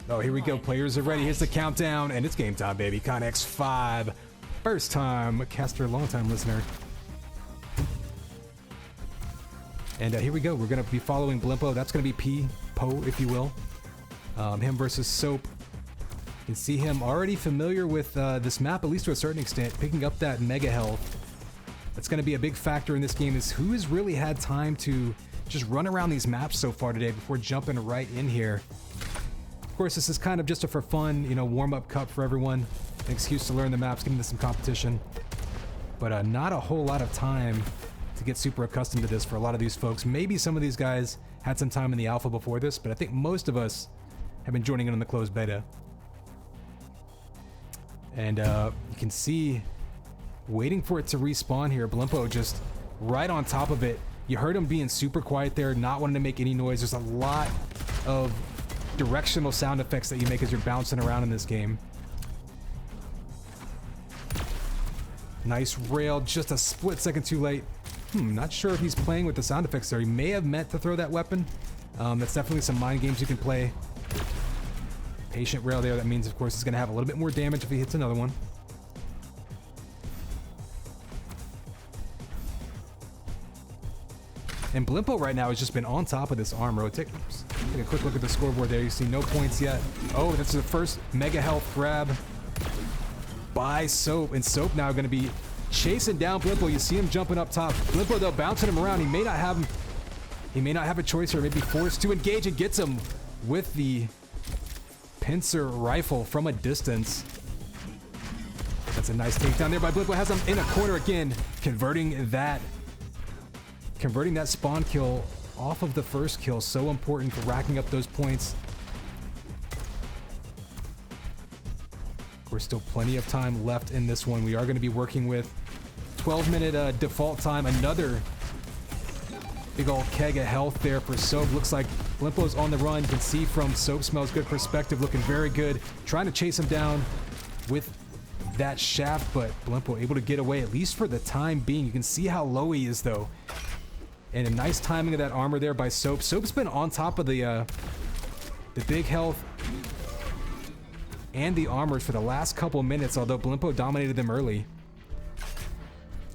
Oh, here we go. Players are ready. Here's the countdown, and it's game time, baby. Connex 5. First time caster, long time listener. And here we go. We're going to be following Blimpo. That's going to be P-Po, if you will. Him versus Soap. You can see him already familiar with this map, at least to a certain extent, picking up that mega health. That's going to be a big factor in this game, is who has really had time to just run around these maps so far today before jumping right in here. Of course, this is kind of just a for fun, you know, warm-up cup for everyone. An excuse to learn the maps, get into some competition. But not a whole lot of time to get super accustomed to this for a lot of these folks. Maybe some of these guys had some time in the alpha before this, but I think most of us have been joining in on the closed beta. And you can see, waiting for it to respawn here, Blimpo just right on top of it. You heard him being super quiet there, not wanting to make any noise. There's a lot of directional sound effects that you make as you're bouncing around in this game. Nice rail, just a split second too late. Not sure if he's playing with the sound effects there. He may have meant to throw that weapon. That's definitely some mind games you can play. Patient rail there. That means, of course, he's going to have a little bit more damage if he hits another one. And Blimpo right now has just been on top of this armor. Take a quick look at the scoreboard there. You see no points yet. Oh, that's the first mega health grab by Soap. And Soap now going to be chasing down Blimpo. You see him jumping up top. Blimpo, though, bouncing him around. He may not have a choice, or maybe forced to engage, and gets him with the pincer rifle from a distance. That's a nice takedown there by Blimpo. Has him in a corner again, converting that spawn kill off of the first kill. So important for racking up those points. Of course, still plenty of time left in this one. We are going to be working with 12-minute default time. Another big old keg of health there for Soap. Looks like Blimpo's on the run. You can see from Soap Smells Good perspective, looking very good. Trying to chase him down with that shaft, but Blimpo able to get away, at least for the time being. You can see how low he is, though. And a nice timing of that armor there by Soap. Soap's been on top of the big health and the armors for the last couple minutes, although Blimpo dominated them early.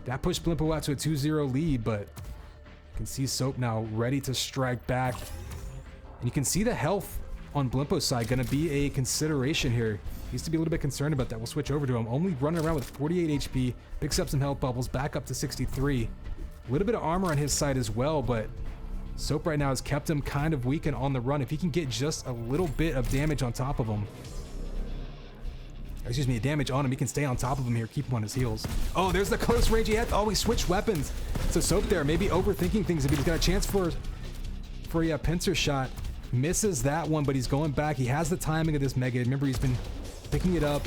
That pushed Blimpo out to a 2-0 lead, but you can see Soap now ready to strike back. And you can see the health on Blimpo's side going to be a consideration here. He needs to be a little bit concerned about that. We'll switch over to him. Only running around with 48 HP, picks up some health bubbles, back up to 63. A little bit of armor on his side as well, but Soap right now has kept him kind of weak and on the run. If he can get just a little bit of damage on top of him, damage on him, he can stay on top of him here, keep him on his heels. Oh, there's the close range. He had he switched weapons. So Soap there, maybe overthinking things. If he's got a chance for a pincer shot, misses that one, but he's going back. He has the timing of this mega. Remember, he's been picking it up.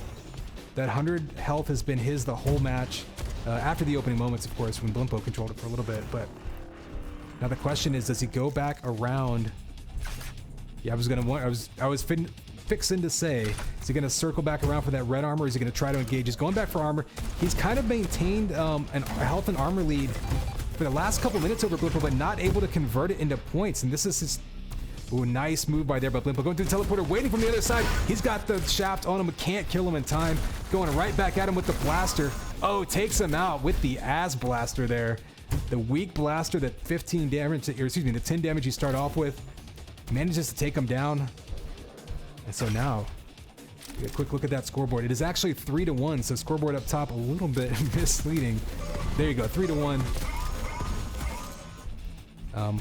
That 100 health has been his the whole match. After the opening moments, of course, when Blimpo controlled it for a little bit. But now the question is, does he go back around? Yeah, I was fixing to say, is he going to circle back around for that red armor? Or is he going to try to engage? He's going back for armor. He's kind of maintained a health and armor lead for the last couple minutes over Blimpo, but not able to convert it into points. And this is his... Ooh, nice move by there by Blimpo. Going through the teleporter, waiting from the other side. He's got the shaft on him, but can't kill him in time. Going right back at him with the blaster. Oh, takes him out with the ass blaster there. The weak blaster that 15 damage, or excuse me, the 10 damage you start off with, manages to take him down. And so now, get a quick look at that scoreboard. It is actually 3-1, so scoreboard up top a little bit misleading. There you go, 3-1.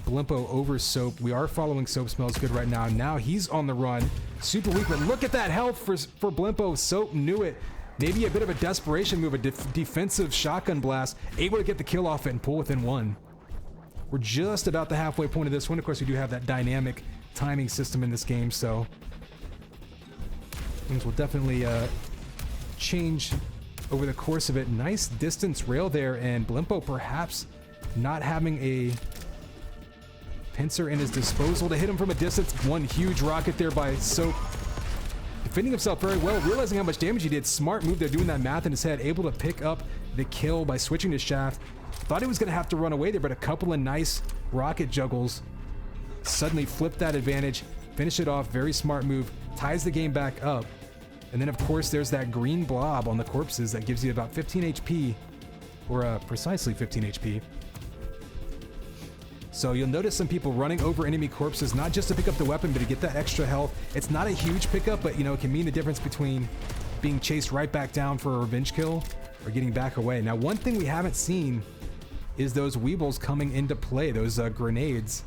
Blimpo over Soap. We are following Soap Smells Good right now. Now he's on the run. Super weak, but look at that health for Blimpo. Soap knew it. Maybe a bit of a desperation move, a defensive shotgun blast. Able to get the kill off it and pull within one. We're just about the halfway point of this one. Of course, we do have that dynamic timing system in this game, so things will definitely change over the course of it. Nice distance rail there, and Blimpo perhaps not having a pincer in his disposal to hit him from a distance. One huge rocket there by Soap. Defending himself very well, realizing how much damage he did. Smart move there, doing that math in his head. Able to pick up the kill by switching to shaft. Thought he was going to have to run away there, but a couple of nice rocket juggles suddenly flipped that advantage. Finish it off. Very smart move. Ties the game back up. And then, of course, there's that green blob on the corpses that gives you about 15 HP, or precisely 15 HP. So you'll notice some people running over enemy corpses, not just to pick up the weapon, but to get that extra health. It's not a huge pickup, but, you know, it can mean the difference between being chased right back down for a revenge kill or getting back away. Now, one thing we haven't seen is those Weebles coming into play, those grenades.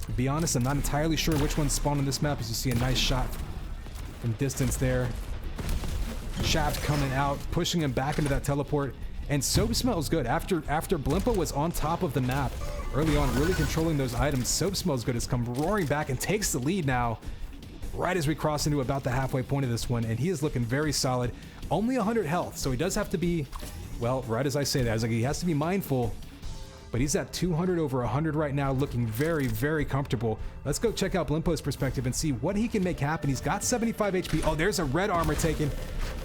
To be honest, I'm not entirely sure which ones spawn on this map, as you see a nice shot from distance there. Shaft coming out, pushing him back into that teleport. And Soap Smells Good. After Blimpo was on top of the map early on, really controlling those items, Soap Smells Good has come roaring back and takes the lead now, right as we cross into about the halfway point of this one. And he is looking very solid. Only 100 health, so he does have to be, well, right as I say that, I was like, he has to be mindful. But he's at 200 over 100 right now, looking very, very comfortable. Let's go check out Blimpo's perspective and see what he can make happen. He's got 75 HP. Oh, there's a red armor taken.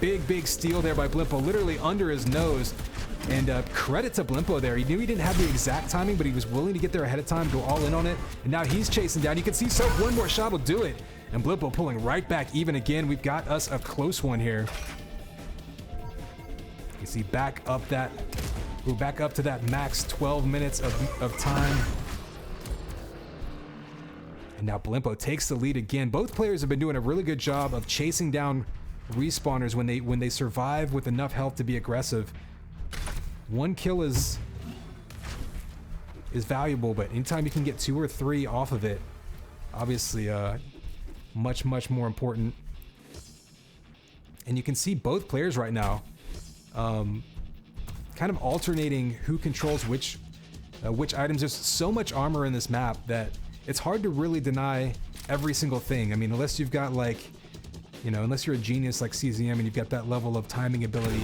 Big steal there by Blimpo, literally under his nose. And credit to Blimpo there. He knew he didn't have the exact timing, but he was willing to get there ahead of time, go all in on it. And now he's chasing down. You can see Soap, one more shot will do it. And Blimpo pulling right back even again. We've got us a close one here. You see back up to that max 12 minutes of time. And now Blimpo takes the lead again. Both players have been doing a really good job of chasing down respawners when they survive with enough health to be aggressive. One kill is valuable, but anytime you can get 2 or 3 off of it, obviously much more important. And you can see both players right now kind of alternating who controls which items. There's so much armor in this map that it's hard to really deny every single thing. I mean, unless you've got, like, you know, unless you're a genius like CZM and you've got that level of timing ability,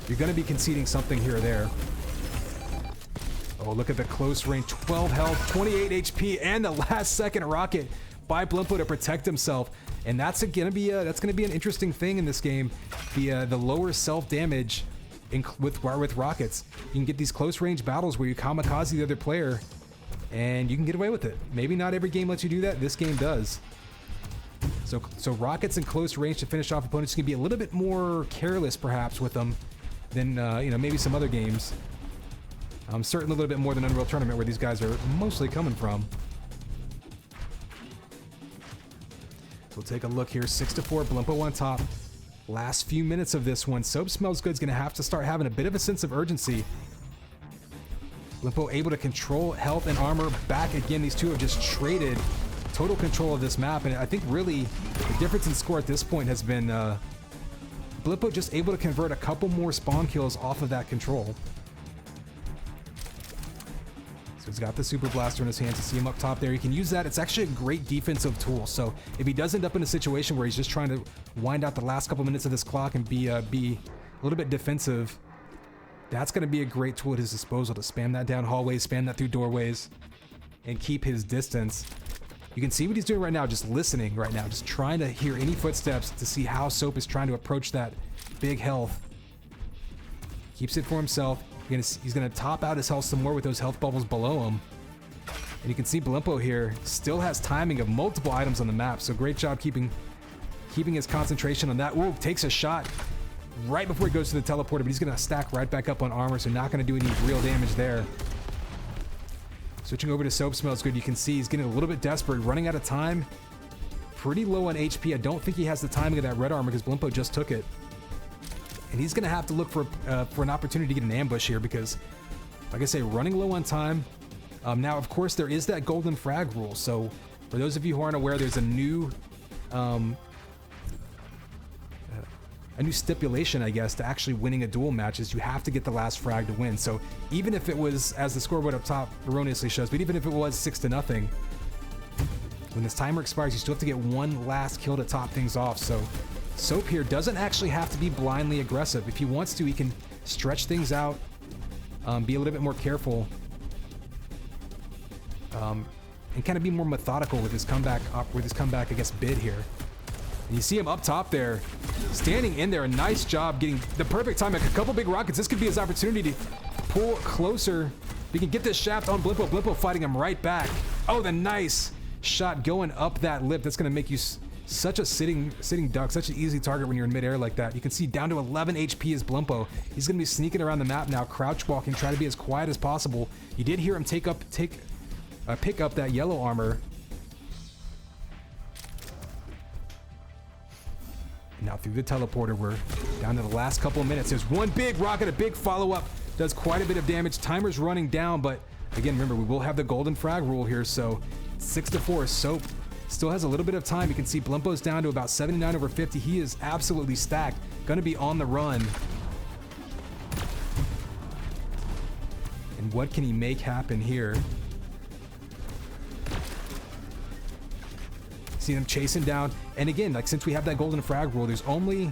you're going to be conceding something here or there. Oh, look at the close range. 12 health, 28 HP, and the last second rocket by Blimpo to protect himself. And that's gonna be an interesting thing in this game. The lower self damage with rockets. You can get these close range battles where you kamikaze the other player, and you can get away with it. Maybe not every game lets you do that. This game does. So rockets in close range to finish off opponents can be a little bit more careless, perhaps, with them than you know, maybe some other games. Certainly a little bit more than Unreal Tournament, where these guys are mostly coming from. So we'll take a look here. 6-4, Blimpo on top. Last few minutes of this one. Soap Smells Good's gonna have to start having a bit of a sense of urgency. Blimpo able to control health and armor back again. These two have just traded total control of this map, and I think really the difference in score at this point has been Blimpo just able to convert a couple more spawn kills off of that control. So he's got the Super Blaster in his hands. To see him up top there, he can use that. It's actually a great defensive tool. So if he does end up in a situation where he's just trying to wind out the last couple minutes of this clock and be a little bit defensive, that's going to be a great tool at his disposal to spam that down hallways, spam that through doorways, and keep his distance. You can see what he's doing right now, just listening right now, just trying to hear any footsteps to see how Soap is trying to approach that big health. Keeps it for himself. He's gonna top out his health some more with those health bubbles below him. And you can see Blimpo here still has timing of multiple items on the map, so great job keeping his concentration on that. Ooh, takes a shot right before he goes to the teleporter, but he's gonna stack right back up on armor, so not gonna do any real damage there. Switching over to Soap Smells Good, you can see he's getting a little bit desperate, running out of time. Pretty low on HP. I don't think he has the timing of that red armor because Blimpo just took it. And he's going to have to look for an opportunity to get an ambush here because, like I say, running low on time. Now, of course, there is that golden frag rule. So for those of you who aren't aware, there's a new stipulation, I guess, to actually winning a duel match is you have to get the last frag to win. So even if it was, as the scoreboard up top erroneously shows, but even if it was 6-0, when this timer expires, you still have to get one last kill to top things off. So Soap here doesn't actually have to be blindly aggressive. If he wants to, he can stretch things out, be a little bit more careful, and kind of be more methodical with his comeback, I guess, bid here. And you see him up top there, standing in there. A nice job getting the perfect time. A couple big rockets. This could be his opportunity to pull closer. He can get this shaft on Blimpo. Blimpo fighting him right back. Oh, the nice shot going up that lip. That's going to make you such a sitting duck, such an easy target when you're in midair like that. You can see down to 11 HP is Blimpo. He's going to be sneaking around the map now, crouch walking, try to be as quiet as possible. You did hear him pick up that yellow armor. Now through the teleporter, we're down to the last couple of minutes. There's one big rocket, a big follow-up, does quite a bit of damage. Timer's running down, but again, remember, we will have the golden frag rule here, so 6-4. Soap still has a little bit of time. You can see Blimpo's down to about 79 over 50. He is absolutely stacked. Gonna be on the run. And what can he make happen here? See them chasing down. And again, like, since we have that golden frag rule, there's only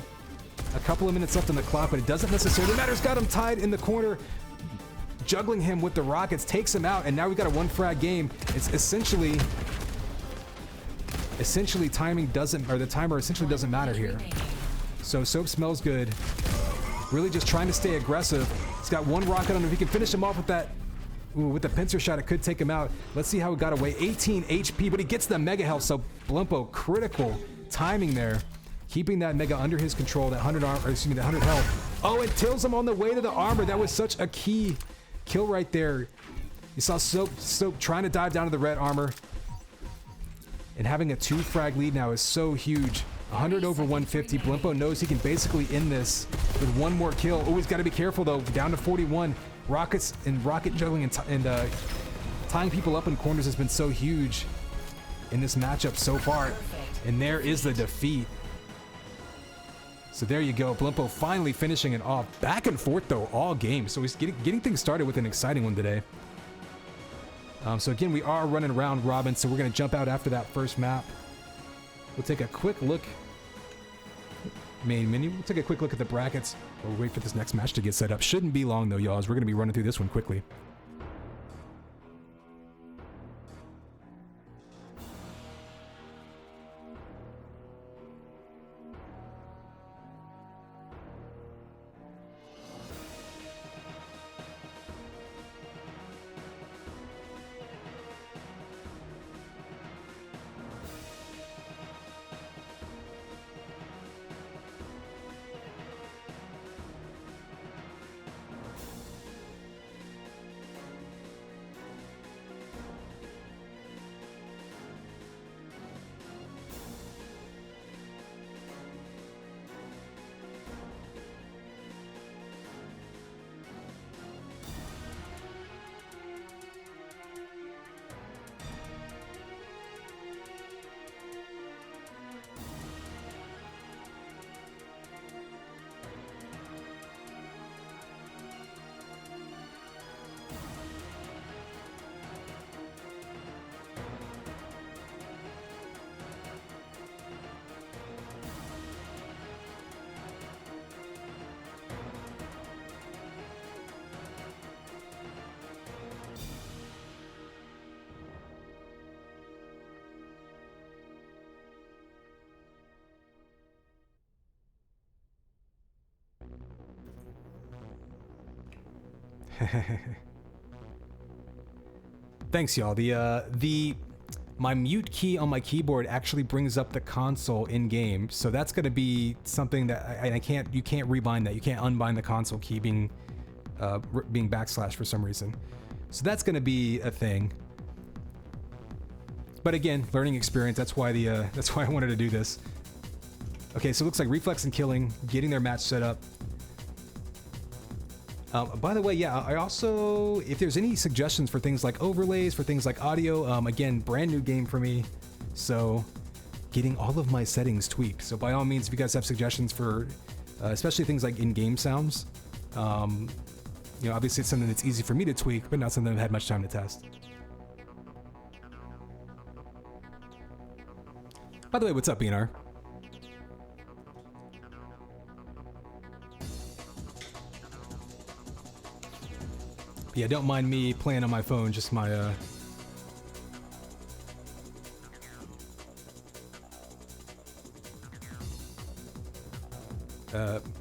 a couple of minutes left on the clock, but it doesn't necessarily matter. He's got him tied in the corner. Juggling him with the rockets, takes him out, and now we've got a one frag game. It's essentially timing doesn't, or the timer essentially doesn't matter here. So Soap Smells Good, really just trying to stay aggressive. He's got one rocket on him. If he can finish him off with that, with the pincer shot, it could take him out. Let's see how it got away. 18 HP, but he gets the mega health. So Blimpo, critical timing there, keeping that mega under his control. That 100 armor, or excuse me, that 100 health. Oh, it tills him on the way to the armor. That was such a key kill right there. You saw Soap trying to dive down to the red armor. And having a 2 frag lead now is so huge. 100 over 150. Blimpo knows he can basically end this with one more kill. Oh, he's got to be careful though. Down to 41. Rockets and rocket juggling and tying people up in corners has been so huge in this matchup so far. And there is the defeat. So there you go. Blimpo finally finishing it off. Back and forth though all game. So he's getting things started with an exciting one today. So again, we are running round robin, so we're going to jump out after that first map. We'll take a quick look. Main menu. We'll take a quick look at the brackets. We'll wait for this next match to get set up. Shouldn't be long though, y'all, as we're going to be running through this one quickly. Thanks, y'all. My mute key on my keyboard actually brings up the console in game, so that's going to be something that you can't rebind that. You can't unbind the console key being backslash for some reason. So that's going to be a thing. But again, learning experience. That's why I wanted to do this. Okay, so it looks like Reflex and Killing getting their match set up. By the way, yeah, I also, if there's any suggestions for things like overlays, for things like audio, again, brand new game for me, so getting all of my settings tweaked. So by all means, if you guys have suggestions for, especially things like in-game sounds, obviously it's something that's easy for me to tweak, but not something I've had much time to test. By the way, what's up, BNR? Yeah, don't mind me playing on my phone, just my,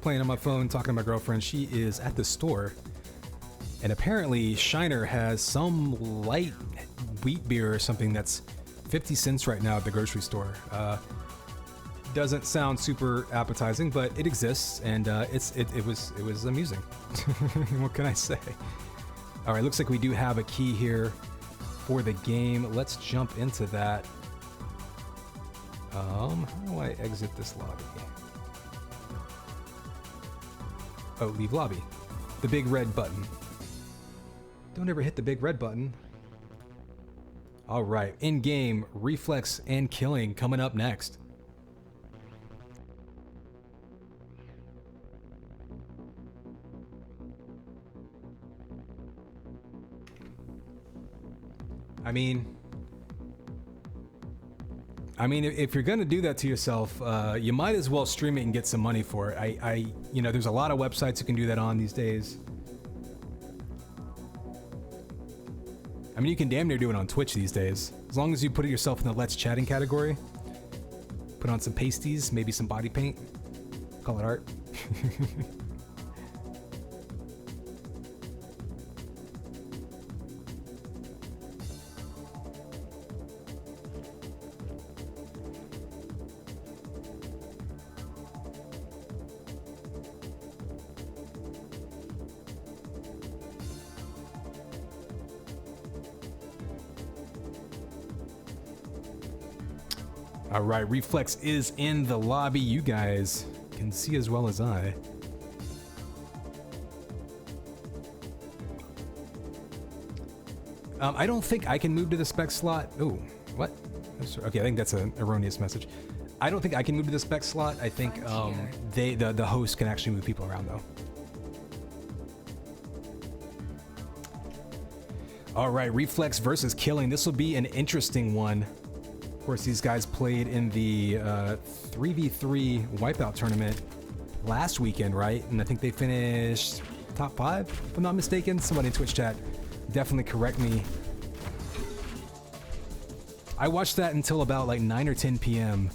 playing on my phone, talking to my girlfriend. She is at the store, and apparently Shiner has some light wheat beer or something that's 50 cents right now at the grocery store. Doesn't sound super appetizing, but it exists, and it was amusing. What can I say? All right, looks like we do have a key here for the game. Let's jump into that. How do I exit this lobby? Oh, leave lobby. The big red button. Don't ever hit the big red button. All right, in-game, Reflex and Killing coming up next. I mean, if you're gonna do that to yourself, you might as well stream it and get some money for it. You know, there's a lot of websites you can do that on these days. I mean, you can damn near do it on Twitch these days. As long as you put yourself in the Let's Chatting category. Put on some pasties, maybe some body paint. Call it art. All right, Reflex is in the lobby. You guys can see as well as I. I don't think I can move to the spec slot. Oh, what? Okay, I think that's an erroneous message. I don't think I can move to the spec slot. I think the host can actually move people around though. All right, Reflex versus Killing. This will be an interesting one. Of course, these guys played in the 3v3 Wipeout tournament last weekend, right? And I think they finished top 5, if I'm not mistaken. Somebody in Twitch chat, definitely correct me. I watched that until about like 9 or 10 p.m.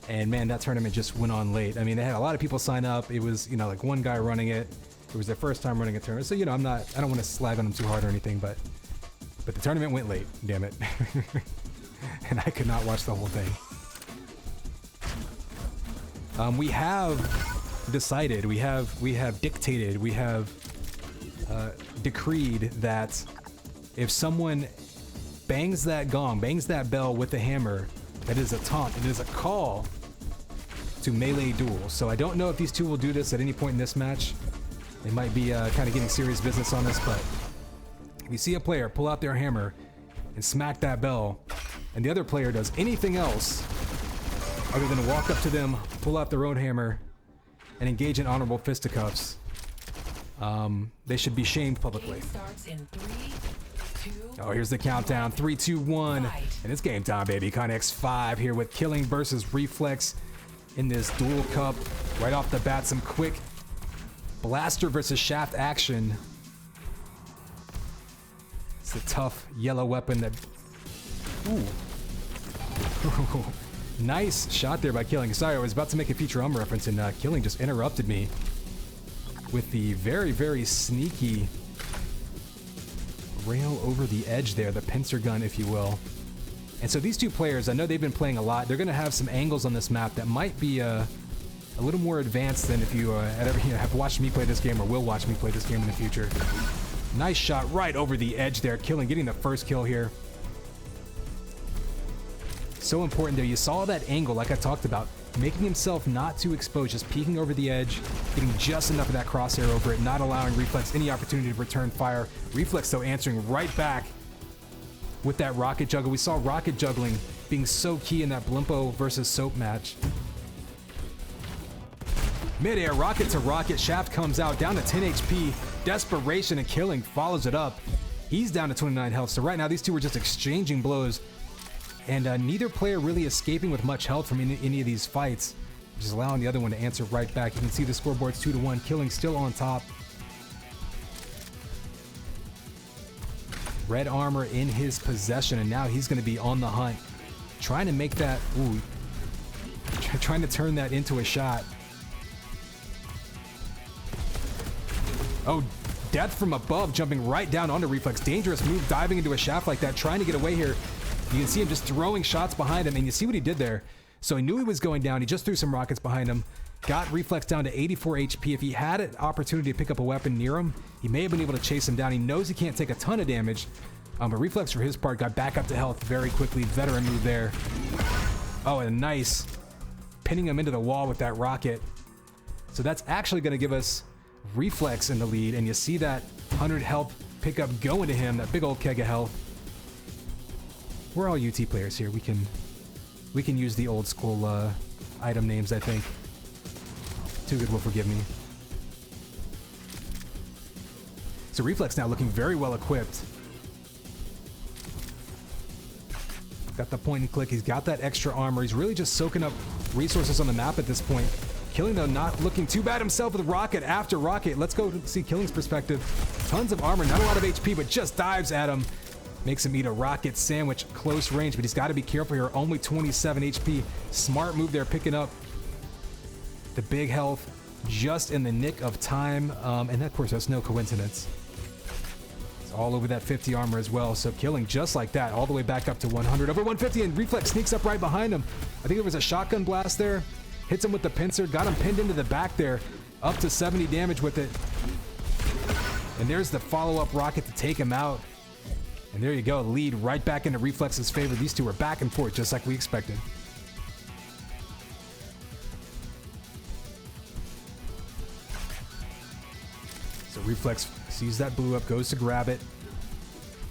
And man, that tournament just went on late. I mean, they had a lot of people sign up. It was, you know, like one guy running it. It was their first time running a tournament. So, you know, I don't want to slag on them too hard or anything, but the tournament went late, damn it. And I could not watch the whole thing. We have decided, we have dictated, we have decreed that if someone bangs that gong, bangs that bell with the hammer, that is a taunt, it is a call to melee duel. So I don't know if these two will do this at any point in this match. They might be kind of getting serious business on this, but if you see a player pull out their hammer and smack that bell, and the other player does anything else other than walk up to them, pull out their own hammer, and engage in honorable fisticuffs, they should be shamed publicly. Oh, here's the countdown. 3, 2, 1. And it's game time, baby. Connex 5 here with Killing versus Reflex in this Duel Cup. Right off the bat, some quick blaster versus shaft action. It's a tough yellow weapon that... Ooh. Nice shot there by Killing. Sorry, I was about to make a Futurama reference and Killing just interrupted me with the very, very sneaky rail over the edge there, the pincer gun, if you will. And so these two players, I know they've been playing a lot. They're going to have some angles on this map that might be a little more advanced than if you have watched me play this game or will watch me play this game in the future. Nice shot right over the edge there. Killing, getting the first kill here. So important there. You saw that angle like I talked about, making himself not too exposed, just peeking over the edge, getting just enough of that crosshair over it, not allowing Reflex any opportunity to return fire. Reflex, though, answering right back with that rocket juggle. We saw rocket juggling being so key in that Blimpo versus Soap match. Mid-air, rocket to rocket, shaft comes out, down to 10 HP, desperation, and Killing follows it up. He's down to 29 health, so right now these two were just exchanging blows, and neither player really escaping with much health from any of these fights, just allowing the other one to answer right back. You can see the scoreboard's 2-1, Killing still on top. Red armor in his possession, and now he's going to be on the hunt, trying to make that, ooh, trying to turn that into a shot. Oh, Death from above, jumping right down onto Reflex. Dangerous move, diving into a shaft like that, trying to get away here. You can see him just throwing shots behind him, and you see what he did there. So he knew he was going down. He just threw some rockets behind him. Got Reflex down to 84 HP. If he had an opportunity to pick up a weapon near him, he may have been able to chase him down. He knows he can't take a ton of damage. But Reflex, for his part, got back up to health very quickly. Veteran move there. Oh, and a nice pinning him into the wall with that rocket. So that's actually going to give us Reflex in the lead. And you see that 100 health pickup going to him, that big old keg of health. We're all UT players here. We can use the old school item names, I think. Too Good will forgive me. So Reflex now looking very well equipped. Got the point and click. He's got that extra armor. He's really just soaking up resources on the map at this point. Killing, though, not looking too bad himself with rocket after rocket. Let's go see Killing's perspective. Tons of armor, not a lot of HP, but just dives at him. Makes him eat a rocket sandwich close range, but he's got to be careful here. Only 27 HP. Smart move there, picking up the big health just in the nick of time. And of course, that's no coincidence. It's all over that 50 armor as well. So Killing just like that, all the way back up to 100. Over 150, and Reflex sneaks up right behind him. I think it was a shotgun blast there. Hits him with the pincer, got him pinned into the back there. Up to 70 damage with it. And there's the follow-up rocket to take him out. And there you go, lead right back into Reflex's favor. These two are back and forth just like we expected. So Reflex sees that blue up, goes to grab it.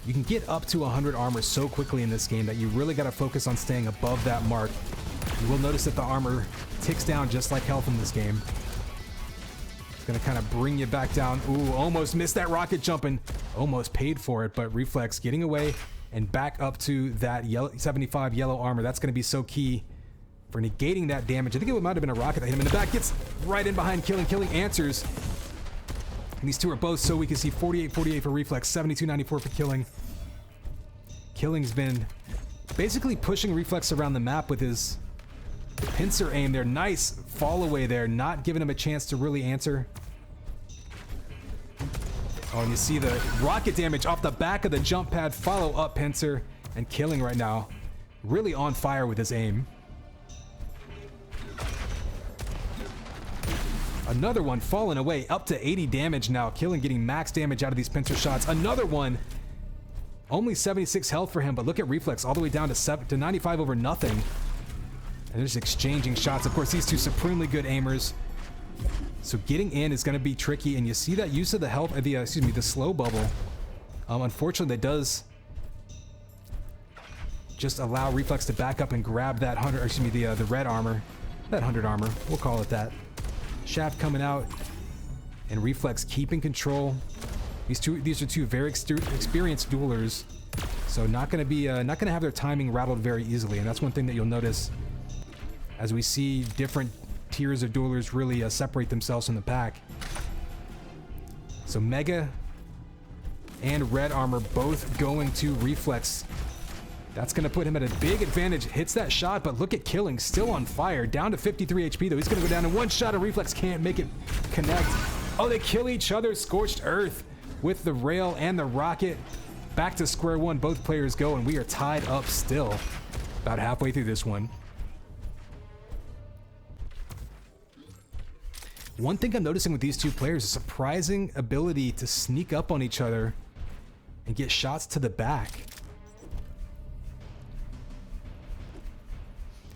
You can get up to 100 armor so quickly in this game that you really got to focus on staying above that mark. You will notice that the armor ticks down just like health in this game. It's going to kind of bring you back down. Ooh, almost missed that rocket jumping. Almost paid for it, but Reflex getting away and back up to that 75 yellow armor. That's going to be so key for negating that damage. I think it might have been a rocket that hit him in the back. Gets right in behind Killing. Killing answers. And these two are both so weak. You see 48-48 for Reflex, 72-94 for Killing. Killing's been basically pushing Reflex around the map with his pincer aim there. Nice fall away there, not giving him a chance to really answer. Oh, and you see the rocket damage off the back of the jump pad. Follow up pincer, and Killing right now really on fire with his aim. Another one falling away, up to 80 damage now. Killing getting max damage out of these pincer shots. Another one, only 76 health for him, but look at Reflex all the way down to 95 over nothing. And they're just exchanging shots. Of course, these two supremely good aimers. So getting in is going to be tricky, and you see that use of the health, the slow bubble. Unfortunately, that does just allow Reflex to back up and grab that 100, or excuse me, the red armor, that 100 armor. We'll call it that. Shaft coming out, and Reflex keeping control. These are two very experienced duelers, so not going to have their timing rattled very easily, and that's one thing that you'll notice as we see different tiers of duelers really separate themselves from the pack. So Mega and red armor both going to Reflex. That's going to put him at a big advantage. Hits that shot, but look at Killing, still on fire. Down to 53 HP, though. He's going to go down in one shot, and Reflex can't make it connect. Oh, they kill each other. Scorched Earth with the rail and the rocket. Back to square one. Both players go, and we are tied up still. About halfway through this one. One thing I'm noticing with these two players is a surprising ability to sneak up on each other and get shots to the back.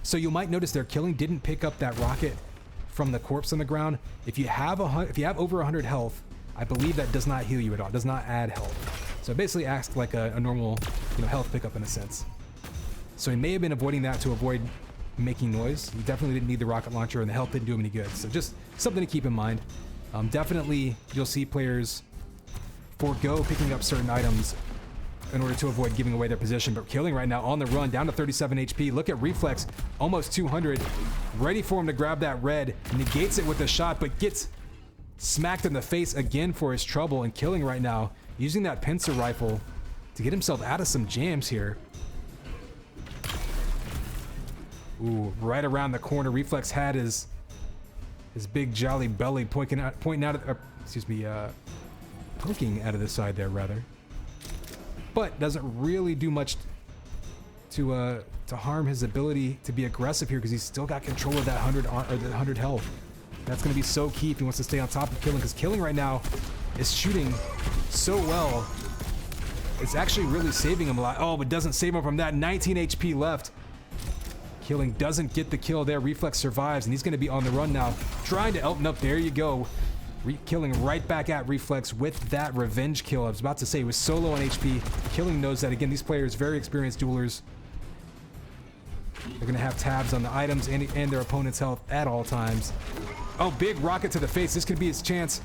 So you might notice their Killing didn't pick up that rocket from the corpse on the ground. If you have over 100 health, I believe that does not heal you at all. It does not add health. So it basically acts like a normal, health pickup in a sense. So he may have been avoiding that to avoid making noise. He definitely didn't need the rocket launcher, and the health didn't do him any good. So just something to keep in mind. Definitely, you'll see players forego picking up certain items in order to avoid giving away their position. But Killing right now on the run, down to 37 HP. Look at Reflex, almost 200. Ready for him to grab that red. Negates it with a shot, but gets smacked in the face again for his trouble. And Killing right now, using that pincer rifle to get himself out of some jams here. Ooh, right around the corner. Reflex had his poking out of the side there, rather. But doesn't really do much to harm his ability to be aggressive here, because he's still got control of that 100 health. That's going to be so key if he wants to stay on top of Killing, because Killing right now is shooting so well. It's actually really saving him a lot. Oh, but doesn't save him from that. 19 HP left. Killing doesn't get the kill there. Reflex survives, and he's going to be on the run now. Trying to Elton up. There you go. Killing right back at Reflex with that revenge kill. I was about to say, he was so low on HP. Killing knows that. Again, these players, very experienced duelers. They're going to have tabs on the items and their opponent's health at all times. Oh, big rocket to the face. This could be his chance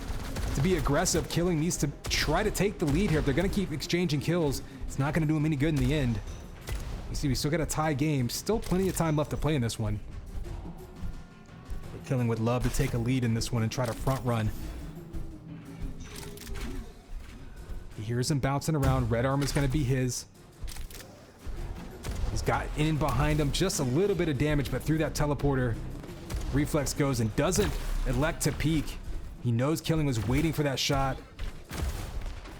to be aggressive. Killing needs to try to take the lead here. If they're going to keep exchanging kills, it's not going to do him any good in the end. You see, we still got a tie game. Still plenty of time left to play in this one. But Killing would love to take a lead in this one and try to front run. He hears him bouncing around. Red arm is going to be his. He's got in behind him, just a little bit of damage, but through that teleporter, Reflex goes and doesn't elect to peek. He knows Killing was waiting for that shot.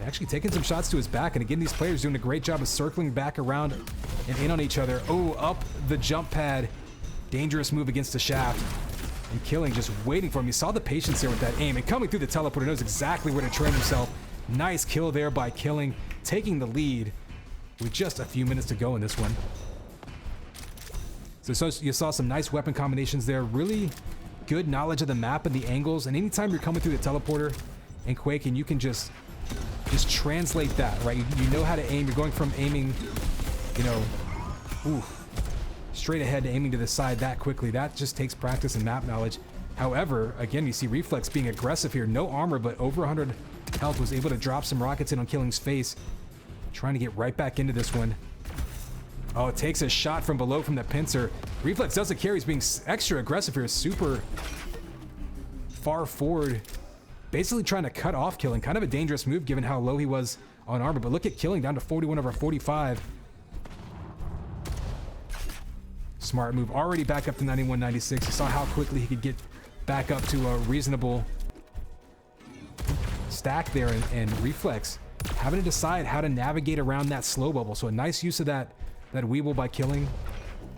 Actually taking some shots to his back, and again, these players doing a great job of circling back around and in on each other. Oh, up the jump pad. Dangerous move against the shaft. And Killing just waiting for him. You saw the patience there with that aim, and coming through the teleporter, knows exactly where to train himself. Nice kill there by Killing, taking the lead with just a few minutes to go in this one. So you saw some nice weapon combinations there. Really good knowledge of the map and the angles. And anytime you're coming through the teleporter and Quake, and you can just translate that, right? You know how to aim. You're going from aiming, you know, straight ahead to aiming to the side that quickly. That just takes practice and map knowledge. However, again, you see Reflex being aggressive here. No armor, but over 100 health. Was able to drop some rockets in on Killing's face. Trying to get right back into this one. Oh, it takes a shot from below from the pincer. Reflex doesn't care. He's being extra aggressive here. Super far forward. Basically trying to cut off Killing. Kind of a dangerous move given how low he was on armor. But look at Killing down to 41 over 45. Smart move. Already back up to 91.96. You saw how quickly he could get back up to a reasonable stack there. And Reflex having to decide how to navigate around that slow bubble. So a nice use of that Weeble by Killing.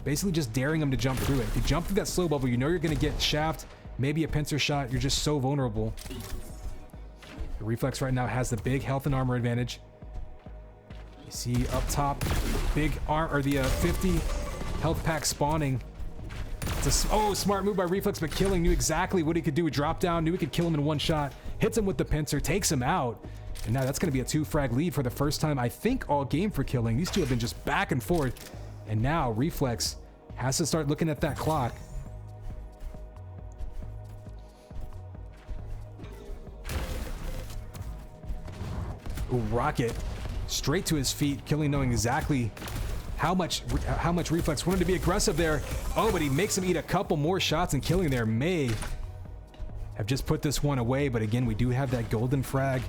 Basically just daring him to jump through it. If you jump through that slow bubble, you know you're going to get shaft, maybe a pincer shot. You're just so vulnerable. The Reflex right now has the big health and armor advantage. You see up top, big arm, or the 50 health pack spawning. It's a smart move by Reflex, but Killing knew exactly what he could do. Drop down, knew he could kill him in one shot. Hits him with the pincer, takes him out. And now that's going to be a 2-frag lead for the first time, I think, all game for Killing. These two have been just back and forth. And now Reflex has to start looking at that clock. Ooh, rocket straight to his feet. Killing knowing exactly how much Reflex wanted to be aggressive there. Oh, but he makes him eat a couple more shots, and Killing there may have just put this one away. But again, we do have that golden frag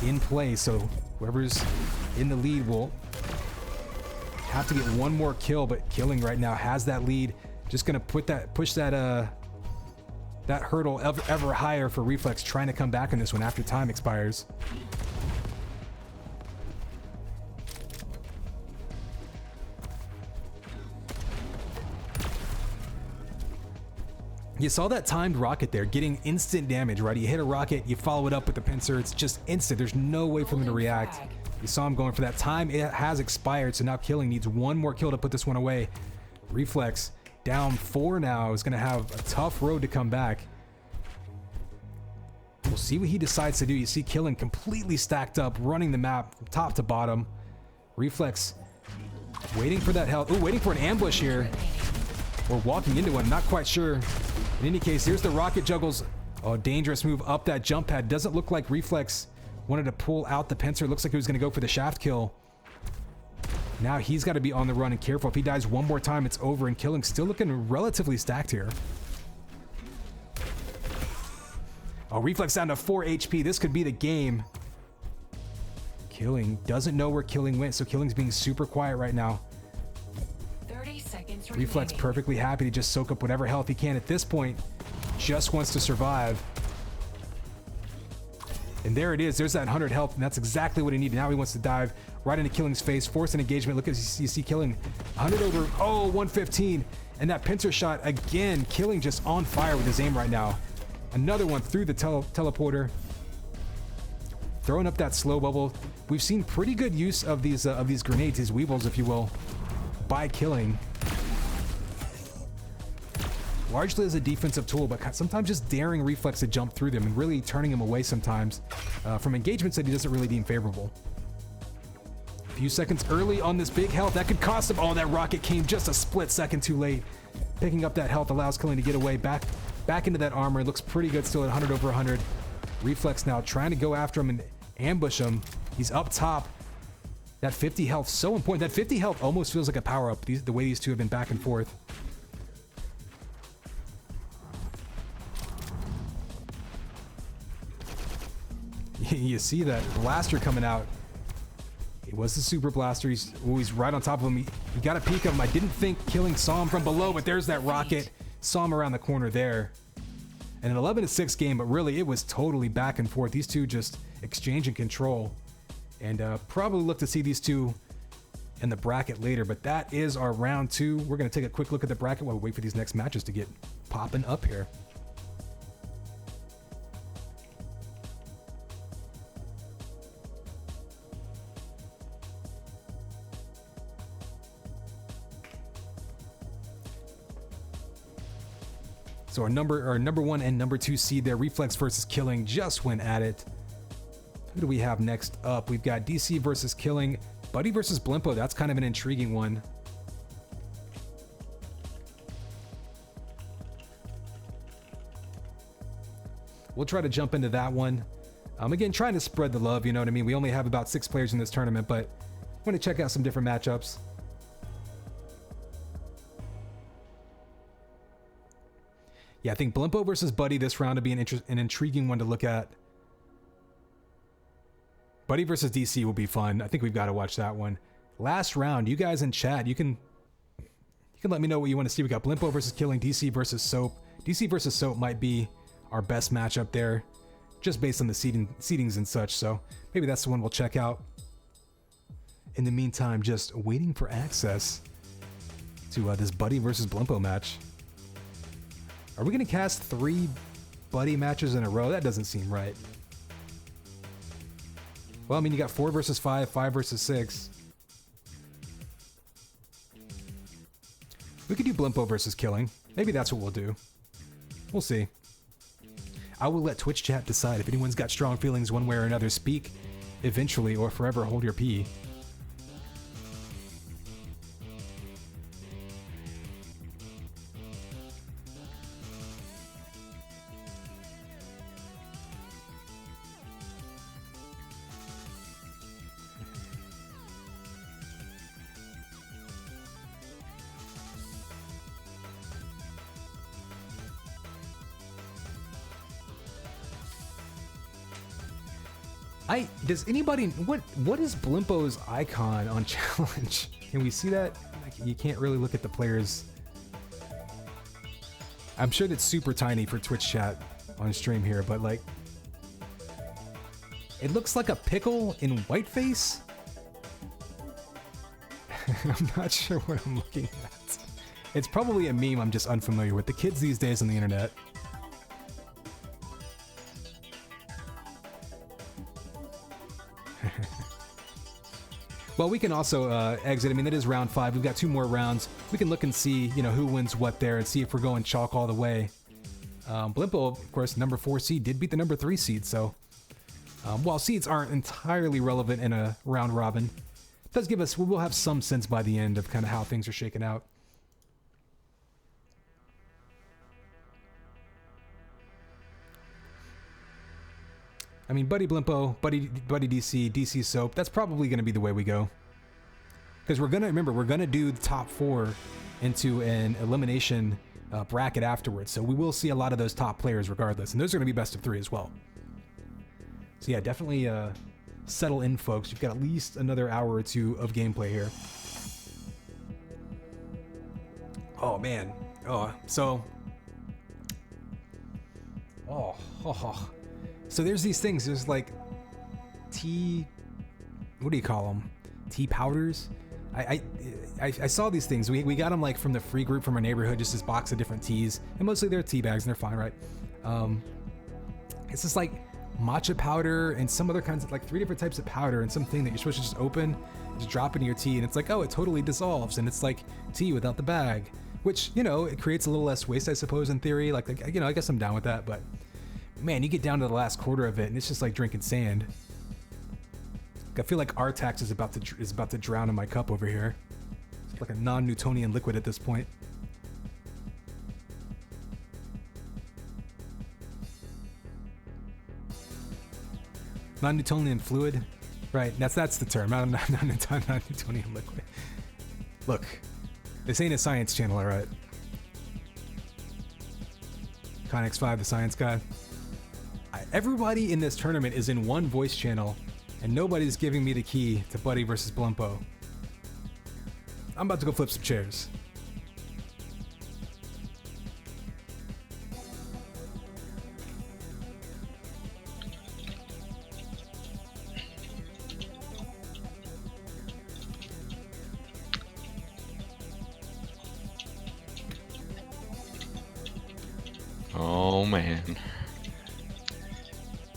in play, so whoever's in the lead will have to get one more kill. But Killing right now has that lead. Just gonna push that hurdle ever higher for Reflex, trying to come back in this one after time expires. You saw that timed rocket there, getting instant damage, right? You hit a rocket, you follow it up with the pincer, it's just instant. There's no way for them to react. You saw him going for that. Time it has expired, so now Killing needs one more kill to put this one away. Reflex down 4 now, is gonna have a tough road to come back. We'll see what he decides to do. You see Killing completely stacked up, running the map from top to bottom. Reflex waiting for that health. Ooh, waiting for an ambush here. Or walking into one, not quite sure. In any case, here's the rocket juggles. Oh, dangerous move up that jump pad. Doesn't look like Reflex wanted to pull out the pincer. Looks like he was going to go for the shaft kill. Now he's got to be on the run and careful. If he dies one more time, it's over. And Killing still looking relatively stacked here. Oh, Reflex down to 4 HP. This could be the game. Killing doesn't know where Killing went, so Killing's being super quiet right now. Reflex perfectly happy to just soak up whatever health he can at this point. Just wants to survive. And there it is. There's that 100 health, and that's exactly what he needed. Now he wants to dive right into Killing's face, force an engagement. Look at you see Killing 100 over, 115. And that pincer shot again. Killing just on fire with his aim right now. Another one through the teleporter. Throwing up that slow bubble. We've seen pretty good use of these grenades, these weevils, if you will, by Killing. Largely as a defensive tool, but sometimes just daring Reflex to jump through them and really turning him away sometimes from engagements that he doesn't really deem favorable. A few seconds early on this big health, that could cost him. Oh, that rocket came just a split second too late. Picking up that health allows Killing to get away back into that armor. It looks pretty good still at 100 over 100. Reflex now trying to go after him and ambush him. He's up top. That 50 health, so important. That 50 health almost feels like a power-up, the way these two have been back and forth. You see that blaster coming out. It was the super blaster. He's right on top of him. He got a peek of him. I didn't think Killing saw him from below, but there's that rocket. Saw him around the corner there. And an 11-6 game, but really it was totally back and forth. These two just exchanging control. And probably look to see these two in the bracket later, but that is our round 2. We're going to take a quick look at the bracket while we wait for these next matches to get popping up here. So our number 1 and number 2 seed there, Reflex versus Killing, just went at it. Who do we have next up? We've got DC versus Killing, Buddy versus Blimpo. That's kind of an intriguing one. We'll try to jump into that one. Again, trying to spread the love, you know what I mean? We only have about 6 players in this tournament, but I want to check out some different matchups. Yeah, I think Blimpo versus Buddy this round would be an intriguing one to look at. Buddy versus DC will be fun. I think we've got to watch that one. Last round, you guys in chat, you can let me know what you want to see. We got Blimpo versus Killing, DC versus Soap. DC versus Soap might be our best matchup there, just based on the seedings and such. So maybe that's the one we'll check out. In the meantime, just waiting for access to this Buddy versus Blimpo match. Are we going to cast 3 Buddy matches in a row? That doesn't seem right. Well, I mean, you got 4 versus 5, 5 versus 6. We could do Blimpo versus Killing. Maybe that's what we'll do. We'll see. I will let Twitch chat decide. If anyone's got strong feelings one way or another, speak eventually or forever hold your pee. Does anybody, what is Blimpo's icon on challenge? Can we see that? Like, you can't really look at the players. I'm sure that's super tiny for Twitch chat on stream here, but like, it looks like a pickle in whiteface. I'm not sure what I'm looking at. It's probably a meme I'm just unfamiliar with. The kids these days on the internet. Well, we can also exit. I mean, that is round 5. We've got 2 more rounds. We can look and see, you know, who wins what there and see if we're going chalk all the way. Blimpo, of course, number 4 seed, did beat the number 3 seed. So while seeds aren't entirely relevant in a round robin, it does give us, we'll have some sense by the end of kind of how things are shaking out. I mean, Buddy Blimpo, Buddy DC, DC Soap, that's probably going to be the way we go. Because we're going to, remember, we're going to do the top 4 into an elimination bracket afterwards. So we will see a lot of those top players regardless. And those are going to be best of 3 as well. So yeah, definitely settle in, folks. You've got at least another hour or 2 of gameplay here. Oh, man. Oh, so... So there's these things, there's like tea, what do you call them? Tea powders. I saw these things. We got them like from the free group from our neighborhood, just this box of different teas, and mostly they're tea bags and they're fine, right? It's just like matcha powder and some other kinds of like 3 different types of powder and something that you're supposed to just open, just drop into your tea, and it's like, oh, it totally dissolves, and it's like tea without the bag, which, you know, it creates a little less waste, I suppose, in theory. Like, you know, I guess I'm down with that, but man, you get down to the last quarter of it and it's just like drinking sand. I feel like Artax is about to drown in my cup over here. It's like a non-Newtonian liquid at this point. Non-Newtonian fluid, right? That's the term. Non-Newtonian liquid. Look, this ain't a science channel, all right? Connex5, the science guy. Everybody in this tournament is in one voice channel, and nobody's giving me the key to Buddy versus Blimpo. I'm about to go flip some chairs. Oh man.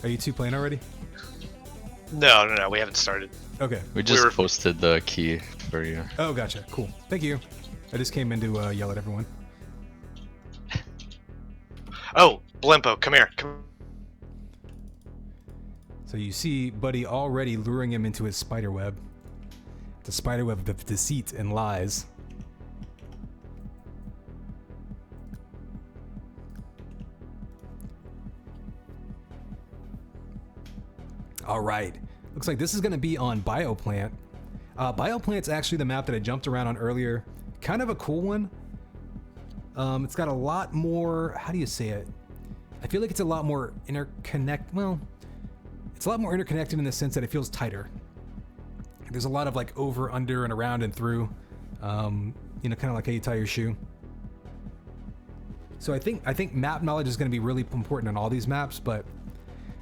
Are you two playing already? No, we haven't started. Okay. We just posted the key for you. Oh, gotcha. Cool. Thank you. I just came in to yell at everyone. Oh, Blimpo, come here. So you see Buddy already luring him into his spider web. The spider web of deceit and lies. All right. Looks like this is going to be on Bioplant. Bioplant's actually the map that I jumped around on earlier. Kind of a cool one. It's got a lot more, how do you say it? I feel like it's a lot more it's a lot more interconnected in the sense that it feels tighter. There's a lot of like over, under, and around and through. You know, kind of like how you tie your shoe. So I think map knowledge is going to be really important on all these maps, but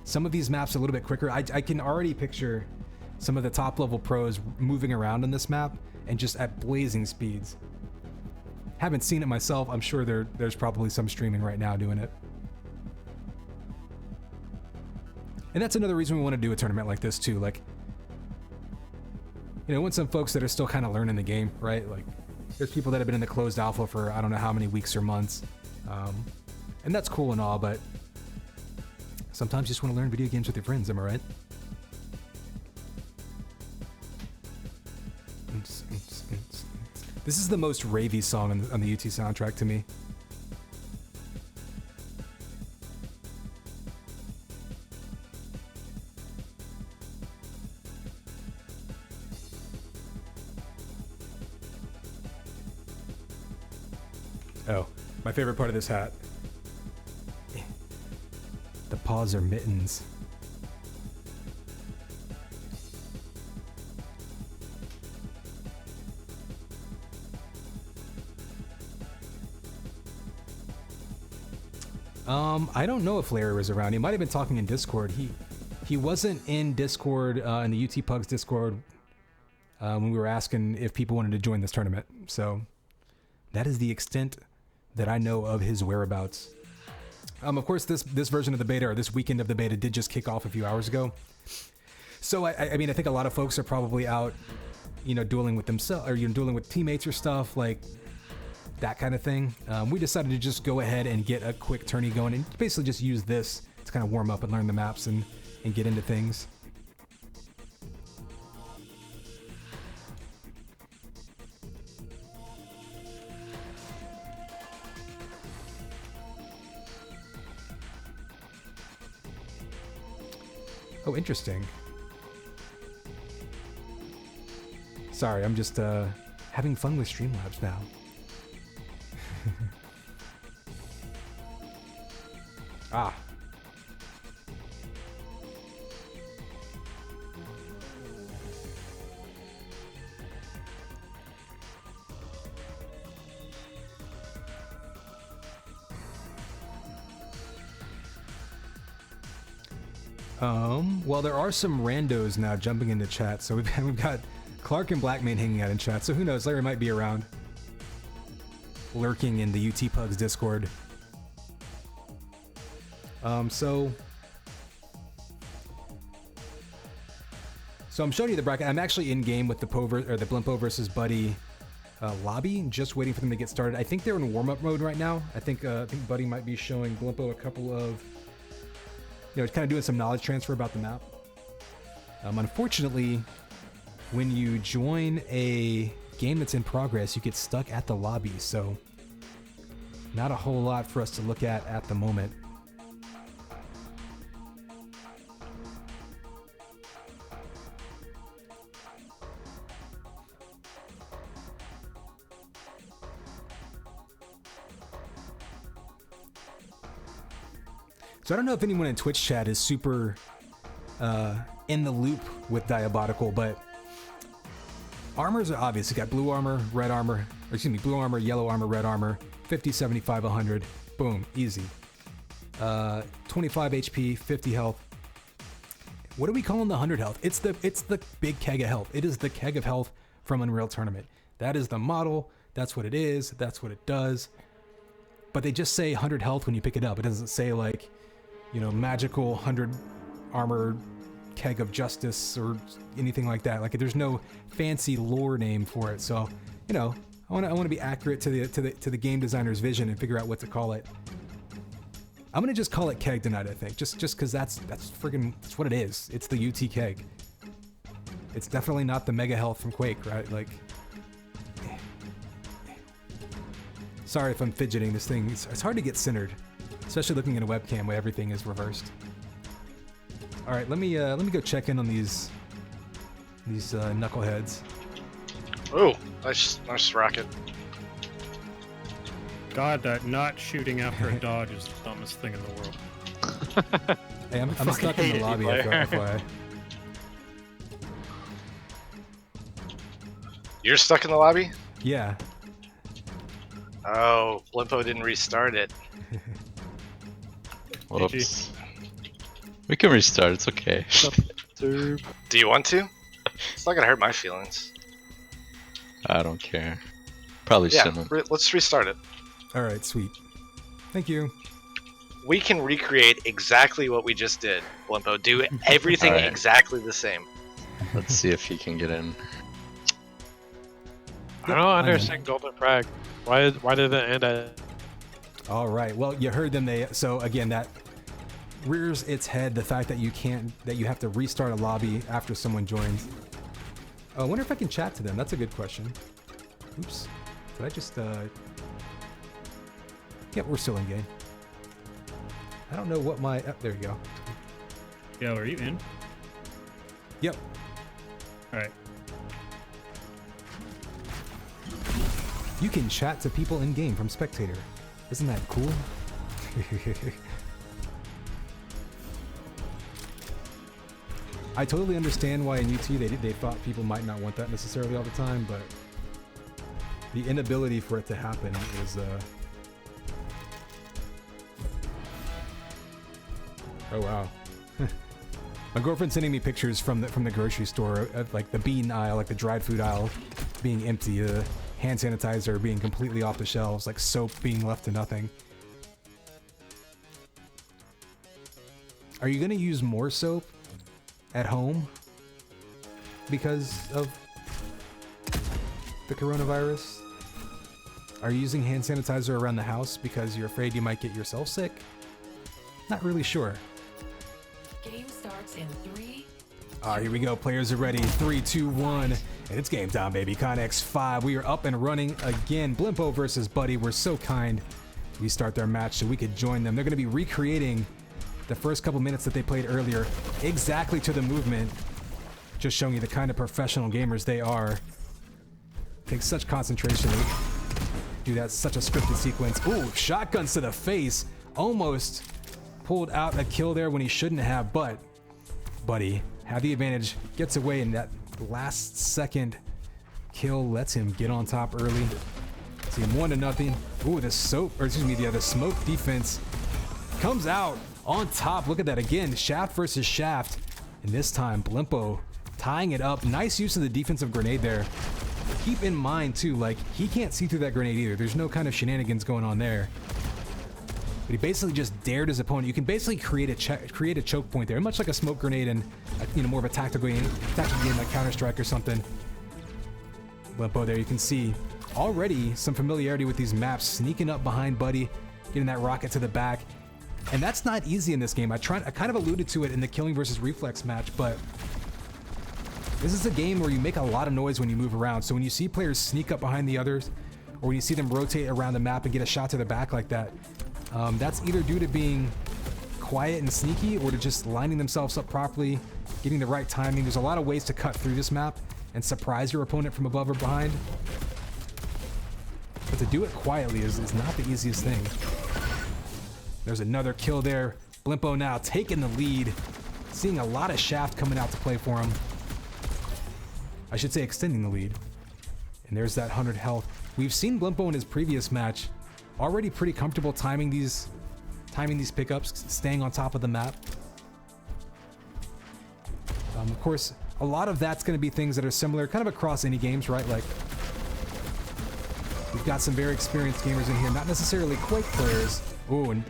some of these maps are a little bit quicker. I can already picture some of the top level pros moving around on this map and just at blazing speeds. Haven't seen it myself. I'm sure there's probably some streaming right now doing it. And that's another reason we want to do a tournament like this too. Like, you know, want some folks that are still kind of learning the game, right? Like, there's people that have been in the closed alpha for I don't know how many weeks or months. And that's cool and all, but sometimes you just want to learn video games with your friends, am I right? This is the most ravey song on the UT soundtrack to me. Oh, my favorite part of this hat. The paws are mittens. I don't know if Larry was around. He might have been talking in Discord. He wasn't in Discord, in the UT Pugs Discord, when we were asking if people wanted to join this tournament. So that is the extent that I know of his whereabouts. Of course, this version of the beta, or this weekend of the beta, did just kick off a few hours ago. So I mean, I think a lot of folks are probably out, you know, dueling with themselves, or dueling with teammates or stuff like that kind of thing. We decided to just go ahead and get a quick tourney going and basically just use this to kind of warm up and learn the maps and get into things. Oh, interesting. Sorry, I'm just having fun with Streamlabs now. Ah. Well, there are some randos now jumping into chat. So we've got Clark and Blackmane hanging out in chat. So who knows? Larry might be around, lurking in the UT Pugs Discord. So I'm showing you the bracket. I'm actually in game with the Blimpo versus Buddy lobby, just waiting for them to get started. I think they're in warm-up mode right now. I think Buddy might be showing Blimpo a couple of, kind of doing some knowledge transfer about the map. Unfortunately, when you join a game that's in progress, you get stuck at the lobby, so not a whole lot for us to look at the moment. So I don't know if anyone in Twitch chat is super in the loop with Diabotical, but armors are obvious. You got blue armor, red armor, or excuse me, blue armor, yellow armor, red armor, 50, 75, 100. Boom, easy. 25 HP, 50 health. What are we calling the 100 health? It's the big keg of health. It is the keg of health from Unreal Tournament. That is the model. That's what it is. That's what it does. But they just say 100 health when you pick it up. It doesn't say like, magical 100 armor keg of justice or anything like that. Like there's no fancy lore name for it. So, I want to be accurate to the game designer's vision and figure out what to call it. I'm gonna just call it keg tonight. I think just because that's what it is. It's the UT keg. It's definitely not the mega health from Quake, right? Like, sorry if I'm fidgeting. This thing it's hard to get centered. Especially looking at a webcam where everything is reversed. All right, let me go check in on these knuckleheads. Oh, nice rocket. God, that not shooting after a dodge is the dumbest thing in the world. Hey, I'm stuck in the lobby. FYI. You're stuck in the lobby? Yeah. Oh, Blimpo didn't restart it. Whoops. We can restart, it's okay. Do you want to? It's not gonna hurt my feelings. I don't care. Probably shouldn't. Let's restart it. Alright, sweet. Thank you. We can recreate exactly what we just did, Blimpo. Do everything Alright. exactly the same. Let's see if he can get in. I don't understand Golden Frag. Why did it end at... Alright, well, you heard them. So again, that rears its head, the fact that you have to restart a lobby after someone joins. I wonder if I can chat to them. That's a good question. Oops. Did I just, Yep, we're still in game. I don't know what my... Oh, there you go. Yo, are you in? Yep. Alright. You can chat to people in game from Spectator. Isn't that cool? I totally understand why in UT they thought people might not want that necessarily all the time, but the inability for it to happen is oh wow. My girlfriend's sending me pictures from the grocery store of like the bean aisle, like the dried food aisle being empty, the hand sanitizer being completely off the shelves, like soap being left to nothing. Are you gonna use more soap at home because of the coronavirus? Are you using hand sanitizer around the house because you're afraid you might get yourself sick? Not really sure. Game starts in 3. Here we go. Players are ready. 3, 2, 1. And it's game time, baby. Connex 5. We are up and running again. Blimpo versus Buddy. We're so kind. We start their match so we could join them. They're going to be recreating the first couple minutes that they played earlier exactly to the movement. Just showing you the kind of professional gamers they are. Takes such concentration to do that. Such a scripted sequence. Ooh, shotguns to the face. Almost pulled out a kill there when he shouldn't have, but Buddy had the advantage, gets away, and that last second kill lets him get on top early. See him 1-0. Ooh, the smoke defense comes out on top. Look at that again. Shaft versus Shaft. And this time, Blimpo tying it up. Nice use of the defensive grenade there. Keep in mind, too, like, he can't see through that grenade either. There's no kind of shenanigans going on there. But he basically just dared his opponent. You can basically create a choke point there, much like a smoke grenade and more of a tactical game like Counter-Strike or something. Blimpo there, you can see already some familiarity with these maps, sneaking up behind Buddy, getting that rocket to the back. And that's not easy in this game. I kind of alluded to it in the Killing versus Reflex match, but this is a game where you make a lot of noise when you move around. So when you see players sneak up behind the others, or when you see them rotate around the map and get a shot to the back like that, that's either due to being quiet and sneaky or to just lining themselves up properly, getting the right timing. There's a lot of ways to cut through this map and surprise your opponent from above or behind. But to do it quietly is not the easiest thing. There's another kill there. Blimpo now taking the lead. Seeing a lot of Shaft coming out to play for him. I should say extending the lead. And there's that 100 health. We've seen Blimpo in his previous match already pretty comfortable timing these pickups, staying on top of the map. Of course, a lot of that's going to be things that are similar kind of across any games, right? Like, we've got some very experienced gamers in here, not necessarily Quake players. Oh, and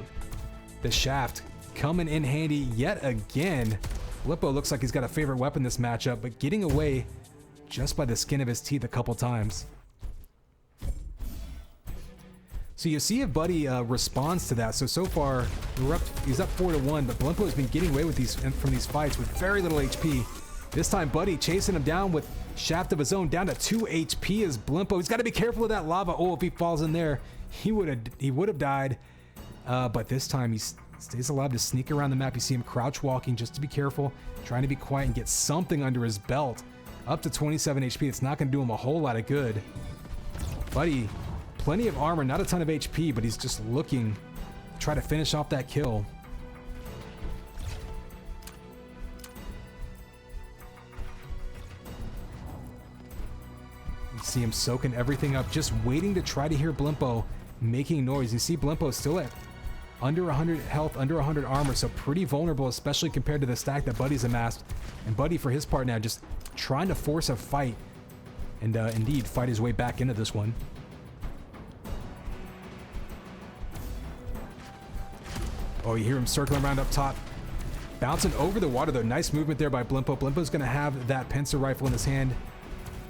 the Shaft coming in handy yet again. Blimpo looks like he's got a favorite weapon this matchup, but getting away just by the skin of his teeth a couple times. So you see if Buddy responds to that. So far, he's up 4-1, but Blimpo has been getting away with from these fights with very little HP. This time, Buddy chasing him down with Shaft of his own, down to 2 HP is Blimpo. He's got to be careful of that lava. Oh, if he falls in there, he would have died. But this time, he stays alive to sneak around the map. You see him crouch walking just to be careful, trying to be quiet and get something under his belt. Up to 27 HP. It's not going to do him a whole lot of good. Buddy, plenty of armor, not a ton of HP, but he's just looking to try to finish off that kill. You see him soaking everything up, just waiting to try to hear Blimpo making noise. You see Blimpo still at under 100 health, under 100 armor, so pretty vulnerable, especially compared to the stack that Buddy's amassed. And Buddy, for his part now, just trying to force a fight and indeed fight his way back into this one. Oh, you hear him circling around up top. Bouncing over the water, though. Nice movement there by Blimpo. Blimpo's going to have that pincer rifle in his hand.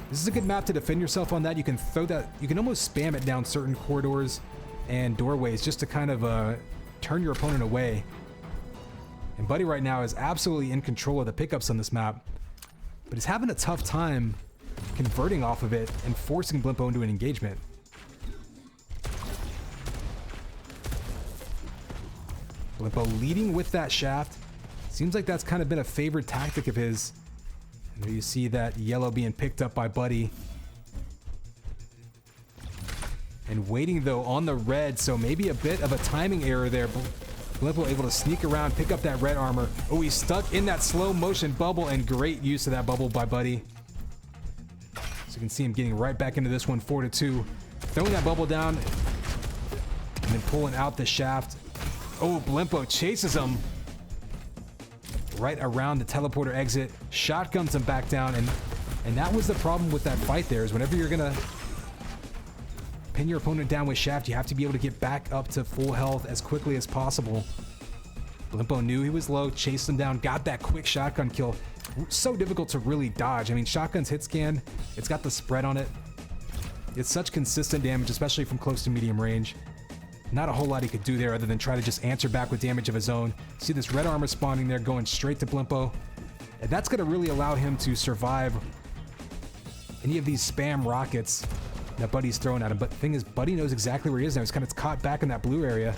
This is a good map to defend yourself on that. You can throw that, you can almost spam it down certain corridors and doorways just to kind of turn your opponent away. And Buddy right now is absolutely in control of the pickups on this map, but he's having a tough time converting off of it and forcing Blimpo into an engagement. Blimpo leading with that Shaft. Seems like that's kind of been a favored tactic of his. And there you see that yellow being picked up by Buddy. And waiting, though, on the red, so maybe a bit of a timing error there. Blimpo able to sneak around, pick up that red armor. Oh, he's stuck in that slow motion bubble, and great use of that bubble by Buddy. So you can see him getting right back into this one, 4-2. Throwing that bubble down, and then pulling out the Shaft. Oh, Blimpo chases him right around the teleporter exit, shotguns him back down, and that was the problem with that fight there, is whenever you're gonna pin your opponent down with Shaft, you have to be able to get back up to full health as quickly as possible. Blimpo knew he was low, chased him down, got that quick shotgun kill. So difficult to really dodge. I mean, shotgun's hit scan, it's got the spread on it. It's such consistent damage, especially from close to medium range. Not a whole lot he could do there other than try to just answer back with damage of his own. See this red armor spawning there, going straight to Blimpo. And that's going to really allow him to survive any of these spam rockets that Buddy's throwing at him. But the thing is, Buddy knows exactly where he is now. He's kind of caught back in that blue area.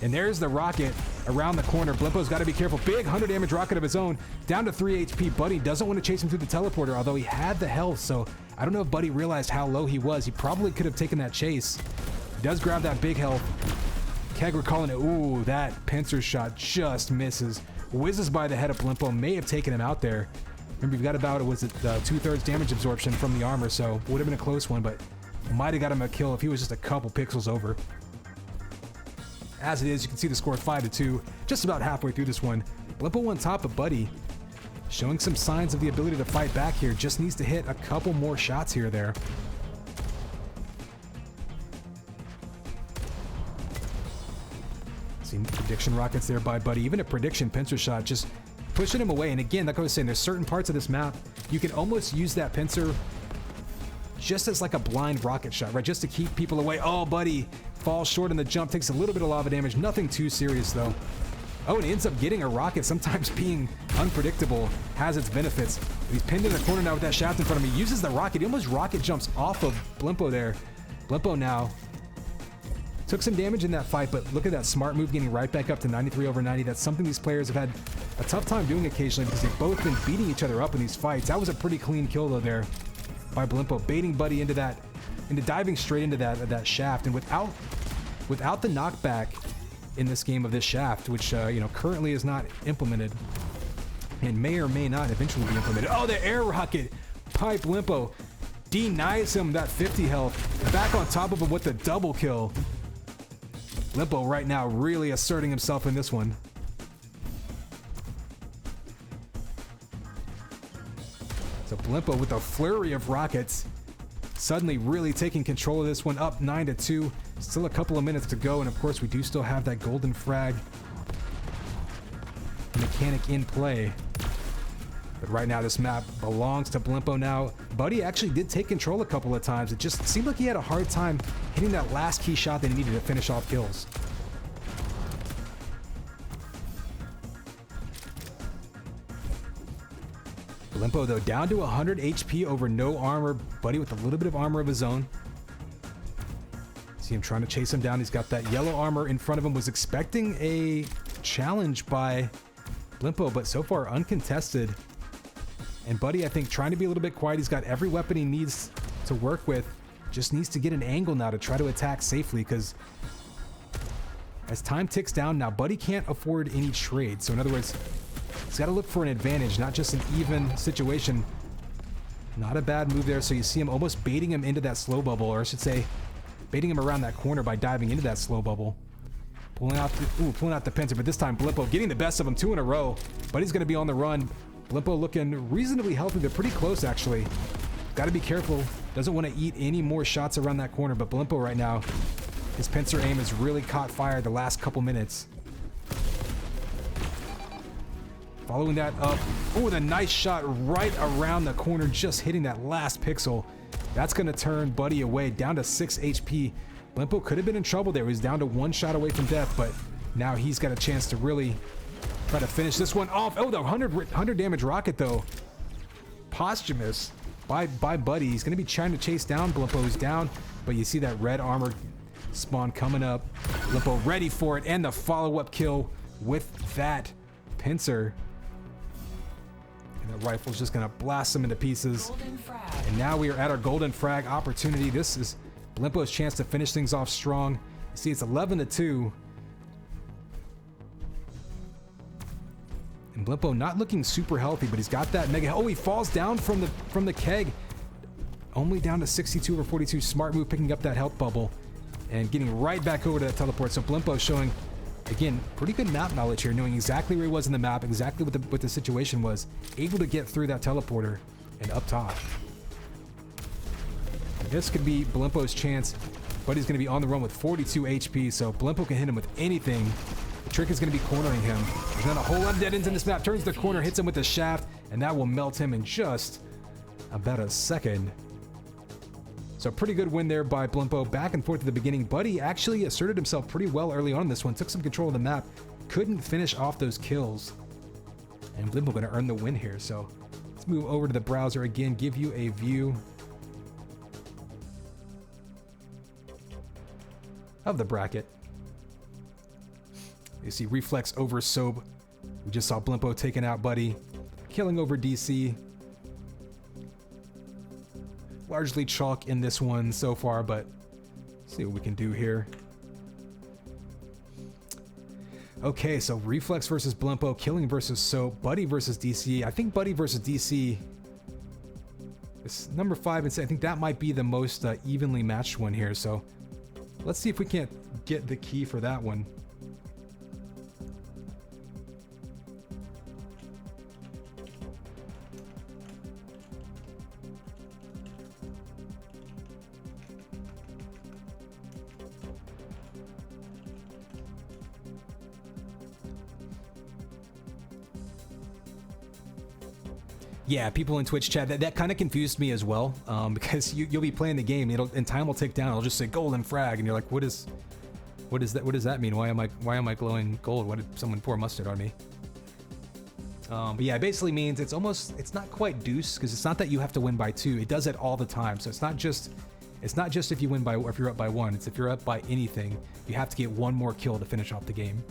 And there's the rocket around the corner. Blimpo's got to be careful. Big 100 damage rocket of his own. Down to 3 HP. Buddy doesn't want to chase him through the teleporter, although he had the health. So I don't know if Buddy realized how low he was. He probably could have taken that chase. Does grab that big health. Keg, we're calling it. Ooh, that pincer shot just misses. Whizzes by the head of Blimpo. May have taken him out there. Remember, you've got about, was it 2/3 damage absorption from the armor, so would have been a close one, but might have got him a kill if he was just a couple pixels over. As it is, you can see the score 5-2, just about halfway through this one. Blimpo on top of Buddy, showing some signs of the ability to fight back here. Just needs to hit a couple more shots here or there. See prediction rockets there by Buddy. Even a prediction pincer shot, just pushing him away. And again, like I was saying, there's certain parts of this map you can almost use that pincer just as like a blind rocket shot, right? Just to keep people away. Oh, Buddy falls short on the jump, takes a little bit of lava damage. Nothing too serious though. Oh, and he ends up getting a rocket. Sometimes being unpredictable has its benefits. He's pinned in the corner now with that shaft in front of him. He uses the rocket. He almost rocket jumps off of Blimpo there. Blimpo now took some damage in that fight, but look at that smart move getting right back up to 93/90. That's something these players have had a tough time doing occasionally because they've both been beating each other up in these fights. That was a pretty clean kill though there by Blimpo, baiting Buddy into diving straight into that shaft. And without the knockback in this game of this shaft, which currently is not implemented and may or may not eventually be implemented. Oh, the air rocket by Blimpo denies him that 50 health. Back on top of him with the double kill. Blimpo right now really asserting himself in this one. So Blimpo with a flurry of rockets, suddenly really taking control of this one, up 9-2. Still a couple of minutes to go, and of course we do still have that golden frag mechanic in play. But right now this map belongs to Blimpo now. Buddy actually did take control a couple of times. It just seemed like he had a hard time hitting that last key shot that he needed to finish off kills. Blimpo though down to 100 HP over no armor. Buddy with a little bit of armor of his own. See him trying to chase him down. He's got that yellow armor in front of him. Was expecting a challenge by Blimpo, but so far uncontested. And Buddy, I think, trying to be a little bit quiet. He's got every weapon he needs to work with. Just needs to get an angle now to try to attack safely, because as time ticks down now, Buddy can't afford any trade. So in other words, he's got to look for an advantage, not just an even situation. Not a bad move there. So you see him almost baiting him into that slow bubble, or I should say, baiting him around that corner by diving into that slow bubble. Pulling out the pincer, but this time Blimpo getting the best of him 2 in a row. Buddy's going to be on the run. Blimpo looking reasonably healthy. They're pretty close, actually. Got to be careful. Doesn't want to eat any more shots around that corner, but Blimpo right now, his pincer aim has really caught fire the last couple minutes. Following that up. Oh, the nice shot right around the corner, just hitting that last pixel. That's going to turn Buddy away, down to 6 HP. Blimpo could have been in trouble there. He was down to 1 shot away from death, but now he's got a chance to really try to finish this one off. Oh, the 100 damage rocket, though. Posthumous by Buddy. He's going to be trying to chase down Blimpo, who's down, but you see that red armor spawn coming up. Blimpo ready for it, and the follow-up kill with that pincer. And the rifle's just going to blast him into pieces. And now we are at our golden frag opportunity. This is Blimpo's chance to finish things off strong. You see, it's 11-2. And Blimpo not looking super healthy, but he's got that mega. Oh, he falls down from the keg. Only down to 62/42. Smart move, picking up that health bubble and getting right back over to that teleport. So Blimpo showing, again, pretty good map knowledge here, knowing exactly where he was in the map, exactly what the situation was, able to get through that teleporter and up top. This could be Blimpo's chance, but he's going to be on the run with 42 HP, so Blimpo can hit him with anything. The trick is going to be cornering him. There's not a whole lot of dead ends in this map. Turns the corner, hits him with the shaft, and that will melt him in just about a second. So pretty good win there by Blimpo. Back and forth at the beginning. Buddy actually asserted himself pretty well early on in this one. Took some control of the map. Couldn't finish off those kills. And Blimpo going to earn the win here. So let's move over to the browser again, give you a view of the bracket. You see Reflex over Soap. We just saw Blimpo taking out Buddy. Killing over DC. Largely chalk in this one so far, but let's see what we can do here. Okay, so Reflex versus Blimpo, Killing versus Soap, Buddy versus DC. I think Buddy versus DC is number 5 and 6. I think that might be the most evenly matched one here. So let's see if we can't get the key for that one. Yeah, people in Twitch chat, that kind of confused me as well, because you'll be playing the game, and time will tick down. It'll just say golden frag, and you're like, what is that? What does that mean? Why am I glowing gold? What did someone pour mustard on me? But yeah, it basically means it's not quite deuce, because it's not that you have to win by 2. It does it all the time. So it's not just if you win by, or if you're up by 1. It's if you're up by anything, you have to get one more kill to finish off the game.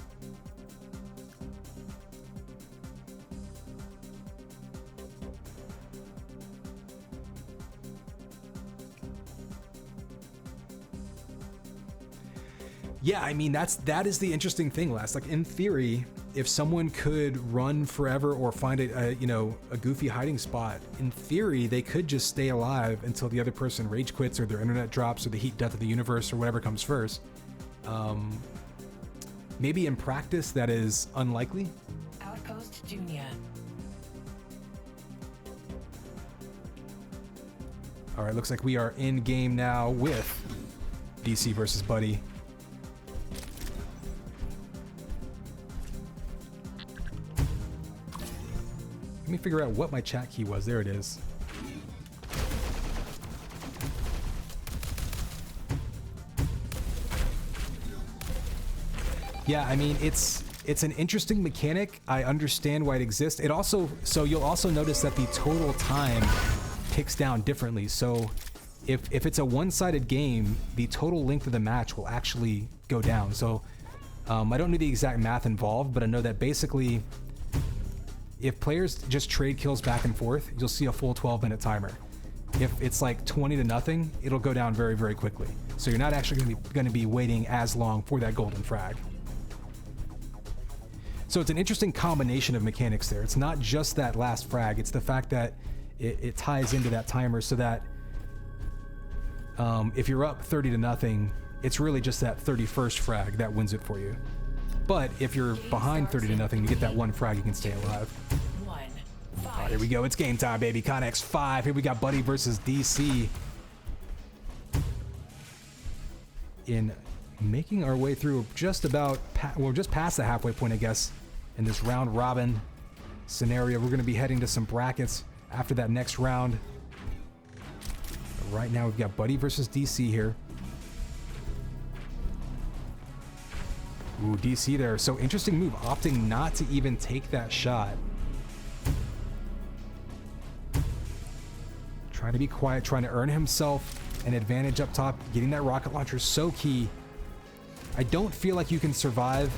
Yeah, I mean, that is the interesting thing, Les. Like, in theory, if someone could run forever or find a goofy hiding spot, in theory, they could just stay alive until the other person rage quits or their internet drops or the heat death of the universe or whatever comes first. Maybe in practice, that is unlikely. Outpost Junior. All right, looks like we are in game now with DC versus Buddy. Let me figure out what my chat key was. There it is. Yeah, I mean, it's an interesting mechanic. I understand why it exists. So you'll also notice that the total time ticks down differently. So if it's a one-sided game, the total length of the match will actually go down. So I don't know the exact math involved, but I know that basically, if players just trade kills back and forth, you'll see a full 12-minute timer. If it's like 20-0, it'll go down very, very quickly. So you're not actually going to be waiting as long for that golden frag. So it's an interesting combination of mechanics there. It's not just that last frag, it's the fact that it ties into that timer so that if you're up 30-0, it's really just that 31st frag that wins it for you. But if you're behind 30-0, you get that one frag, you can stay alive. All right, here we go. It's game time, baby. Connex 5. Here we got Buddy versus DC. In making our way through just about, just past the halfway point, I guess, in this round robin scenario. We're going to be heading to some brackets after that next round. But right now, we've got Buddy versus DC here. Ooh, DC there. So interesting move, opting not to even take that shot. Trying to be quiet, trying to earn himself an advantage up top. Getting that rocket launcher is so key. I don't feel like you can survive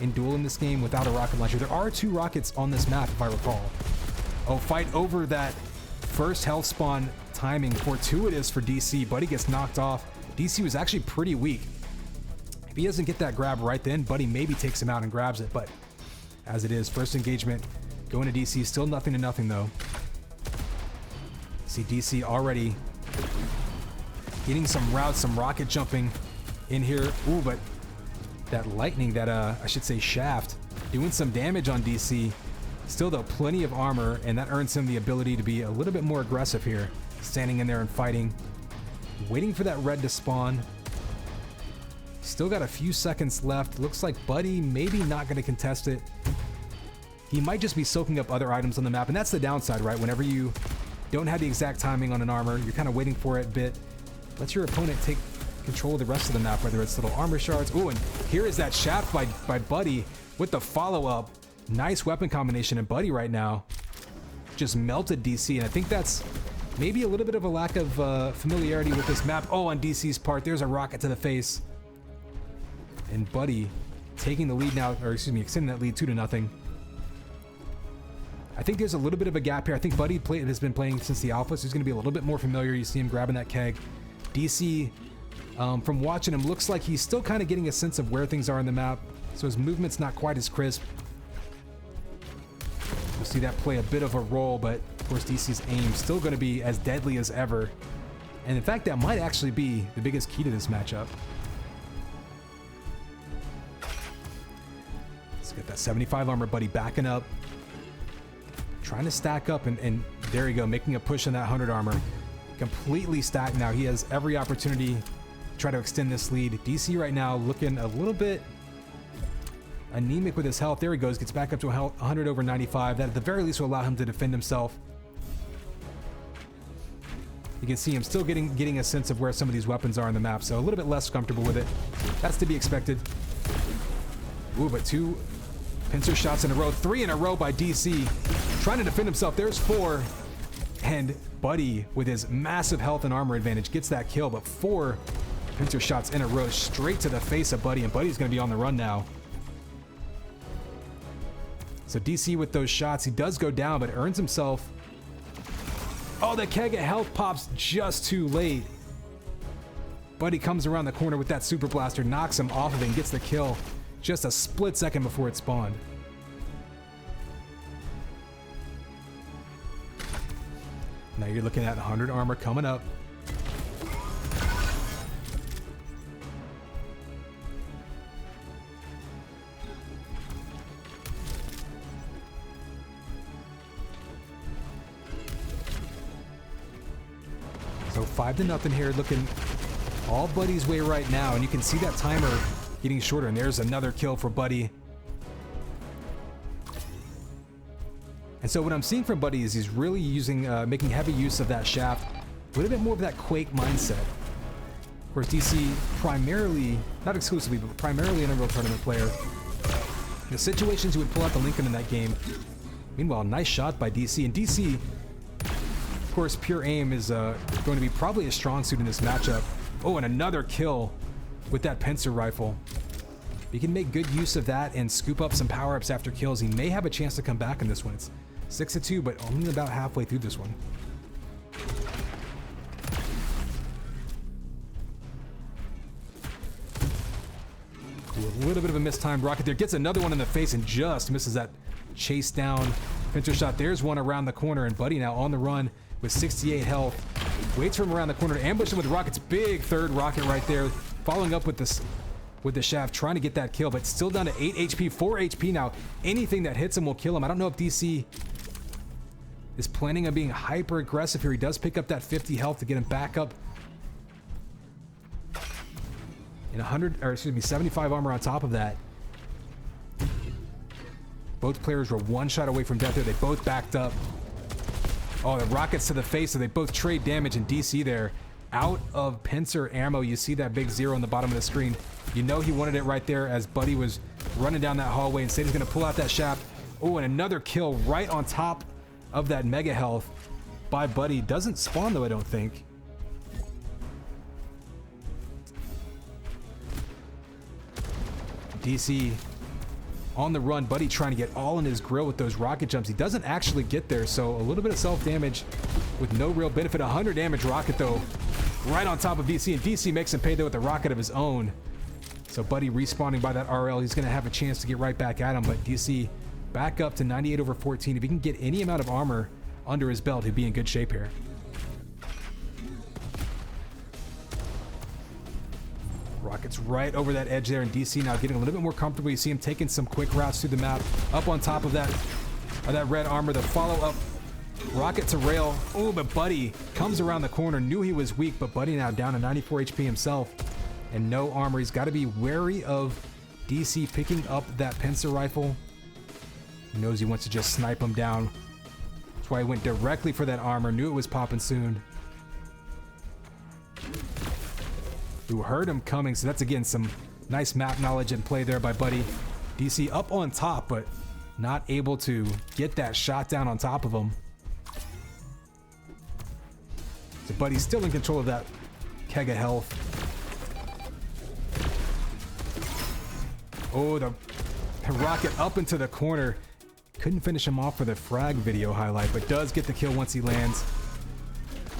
in Duel in this game without a rocket launcher. There are 2 rockets on this map, if I recall. Oh, fight over that first health spawn timing. Fortuitous for DC. Buddy gets knocked off. DC was actually pretty weak. If he doesn't get that grab right then, Buddy maybe takes him out and grabs it, but as it is, first engagement going to DC, still 0-0 though. See DC already getting some routes, some rocket jumping in here. Ooh, but that lightning, that I should say shaft, doing some damage on DC. Still though, plenty of armor, and that earns him the ability to be a little bit more aggressive here. Standing in there and fighting, waiting for that red to spawn. Still got a few seconds left. Looks like Buddy maybe not going to contest it. He might just be soaking up other items on the map, and that's the downside, right? Whenever you don't have the exact timing on an armor, you're kind of waiting for it a bit. Let your opponent take control of the rest of the map, whether it's little armor shards. Ooh, and here is that shaft by Buddy with the follow-up. Nice weapon combination, and Buddy right now just melted DC, and I think that's maybe a little bit of a lack of familiarity with this map. Oh, on DC's part, there's a rocket to the face. And Buddy taking the lead now, or excuse me, extending that lead 2-0. I think there's a little bit of a gap here. I think Buddy has been playing since the alpha, so he's going to be a little bit more familiar. You see him grabbing that keg. DC, from watching him, looks like he's still kind of getting a sense of where things are on the map, so his movement's not quite as crisp. You'll see that play a bit of a role, but of course DC's aim still going to be as deadly as ever. And in fact, that might actually be the biggest key to this matchup. Let's get that 75 armor. Buddy backing up, trying to stack up, and there you go, making a push on that 100 armor. Completely stacked now. He has every opportunity to try to extend this lead. DC right now looking a little bit anemic with his health. There he goes, gets back up to 100 over 95. That at the very least will allow him to defend himself. You can see him still getting a sense of where some of these weapons are on the map, so a little bit less comfortable with it. That's to be expected. Ooh, but 2 pincer shots in a row, 3 in a row by DC. Trying to defend himself. There's 4. And Buddy, with his massive health and armor advantage, gets that kill, but 4 pincer shots in a row straight to the face of Buddy, and Buddy's going to be on the run now. So DC with those shots, he does go down, but earns himself... Oh, the keg of health pops just too late. Buddy comes around the corner with that super blaster, knocks him off of it, and gets the kill just a split second before it spawned. Now you're looking at 100 armor coming up. So 5-0 here, looking all Buddy's way right now, and you can see that timer getting shorter, and there's another kill for Buddy. And so what I'm seeing from Buddy is he's really using, making heavy use of that shaft, a little bit more of that Quake mindset. Of course, DC primarily, not exclusively, but primarily an Unreal Tournament player. The situations he would pull out the Lincoln in that game. Meanwhile, nice shot by DC, and DC, of course, pure aim is going to be probably a strong suit in this matchup. Oh, and another kill with that pincer rifle. If he can make good use of that and scoop up some power-ups after kills, he may have a chance to come back in this one. It's 6-2, but only about halfway through this one. Ooh, a little bit of a mistimed rocket there. Gets another one in the face and just misses that chase down pincer shot. There's one around the corner, and Buddy now on the run with 68 health. Waits for him around the corner to ambush him with rockets. Big third rocket right there. Following up with this, with the shaft, trying to get that kill, but still down to 8 HP, 4 HP now. Anything that hits him will kill him. I don't know if DC is planning on being hyper aggressive here. He does pick up that 50 health to get him back up in 75 armor on top of that. Both players were one shot away from death there. They both backed up. Oh, the rockets to the face, so they both trade damage, and DC there out of pincer ammo. You see that big 0 on the bottom of the screen. You know he wanted it right there as Buddy was running down that hallway. Instead, he's going to pull out that shaft. Oh, and another kill right on top of that mega health by Buddy. Doesn't spawn, though, I don't think. DC on the run. Buddy trying to get all in his grill with those rocket jumps. He doesn't actually get there, so a little bit of self-damage with no real benefit. 100 damage rocket, though, right on top of DC, and DC makes him pay, though, with a rocket of his own. So Buddy respawning by that RL. He's going to have a chance to get right back at him, but DC back up to 98 over 14. If he can get any amount of armor under his belt, he'd be in good shape here. Rockets right over that edge there, and DC now getting a little bit more comfortable. You see him taking some quick routes through the map, up on top of that red armor. The follow-up rocket to rail. Oh, but Buddy comes around the corner. Knew he was weak, but Buddy now down to 94 HP himself and no armor. He's got to be wary of DC picking up that pincer rifle. He knows he wants to just snipe him down. That's why he went directly for that armor. Knew it was popping soon. Who heard him coming, so that's again some nice map knowledge and play there by Buddy. DC up on top, but not able to get that shot down on top of him. So Buddy's still in control of that keg of health. Oh, the rocket up into the corner. Couldn't finish him off for the frag video highlight, but does get the kill once he lands.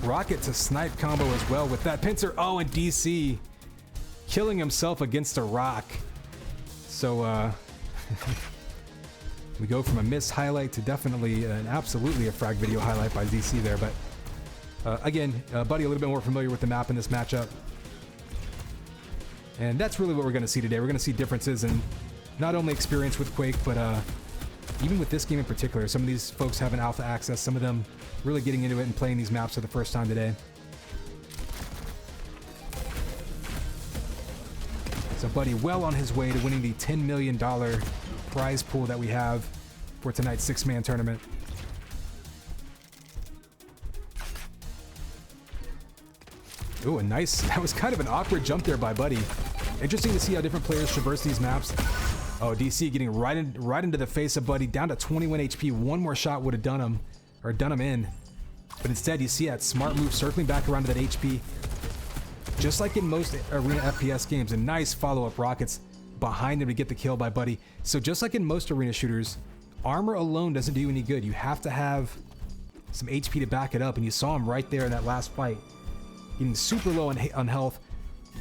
Rocket to snipe combo as well with that pincer. Oh, and DC killing himself against a rock. So we go from a miss highlight to definitely and absolutely a frag video highlight by DC there. But again, Buddy a little bit more familiar with the map in this matchup. And that's really what we're going to see today. We're going to see differences in not only experience with Quake, but even with this game in particular. Some of these folks have an alpha access, some of them really getting into it and playing these maps for the first time today. So Buddy well on his way to winning the $10 million prize pool that we have for tonight's 6-man tournament. Ooh, a nice, that was kind of an awkward jump there by Buddy. Interesting to see how different players traverse these maps. Oh, DC getting right into the face of Buddy, down to 21 HP. One more shot would have done him, or done him in. But instead, you see that smart move circling back around to that HP. Just like in most Arena FPS games, a nice follow-up rockets behind him to get the kill by Buddy. So just like in most Arena shooters, armor alone doesn't do you any good. You have to have some HP to back it up, and you saw him right there in that last fight. Getting super low on health,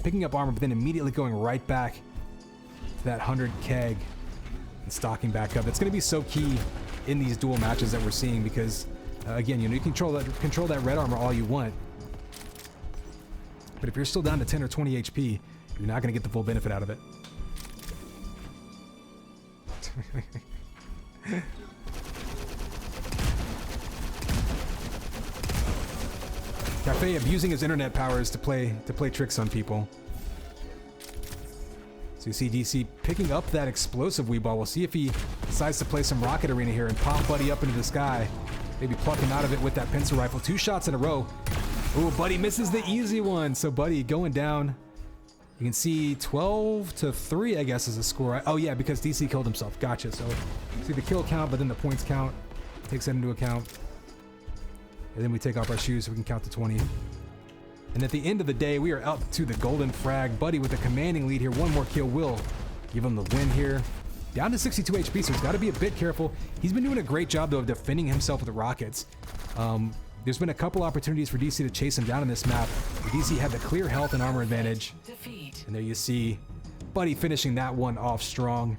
picking up armor, but then immediately going right back to that 100 keg and stocking back up. That's going to be so key in these duel matches that we're seeing because, again, you control that red armor all you want. But if you're still down to 10 or 20 HP, you're not going to get the full benefit out of it. Cafe abusing his internet powers to play tricks on people. So you see DC picking up that explosive Wii Ball. We'll see if he decides to play some Rocket Arena here and pop Buddy up into the sky. Maybe pluck him out of it with that pencil rifle. 2 shots in a row. Ooh, Buddy misses the easy one. So Buddy going down. You can see 12-3, I guess, is the score. Oh yeah, because DC killed himself. Gotcha. So see the kill count, but then the points count. Takes that into account. And then we take off our shoes so we can count to 20. And at the end of the day, we are up to the golden frag. Buddy with a commanding lead here. One more kill will give him the win here. Down to 62 HP, so he's got to be a bit careful. He's been doing a great job, though, of defending himself with the rockets. There's been a couple opportunities for DC to chase him down in this map. DC had the clear health and armor advantage. Defeat. And there you see Buddy finishing that one off strong.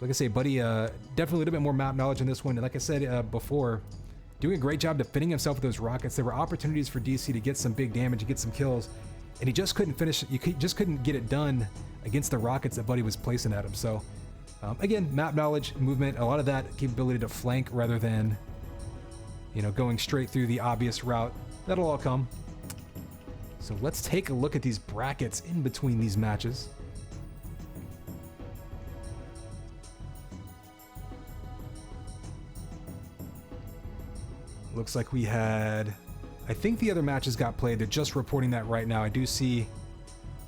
Like I say, Buddy definitely a little bit more map knowledge in this one. And like I said before, doing a great job defending himself with those rockets. There were opportunities for DC to get some big damage and get some kills, and he just couldn't finish. Just couldn't get it done against the rockets that Buddy was placing at him. So, again, map knowledge, movement, a lot of that capability to flank rather than, going straight through the obvious route. That'll all come. So let's take a look at these brackets in between these matches. Looks like we had, I think the other matches got played. They're just reporting that right now. I do see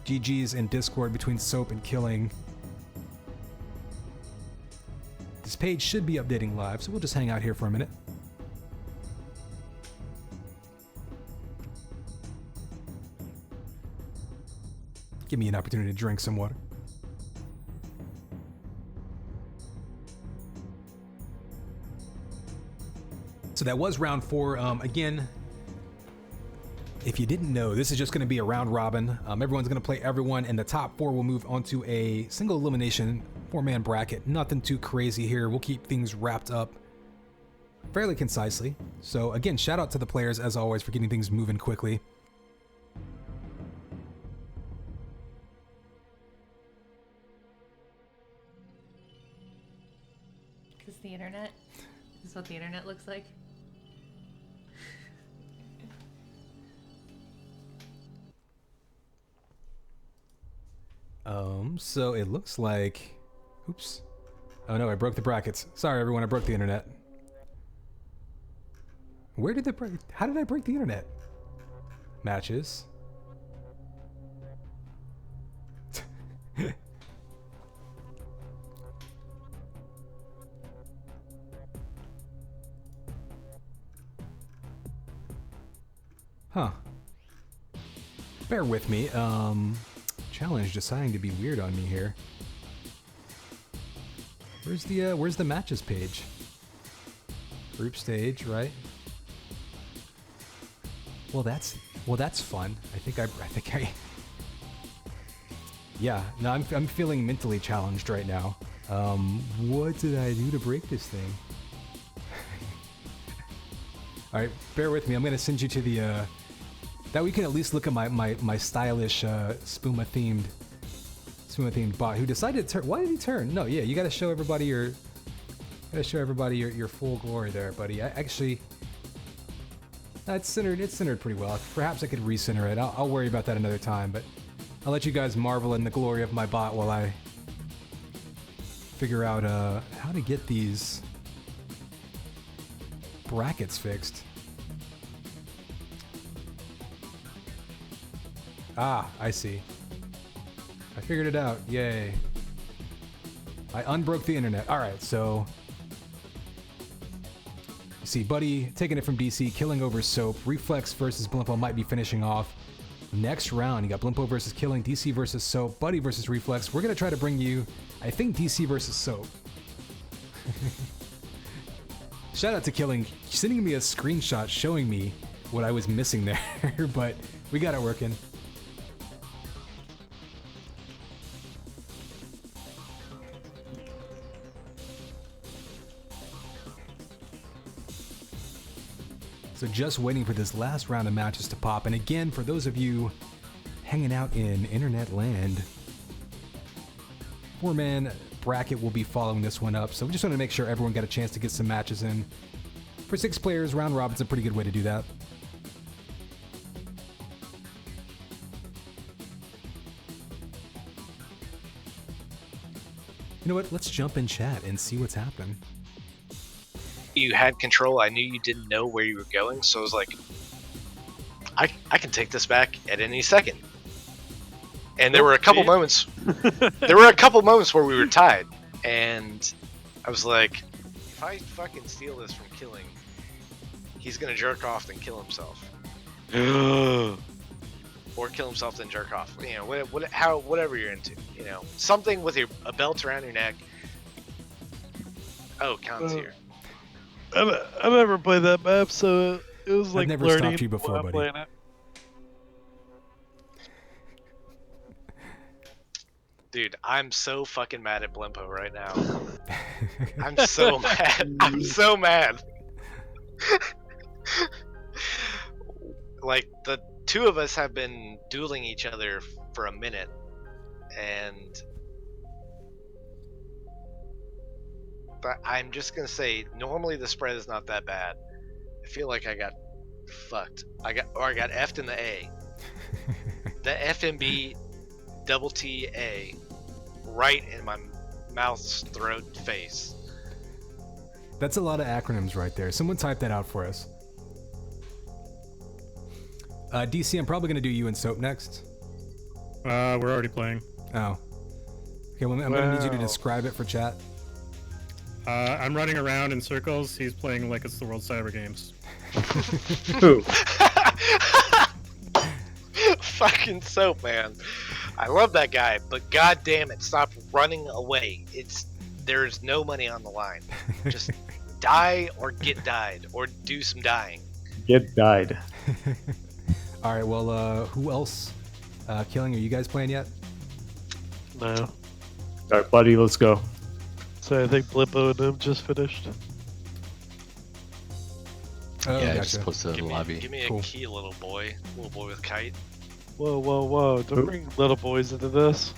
GG's in Discord between Soap and Killing. This page should be updating live, so we'll just hang out here for a minute. Give me an opportunity to drink some water. So that was round 4. Again, if you didn't know, this is just going to be a round robin. Everyone's going to play everyone, and the top 4 will move on to a single elimination 4-man bracket. Nothing too crazy here. We'll keep things wrapped up fairly concisely. So again, shout out to the players as always for getting things moving quickly. Is the internet? This is what the internet looks like. So it looks like, oops. Oh no, I broke the brackets. Sorry everyone, I broke the internet. Where did how did I break the internet? Matches. Huh. Bear with me. Challenge deciding to be weird on me here. Where's the matches page? Group stage, right? Well, that's fun. I think I. Yeah, no, I'm feeling mentally challenged right now. What did I do to break this thing? All right, bear with me. I'm gonna send you to the. That we can at least look at my stylish Spuma themed bot who decided to turn. Why did he turn? No, yeah, you gotta show everybody your full glory there, buddy. It's centered pretty well. Perhaps I could recenter it. I'll worry about that another time, but I'll let you guys marvel in the glory of my bot while I figure out how to get these brackets fixed. Ah, I see. I figured it out. Yay. I unbroke the internet. All right, so you see Buddy taking it from DC, killing over Soap. Reflex versus Blimpo might be finishing off. Next round, you got Blimpo versus Killing, DC versus Soap, Buddy versus Reflex. We're going to try to bring you, I think, DC versus Soap. Shout out to Killing, sending me a screenshot showing me what I was missing there, but we got it working. So just waiting for this last round of matches to pop. And again, for those of you hanging out in internet land, 4-man bracket will be following this one up. So we just want to make sure everyone got a chance to get some matches in. For 6 players, round robin's a pretty good way to do that. You know what? Let's jump in chat and see what's happening. You had control. I knew you didn't know where you were going, so I was like, I can take this back at any second. And there were a couple moments. There were a couple moments where we were tied, and I was like, if I fucking steal this from Killing, he's gonna jerk off then kill himself, or kill himself then jerk off. You know, whatever you're into. You know, something with a belt around your neck. Oh, Khan's here. I never played that map, so it was like I've never learning stopped you before, while buddy. playing it. Dude, I'm so fucking mad at Blimpo right now. I'm so mad. I'm so mad. Like, the two of us have been dueling each other for a minute, and but I'm just gonna say, normally the spread is not that bad. I feel like I got fucked. I got F'd in the A. The FMB double T A right in my mouth's throat face. That's a lot of acronyms right there. Someone type that out for us. DC, I'm probably going to do you and Soap next. We're already playing. Oh. Okay, well, I'm going to need you to describe it for chat. I'm running around in circles. He's playing like it's the World Cyber Games. Who? Fucking Soap, man. I love that guy, but god damn it, stop running away. There's no money on the line. Just die or get died, or do some dying. Get died. All right, well, who else? Killing, are you guys playing yet? No. Alright, buddy, let's go. So I think Blimpo and them just finished. Oh, Yeah, I gotcha. just posted in the lobby. Give me Cool. a key, little boy with kite. Whoa, whoa, whoa! Don't bring little boys into this.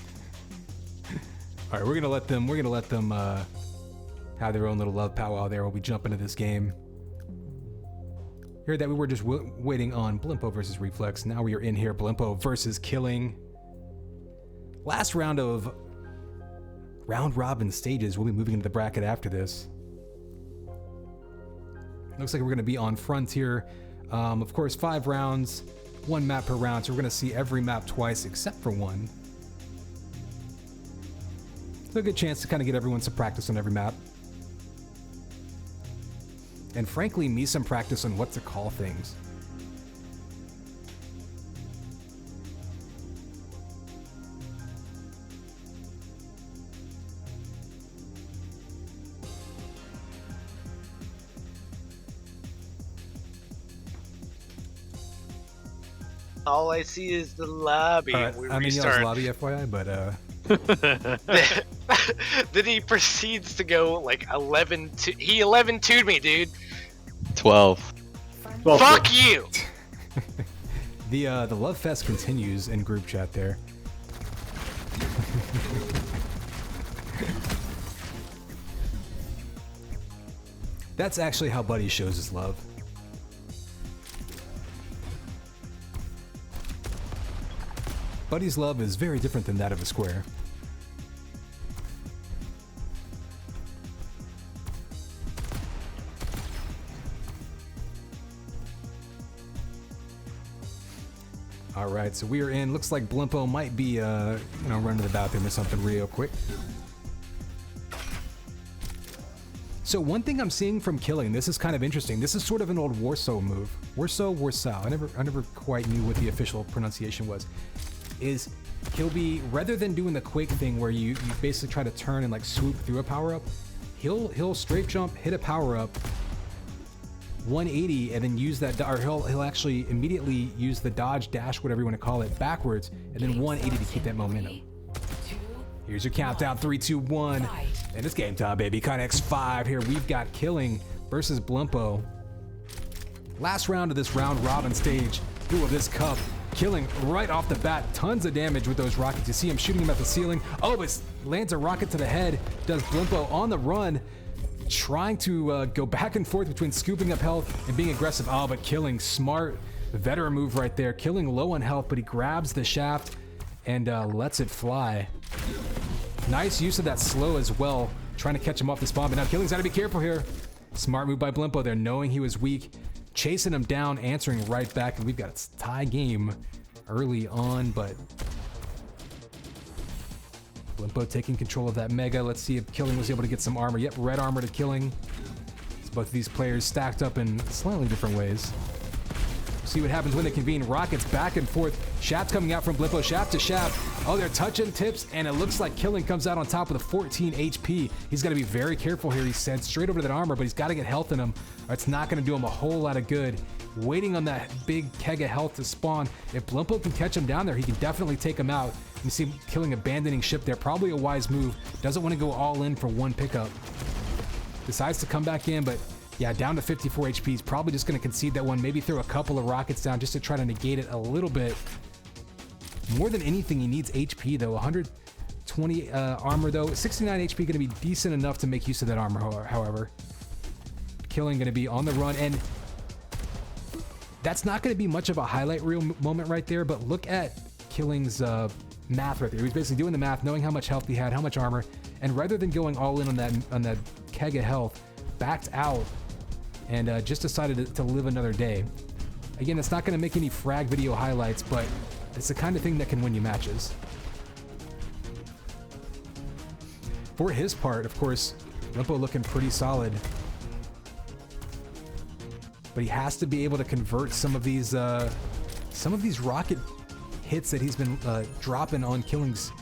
All right, we're gonna let them have their own little love powwow there while we jump into this game. Heard that we were just waiting on Blimpo versus Reflex. Now we are in here, Blimpo versus Killing. Last round of round robin stages. We'll be moving into the bracket after this. Looks like we're gonna be on Frontier. Of course, 5 rounds, 1 map per round. So we're gonna see every map twice except for one. So a good chance to kind of get everyone some practice on every map. And frankly, me some practice on what to call things. All I see is the lobby. All right, We I'm in y'all's restart. lobby, FYI, but Then he proceeds to go like 11. He 11-2'd me, dude. 12. Well, Fuck you. the love fest continues in group chat there. That's actually how Buddy shows his love. Buddy's love is very different than that of a square. All right, so we are in. Looks like Blimpo might be, running to the bathroom or something real quick. So one thing I'm seeing from Killing, this is kind of interesting. This is sort of an old Warsaw move. Warsaw. I never quite knew what the official pronunciation was. Is he'll be, rather than doing the quake thing where you basically try to turn and like swoop through a power up, he'll strafe jump, hit a power up, 180, and then use that, or he'll actually immediately use the dodge, dash, whatever you want to call it, backwards, and then 180 to keep that momentum. Here's your countdown, 3, 2, 1. And it's game time, baby. Connex 5 here. We've got Killing versus Blimpo. Last round of this round robin stage. Duel of this cup. Killing right off the bat. Tons of damage with those rockets. You see him shooting him at the ceiling. Oh, but lands a rocket to the head. Does Blimpo on the run. Trying to go back and forth between scooping up health and being aggressive. Oh, but Killing, smart veteran move right there. Killing low on health, but he grabs the shaft and lets it fly. Nice use of that slow as well, trying to catch him off the spawn, but now Killing's got to be careful here. Smart move by Blimpo there, knowing he was weak, chasing him down, answering right back, and we've got a tie game early on, but Blimpo taking control of that Mega. Let's see if Killing was able to get some armor. Yep, red armor to Killing. So both of these players stacked up in slightly different ways. See what happens when they convene. Rockets back and forth. Shaft coming out from Blimpo, shaft to shaft. Oh, they're touching tips, and it looks like Killing comes out on top with a 14 HP. He's got to be very careful here. He's sent straight over to that armor, but he's got to get health in him, or it's not going to do him a whole lot of good. Waiting on that big keg of health to spawn. If Blimpo can catch him down there, he can definitely take him out. You see him Killing abandoning ship there. Probably a wise move. Doesn't want to go all in for one pickup. Decides to come back in, but yeah, down to 54 HP. He's probably just going to concede that one. Maybe throw a couple of rockets down just to try to negate it a little bit. More than anything, he needs HP, though. 120 armor, though. 69 HP going to be decent enough to make use of that armor, however. Killing going to be on the run, and that's not going to be much of a highlight reel moment right there, but look at Killing's math right there. He was basically doing the math, knowing how much health he had, how much armor, and rather than going all in on that keg of health, backed out and just decided to live another day. Again, it's not going to make any frag video highlights, but it's the kind of thing that can win you matches. For his part, of course, Blimpo looking pretty solid, but he has to be able to convert some of these rocket hits that he's been dropping on Killing's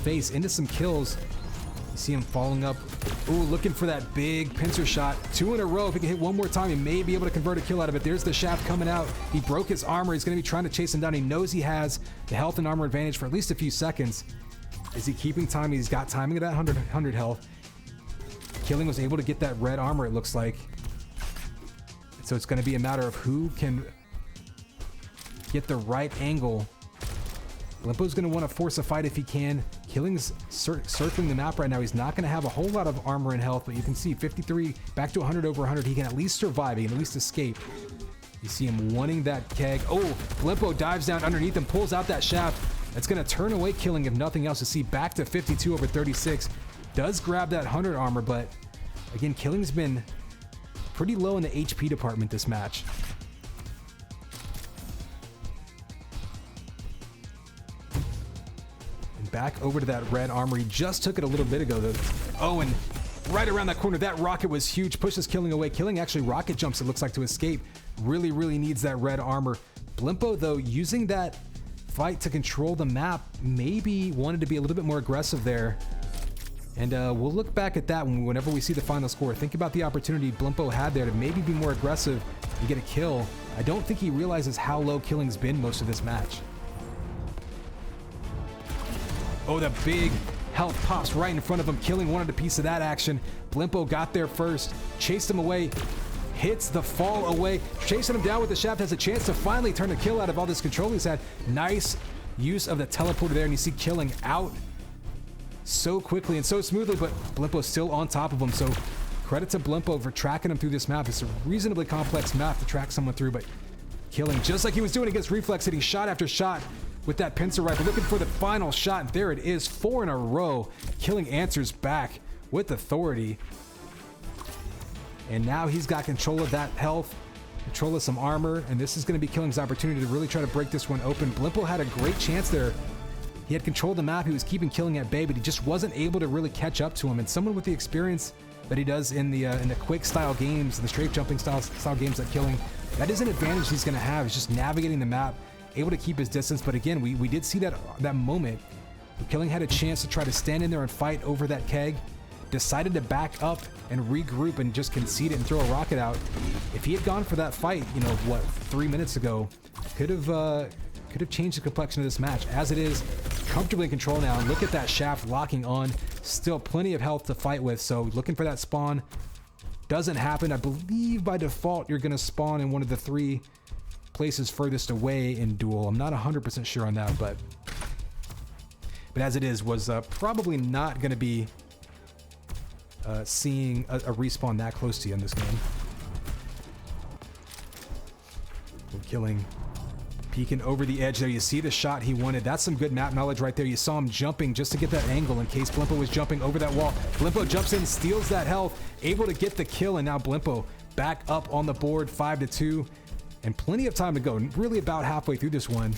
face into some kills. You see him following up. Ooh, looking for that big pincer shot. 2 in a row. If he can hit one more time, he may be able to convert a kill out of it. There's the shaft coming out. He broke his armor. He's going to be trying to chase him down. He knows he has the health and armor advantage for at least a few seconds. Is he keeping time? He's got timing of that 100 health. Killing was able to get that red armor, it looks like. So it's going to be a matter of who can get the right angle. Blimpo's going to want to force a fight if he can. Killing's circling the map right now. He's not going to have a whole lot of armor and health, but you can see 53 back to 100 over 100. He can at least survive. He can at least escape. You see him wanting that keg. Oh, Blimpo dives down underneath him, pulls out that shaft. That's going to turn away Killing if nothing else. You see back to 52 over 36. Does grab that 100 armor, but again, Killing's been pretty low in the HP department this match. Back over to that red armor. He just took it a little bit ago, though. Oh, and right around that corner, that rocket was huge. Pushes Killing away. Killing actually rocket jumps, it looks like, to escape. Really, really needs that red armor. Blimpo, though, using that fight to control the map, maybe wanted to be a little bit more aggressive there. And we'll look back at that whenever we see the final score. Think about the opportunity Blimpo had there to maybe be more aggressive and get a kill. I don't think he realizes how low Killing's been most of this match. Oh, the big health pops right in front of him. Killing wanted a piece of that action. Blimpo got there first, chased him away, hits the fall away, chasing him down with the shaft, has a chance to finally turn a kill out of all this control he's had. Nice use of the teleporter there, and you see Killing out so quickly and so smoothly, but Blimpo's still on top of him, so credit to Blimpo for tracking him through this map. It's a reasonably complex map to track someone through, but Killing, just like he was doing against Reflex, hitting shot after shot with that pincer rifle, looking for the final shot, and there it is, 4 in a row. Killing answers back with authority. And now he's got control of that health. Control of some armor, and this is going to be Killing's opportunity to really try to break this one open. Blimpo had a great chance there. He had control of the map. He was keeping Killing at bay, but he just wasn't able to really catch up to him. And someone with the experience that he does in the quick style games, the strafe jumping style games that Killing, that is an advantage he's going to have. He's just navigating the map, able to keep his distance. But again, we did see that moment where Killing had a chance to try to stand in there and fight over that keg, decided to back up and regroup and just concede it and throw a rocket out. If he had gone for that fight, you know, what, 3 minutes ago, could have changed the complexion of this match. As it is, comfortably in control now. And look at that shaft locking on. Still plenty of health to fight with, so looking for that spawn. Doesn't happen. I believe by default you're going to spawn in one of the 3 places furthest away in Duel. I'm not 100% sure on that, but as it is, was probably not going to be seeing a respawn that close to you in this game. Killing, peeking over the edge there. You see the shot he wanted. That's some good map knowledge right there. You saw him jumping just to get that angle in case Blimpo was jumping over that wall. Blimpo jumps in, steals that health, able to get the kill, and now Blimpo back up on the board, 5-2, and plenty of time to go. Really about halfway through this one.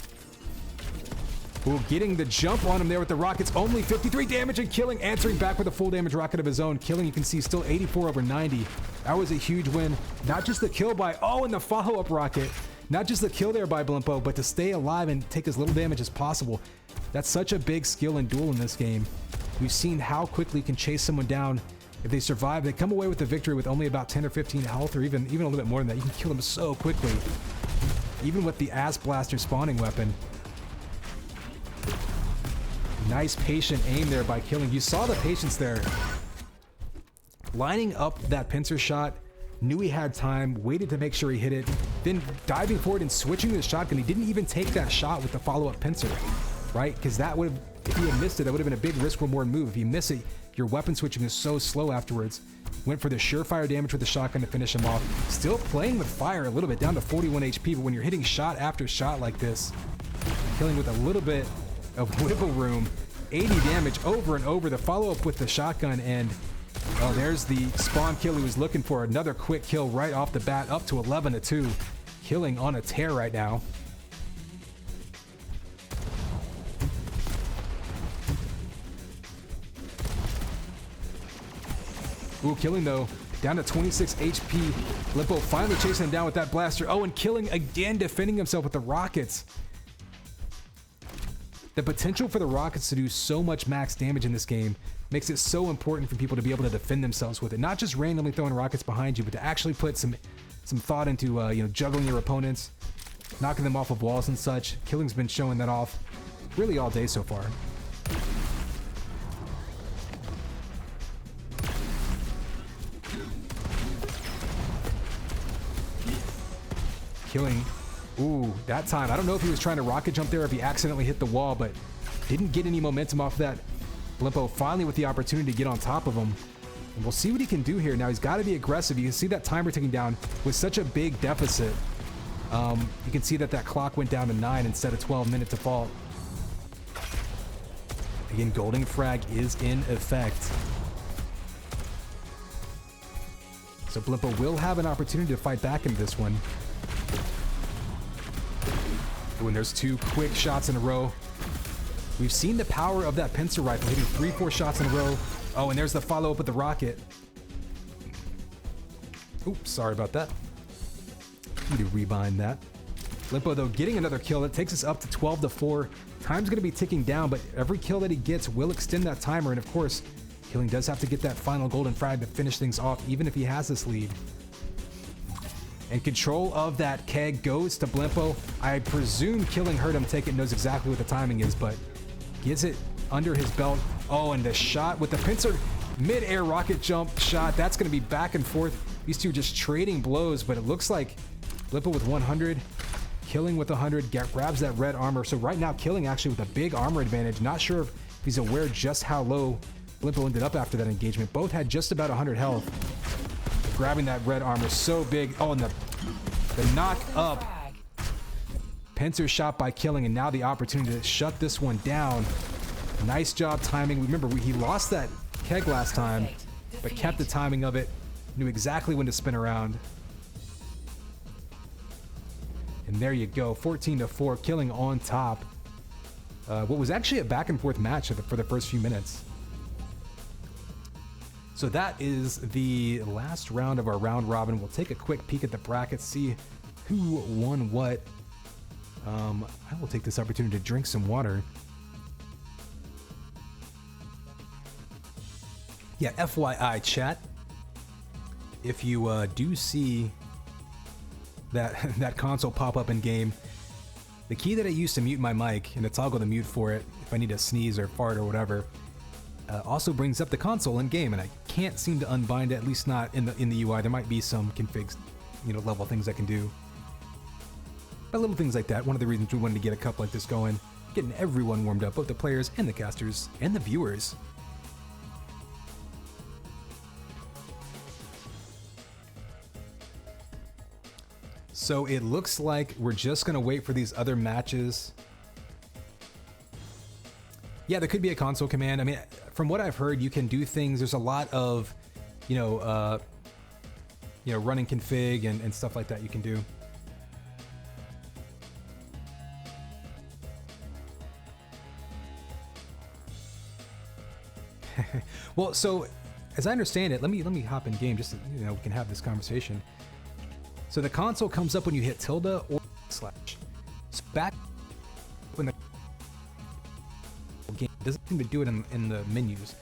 Ooh, getting the jump on him there with the rockets. Only 53 damage, and Killing answering back with a full damage rocket of his own. Killing, you can see, still 84 over 90. That was a huge win. Not just the kill by, and the follow-up rocket. Not just the kill there by Blimpo, but to stay alive and take as little damage as possible. That's such a big skill in Duel in this game. We've seen how quickly you can chase someone down. If they survive, they come away with the victory with only about 10 or 15 health, or even a little bit more than that. You can kill them so quickly. Even with the Ass Blaster spawning weapon. Nice patient aim there by Killing. You saw the patience there. Lining up that pincer shot, knew he had time, waited to make sure he hit it, then diving forward and switching to the shotgun. He didn't even take that shot with the follow-up pincer, right? Because that would have, if he had missed it, that would have been a big risk-reward move. If you miss it, your weapon switching is so slow afterwards. Went for the surefire damage with the shotgun to finish him off. Still playing with fire a little bit, down to 41 HP, but when you're hitting shot after shot like this, Killing with a little bit of wiggle room, 80 damage over and over. The follow-up with the shotgun, and there's the spawn kill he was looking for. Another quick kill right off the bat, up to 11-2. Killing on a tear right now. Ooh, Killing though, down to 26 HP. Blimpo finally chasing him down with that blaster. And Killing again defending himself with the rockets. The potential for the rockets to do so much max damage in this game makes it so important for people to be able to defend themselves with it. Not just randomly throwing rockets behind you, but to actually put some thought into juggling your opponents, knocking them off of walls and such. Killing's been showing that off really all day so far. Killing. Ooh, that time, I don't know if he was trying to rocket jump there or if he accidentally hit the wall, but didn't get any momentum off that. Blimpo finally with the opportunity to get on top of him. And we'll see what he can do here. Now he's got to be aggressive. You can see that timer ticking down with such a big deficit. You can see that clock went down to 9 instead of 12-minute default. Again, Golden Frag is in effect. So Blimpo will have an opportunity to fight back into this one. When there's 2 quick shots in a row. We've seen the power of that pincer rifle, hitting 3-4 shots in a row. And there's the follow-up with the rocket. Oops, sorry about that. Need to rebind that. Blimpo, though, getting another kill. That takes us up to 12-4. Time's going to be ticking down, but every kill that he gets will extend that timer. And, of course, Killing does have to get that final golden frag to finish things off, even if he has this lead. And control of that keg goes to Blimpo. I presume Killing heard him take it, knows exactly what the timing is, but gets it under his belt. And the shot with the pincer, mid-air rocket jump shot. That's going to be back and forth. These two just trading blows, but it looks like Blimpo with 100, Killing with 100, grabs that red armor. So right now, Killing actually with a big armor advantage. Not sure if he's aware just how low Blimpo ended up after that engagement. Both had just about 100 health. Grabbing that red armor so big. And the knock up. Pincer shot by Killing, and now the opportunity to shut this one down. Nice job timing. Remember, he lost that keg last time, but kept the timing of it. Knew exactly when to spin around. And there you go, 14-4, killing on top. What was actually a back and forth match for the first few minutes. So that is the last round of our round robin. We'll take a quick peek at the brackets, see who won what. I will take this opportunity to drink some water. Yeah, FYI, chat. If you do see that console pop up in game, the key that I use to mute my mic and to toggle the mute for it, if I need to sneeze or fart or whatever, also brings up the console in game, and I can't seem to unbind it. At least not in the UI. There might be some configs, level things I can do. But little things like that. One of the reasons we wanted to get a cup like this going, getting everyone warmed up, both the players and the casters and the viewers. So it looks like we're just going to wait for these other matches. Yeah, there could be a console command. I mean, from what I've heard, you can do things. There's a lot of, running config and stuff like that you can do. Well, so as I understand it, let me hop in game just so, we can have this conversation. So the console comes up when you hit tilde or slash. So back when the game doesn't seem to do it in the menus,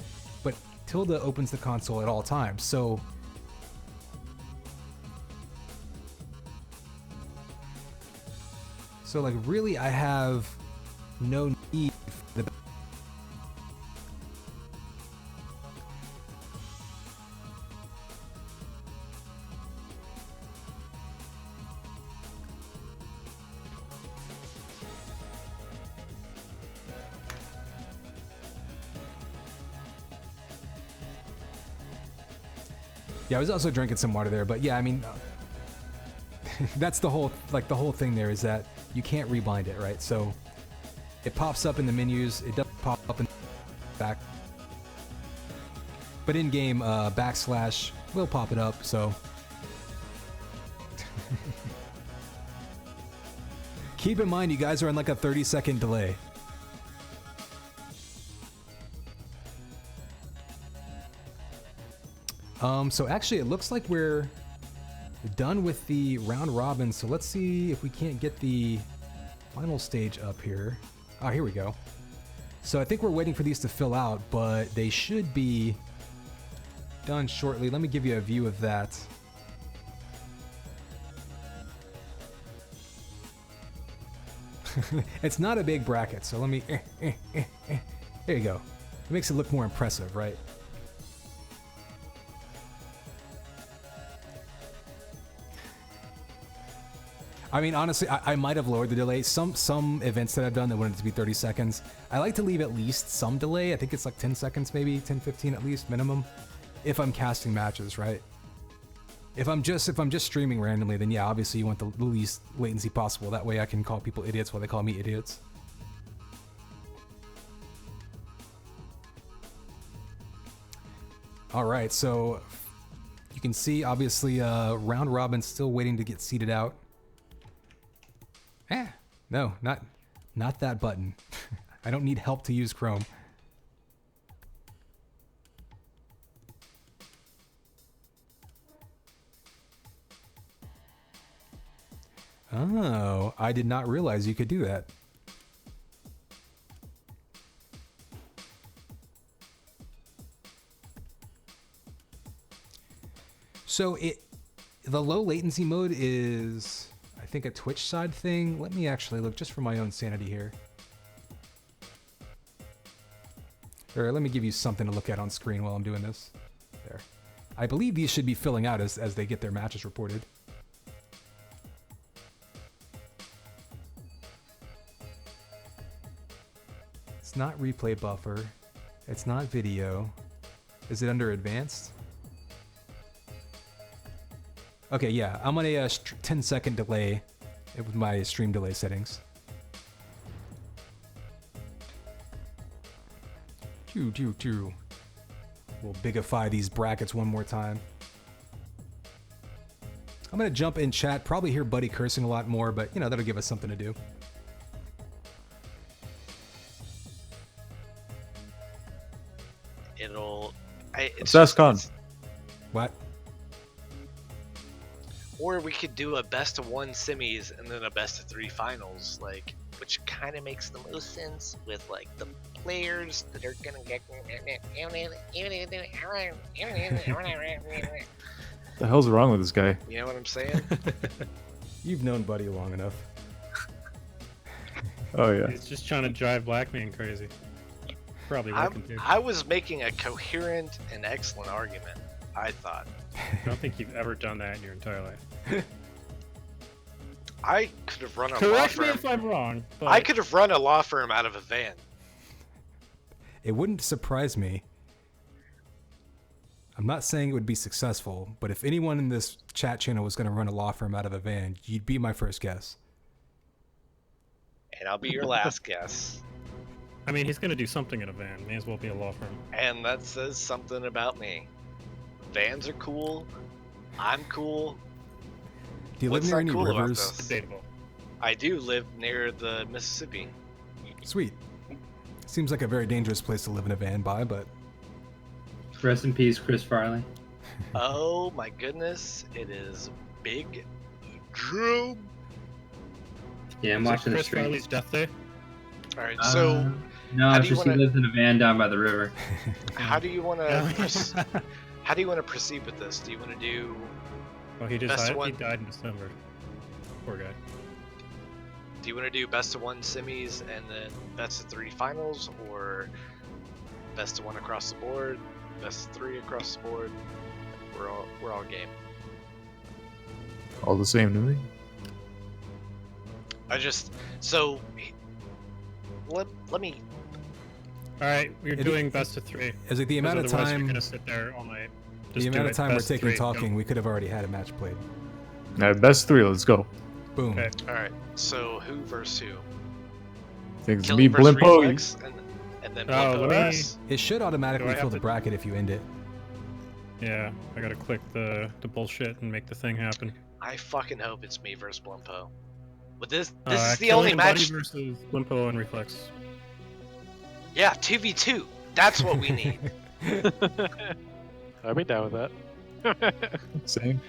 but tilde opens the console at all times. So like really, I have no need for the. Yeah, I was also drinking some water there, but yeah, I mean, that's the whole thing there is that you can't rebind it, right? So it pops up in the menus, it doesn't pop up in the back, but in game, backslash will pop it up. So keep in mind, you guys are on like a 30-second delay. So actually it looks like we're done with the round robin, so let's see if we can't get the final stage up here. Oh, here we go. So I think we're waiting for these to fill out, but they should be done shortly. Let me give you a view of that. It's not a big bracket, so let me... There you go. It makes it look more impressive, right? I mean, honestly, I might have lowered the delay. Some events that I've done that wanted it to be 30 seconds. I like to leave at least some delay. I think it's like 10 seconds, maybe 10, 15 at least minimum, if I'm casting matches, right? If I'm just streaming randomly, then yeah, obviously you want the least latency possible. That way I can call people idiots while they call me idiots. All right, so you can see obviously round robin still waiting to get seeded out. No, not that button. I don't need help to use Chrome. Oh, I did not realize you could do that. So the low latency mode is, I think, a Twitch side thing. Let me actually look just for my own sanity here. Or let me give you something to look at on screen while I'm doing this. There. I believe these should be filling out as they get their matches reported. It's not replay buffer. It's not video. Is it under advanced? Okay, yeah, I'm on a 10-second delay with my stream delay settings. We'll bigify these brackets one more time. I'm gonna jump in chat, probably hear Buddy cursing a lot more, but you know, that'll give us something to do. It's Let's ask on. What? Or we could do a best of 1 semis and then a best of 3 finals, like, which kind of makes the most sense with like the players that are gonna get. The hell's wrong with this guy? You know what I'm saying? You've known Buddy long enough. Oh yeah. He's just trying to drive Black Man crazy. Probably working too. I was making a coherent and excellent argument, I thought. I don't think you've ever done that in your entire life. I could have run a law Correct me firm. if I'm wrong. But I could have run a law firm out of a van. It wouldn't surprise me. I'm not saying it would be successful, but if anyone in this chat channel was going to run a law firm out of a van, you'd be my first guess. And I'll be your last guess. I mean, he's gonna do something in a van. May as well be a law firm. And that says something about me. Vans are cool. I'm cool. Do you live What's near not any cool about rivers? this? Debatable. I do live near the Mississippi. Sweet. Seems like a very dangerous place to live in a van by, but Rest in peace, Chris Farley. Oh my goodness, it is Big Drew. Yeah, I'm Is it watching the Chris stream. Farley's death day. Alright, so No, how it's do you just he wanna- lives in a van down by the river. how do you want Yeah. to how do you want to proceed with this? Do you want to do Oh, he Best died. one. He died in December. Poor guy. best of 1 semis and then best of 3 finals, or best of 1 across the board, best of 3 across the board? We're all game. All the same to me. Let me. All right, we're It- doing best of 3. is it the amount of Otherwise, you're time? gonna sit there all night. The Just do amount of it, time we're best of taking 3, go. talking, we could have already had a match played. Alright, best 3, let's go. Boom. Okay. All right. So who versus who? I think it's Killing me, versus Blimpo. Reflex, and then Oh, Blimpo let me- versus- It should automatically Do I fill have the to- bracket if you end it. Yeah, I gotta click the bullshit and make the thing happen. I fucking hope it's me versus Blimpo. But this is the Killing only Buddy match. versus Blimpo and Reflex. Yeah, 2v2. That's what we need. I'd be down with that. Same.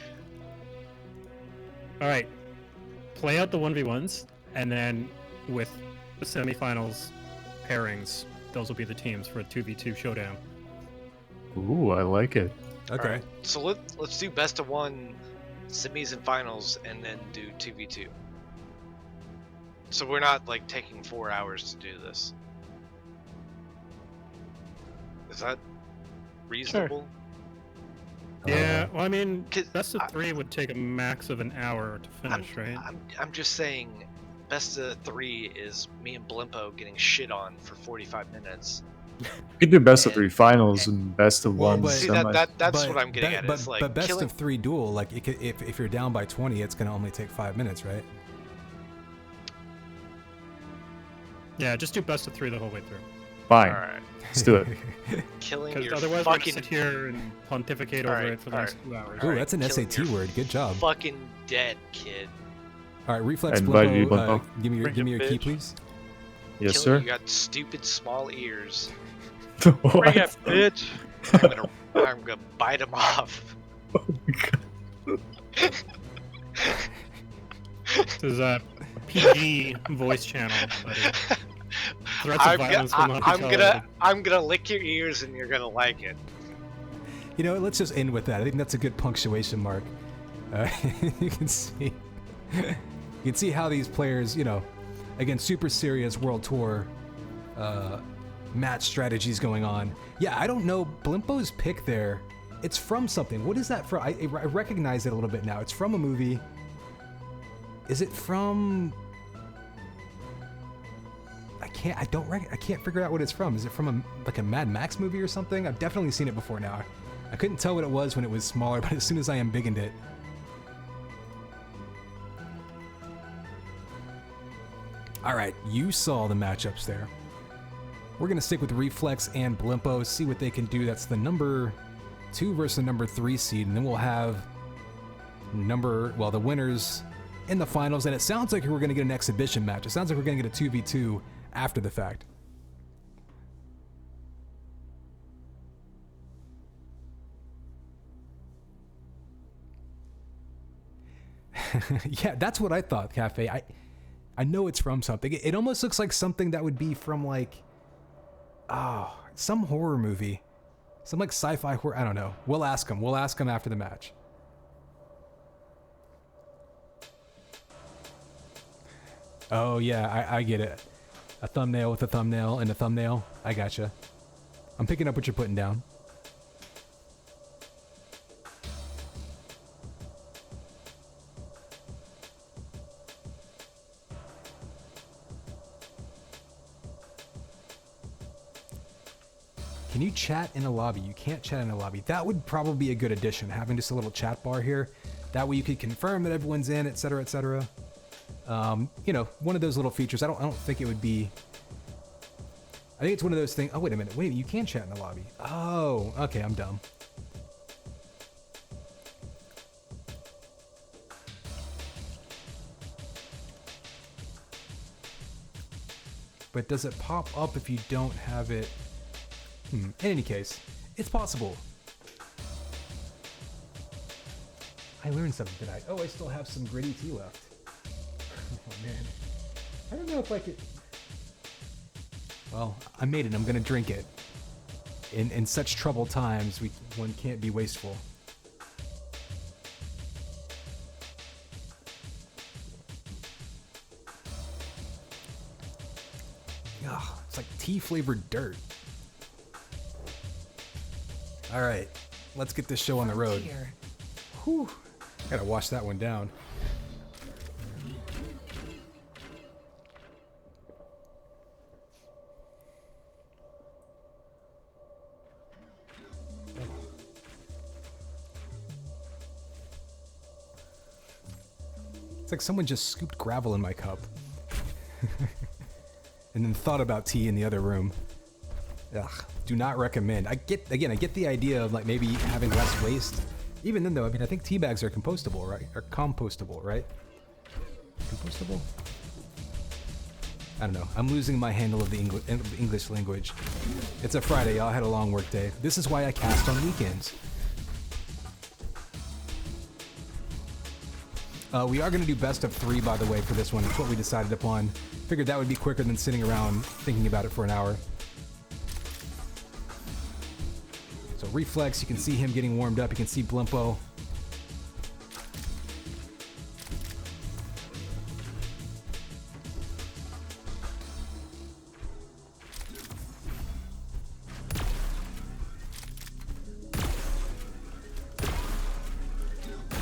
All right, play out the 1v1s, and then with the semifinals pairings, those will be the teams for a 2v2 showdown. Ooh, I like it. Okay. Alright, so let's do best of 1 semis and finals, and then do 2v2. So we're not like taking 4 hours to do this. Is that reasonable? Yeah, well, I mean, 'Cause best of I- 3 would take a max of an hour to finish, right? I'm just saying, best of 3 is me and Blimpo getting shit on for 45 minutes. We could do best of 3 finals and best of Well, 1 but- See, semis. that's what I'm getting at. But, It's like but best killing. of 3 duel, like it could, if you're down by 20, it's gonna only take 5 minutes, right? Yeah, just do best of 3 the whole way through. Fine, Alright, let's do it. killing Because your otherwise, we're gonna fucking sit here and pontificate over Alright, it for the next 2 hours. Ooh, Alright, that's an killing SAT your word. Good job. fucking dead, kid. All right, Reflex I invited you, Blimpo, Blimpo. give me Bring your it, key, bitch. please. Yes, Killing sir. You got stupid small ears. What? bitch. I'm gonna bite them off. Oh my God. This is a PG voice channel. Buddy. Threats of I'm violence will not be tolerated. I'm gonna lick your ears and you're gonna like it. You know, let's just end with that. I think that's a good punctuation mark. You can see, you can see how these players, you know, again, super serious World Tour match strategies going on. Yeah, I don't know. Blimpo's pick there, it's from something. What is that from? I recognize it a little bit now. It's from a movie. Is it from? I can't figure out what it's from. Is it from like a Mad Max movie or something? I've definitely seen it before now. I couldn't tell what it was when it was smaller, but as soon as I embiggened it. All right, you saw the matchups there. We're gonna stick with Reflex and Blimpo, see what they can do. That's the number 2 versus the number 3 seed, and then we'll have the winners in the finals, and it sounds like we're going to get an exhibition match. It sounds like we're going to get a 2v2 after the fact. Yeah, that's what I thought, Cafe. I know it's from something. It almost looks like something that would be from like, some horror movie. Some like sci-fi horror. I don't know. We'll ask him. We'll ask him after the match. Oh yeah, I get it. A thumbnail with a thumbnail and a thumbnail. I gotcha. I'm picking up what you're putting down. Can you chat in a lobby? You can't chat in a lobby. That would probably be a good addition, having just a little chat bar here. That way you could confirm that everyone's in, etc., etc. You know, one of those little features. I don't think it would be. I think it's one of those things. Oh, wait a minute. Wait, you can chat in the lobby. Oh, okay, I'm dumb. But does it pop up if you don't have it? In any case, it's possible. I learned something tonight. Oh, I still have some gritty tea left. Oh man, I don't know if I could. Well, I made it. I'm gonna drink it. In such troubled times, one can't be wasteful. Ugh, it's like tea flavored dirt. All right, let's get this show on the road. Whew, gotta wash that one down. It's like someone just scooped gravel in my cup. And then thought about tea in the other room. Ugh, do not recommend. I get the idea of like maybe having less waste. Even then though, I mean, I think tea bags are compostable, right? Or compostable, right? Compostable? I don't know. I'm losing my handle of the English language. It's a Friday, y'all. I had a long work day. This is why I cast on weekends. We are going to do best of 3, by the way, for this one. It's what we decided upon. Figured that would be quicker than sitting around thinking about it for an hour. So Reflex, you can see him getting warmed up. You can see Blimpo.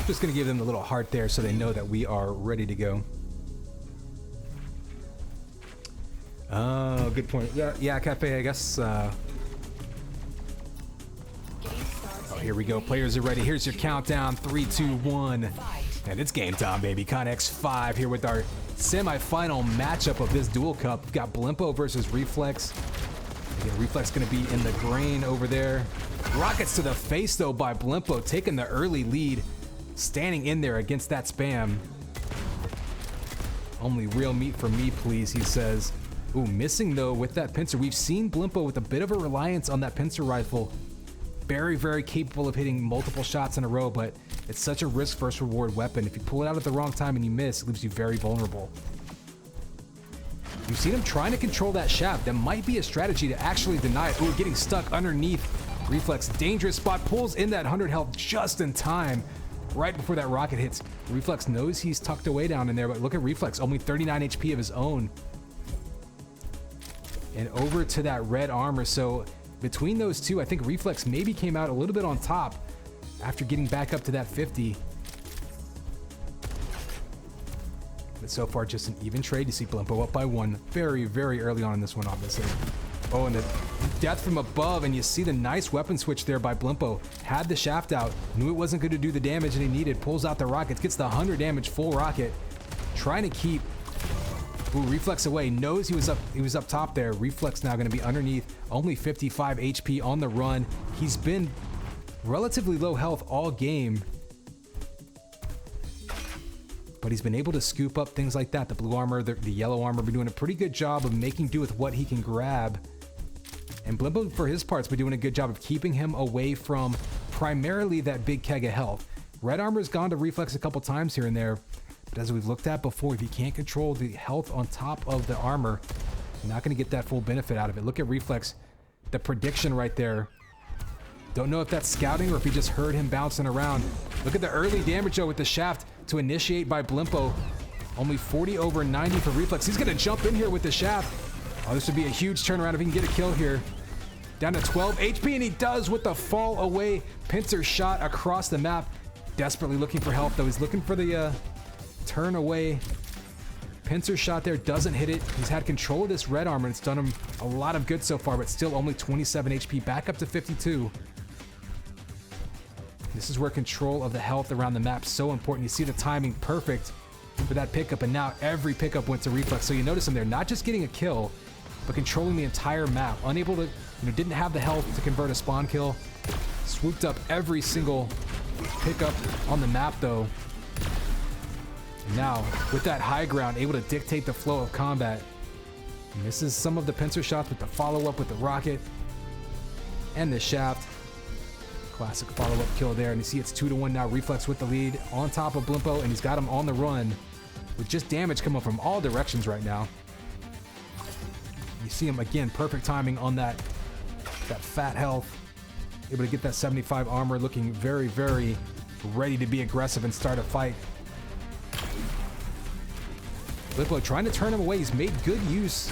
Just going to give them the little heart there so they know that we are ready to go. Oh, good point. Yeah, Cafe, I guess. Oh, here we go. Players are ready. Here's your countdown. 3, 2, 1. And it's game time, baby. Connex 5 here with our semi-final matchup of this Duel Cup. We've got Blimpo versus Reflex. Again, Reflex going to be in the grain over there. Rockets to the face, though, by Blimpo, taking the early lead. Standing in there against that spam. Only real meat for me, please, he says. Ooh, missing, though, with that pincer. We've seen Blimpo with a bit of a reliance on that pincer rifle. Very, very capable of hitting multiple shots in a row, but it's such a risk versus reward weapon. If you pull it out at the wrong time and you miss, it leaves you very vulnerable. You've seen him trying to control that shaft. That might be a strategy to actually deny it. Ooh, getting stuck underneath. Reflex, dangerous spot, pulls in that 100 health just in time. Right before that rocket hits. Reflex knows he's tucked away down in there, but look at Reflex, only 39 HP of his own. And over to that red armor. So between those two, I think Reflex maybe came out a little bit on top after getting back up to that 50. But so far, just an even trade. You see Blimpo up by 1 very, very early on in this one, obviously. Oh, and the death from above, and you see the nice weapon switch there by Blimpo. Had the shaft out, knew it wasn't going to do the damage that he needed, pulls out the rockets, gets the 100 damage full rocket, trying to keep Reflex away, knows he was up top there. Reflex now going to be underneath, only 55 HP on the run. He's been relatively low health all game. but he's been able to scoop up things like that. The blue armor, the yellow armor, been doing a pretty good job of making do with what he can grab. And Blimpo, for his part, has been doing a good job of keeping him away from primarily that big keg of health. Red armor's gone to Reflex a couple times here and there, but as we've looked at before, if you can't control the health on top of the armor, you're not going to get that full benefit out of it. Look at Reflex, the prediction right there. Don't know if that's scouting or if he just heard him bouncing around. Look at the early damage though with the shaft to initiate by Blimpo. Only 40 over 90 for Reflex. He's going to jump in here with the shaft. Oh, this would be a huge turnaround if he can get a kill here. Down to 12 HP, and he does with the fall away pincer shot across the map. Desperately looking for help though. He's looking for the turn away pincer shot there. Doesn't hit it. He's had control of this red armor. It's done him a lot of good so far, but still only 27 HP. Back up to 52. This is where control of the health around the map is so important. You see the timing perfect for that pickup, and now every pickup went to Reflex. So you notice him there, not just getting a kill, but controlling the entire map. Unable to, didn't have the health to convert a spawn kill. Swooped up every single pickup on the map though. And now, with that high ground, able to dictate the flow of combat. Misses some of the pincer shots with the follow-up with the rocket and the shaft. Classic follow-up kill there, and you see it's 2-1 now. Reflex with the lead on top of Blimpo, and he's got him on the run with just damage coming from all directions right now. You see him again, perfect timing on that fat health. Able to get that 75 armor, looking very, very ready to be aggressive and start a fight. Blimpo trying to turn him away. He's made good use.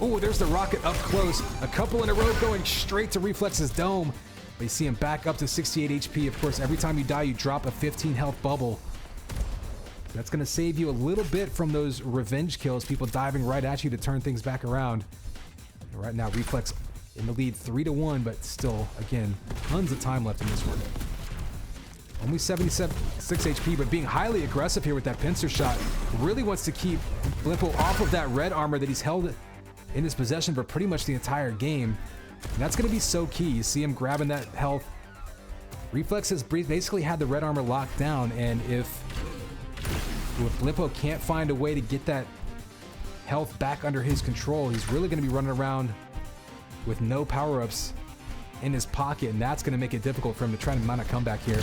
Oh, there's the rocket up close. A couple in a row going straight to Reflex's dome. But you see him back up to 68 HP. Of course, every time you die, you drop a 15 health bubble. That's going to save you a little bit from those revenge kills, people diving right at you to turn things back around. And right now, Reflex in the lead 3-1, but still, again, tons of time left in this one. Only 76 HP, but being highly aggressive here with that pincer shot. Really wants to keep Blimpo off of that red armor that he's held in his possession for pretty much the entire game. And that's going to be so key. You see him grabbing that health. Reflex has basically had the red armor locked down, and if Blimpo can't find a way to get that health back under his control, he's really going to be running around with no power-ups in his pocket, and that's going to make it difficult for him to try to mount a comeback here.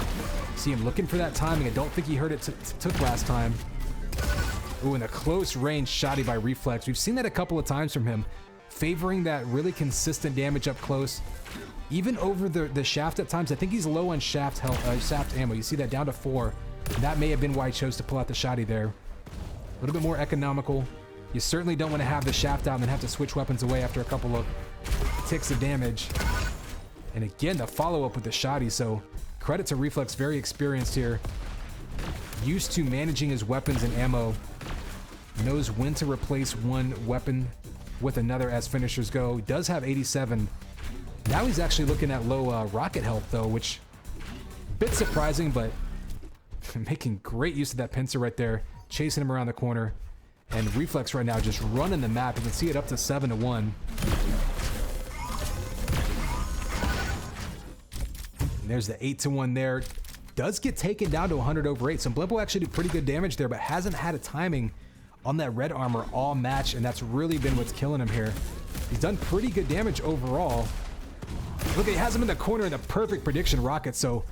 See him looking for that timing. I don't think he heard it took last time. Ooh, and a close range shotty by Reflex. We've seen that a couple of times from him, favoring that really consistent damage up close, even over the shaft at times. I think he's low on shaft health, shaft ammo. You see that down to 4. And that may have been why he chose to pull out the shotty there. A little bit more economical. You certainly don't want to have the shaft out and then have to switch weapons away after a couple of ticks of damage. And again, the follow-up with the shotty. So credit to Reflex, very experienced here. Used to managing his weapons and ammo. Knows when to replace one weapon with another as finishers go. He does have 87. Now he's actually looking at low rocket health though, which a bit surprising, but making great use of that pincer right there, chasing him around the corner. And Reflex right now just running the map. You can see it up to 7-1. And there's the 8-1 there. Does get taken down to 100 over 8. So Blimpo actually did pretty good damage there, but hasn't had a timing on that red armor all match, and that's really been what's killing him here. He's done pretty good damage overall. Look, he has him in the corner in the perfect prediction rocket, so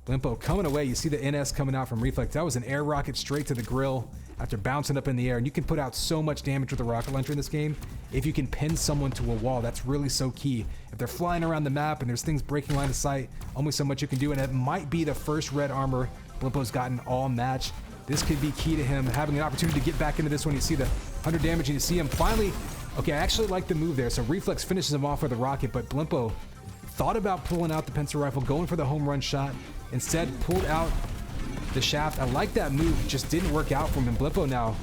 Blimpo coming away. You see the NS coming out from Reflex. That was an air rocket straight to the grill after bouncing up in the air, and you can put out so much damage with a rocket launcher in this game if you can pin someone to a wall. That's really so key. If they're flying around the map and there's things breaking line of sight, only so much you can do, and it might be the first red armor Blimpo's gotten all match. This could be key to him having an opportunity to get back into this one. You see the 100 damage, and you see him finally. Okay, I actually like the move there. So Reflex finishes him off with a rocket, but Blimpo thought about pulling out the pincer rifle, going for the home run shot. Instead, pulled out the shaft. I like that move. Just didn't work out for him. And Blimpo now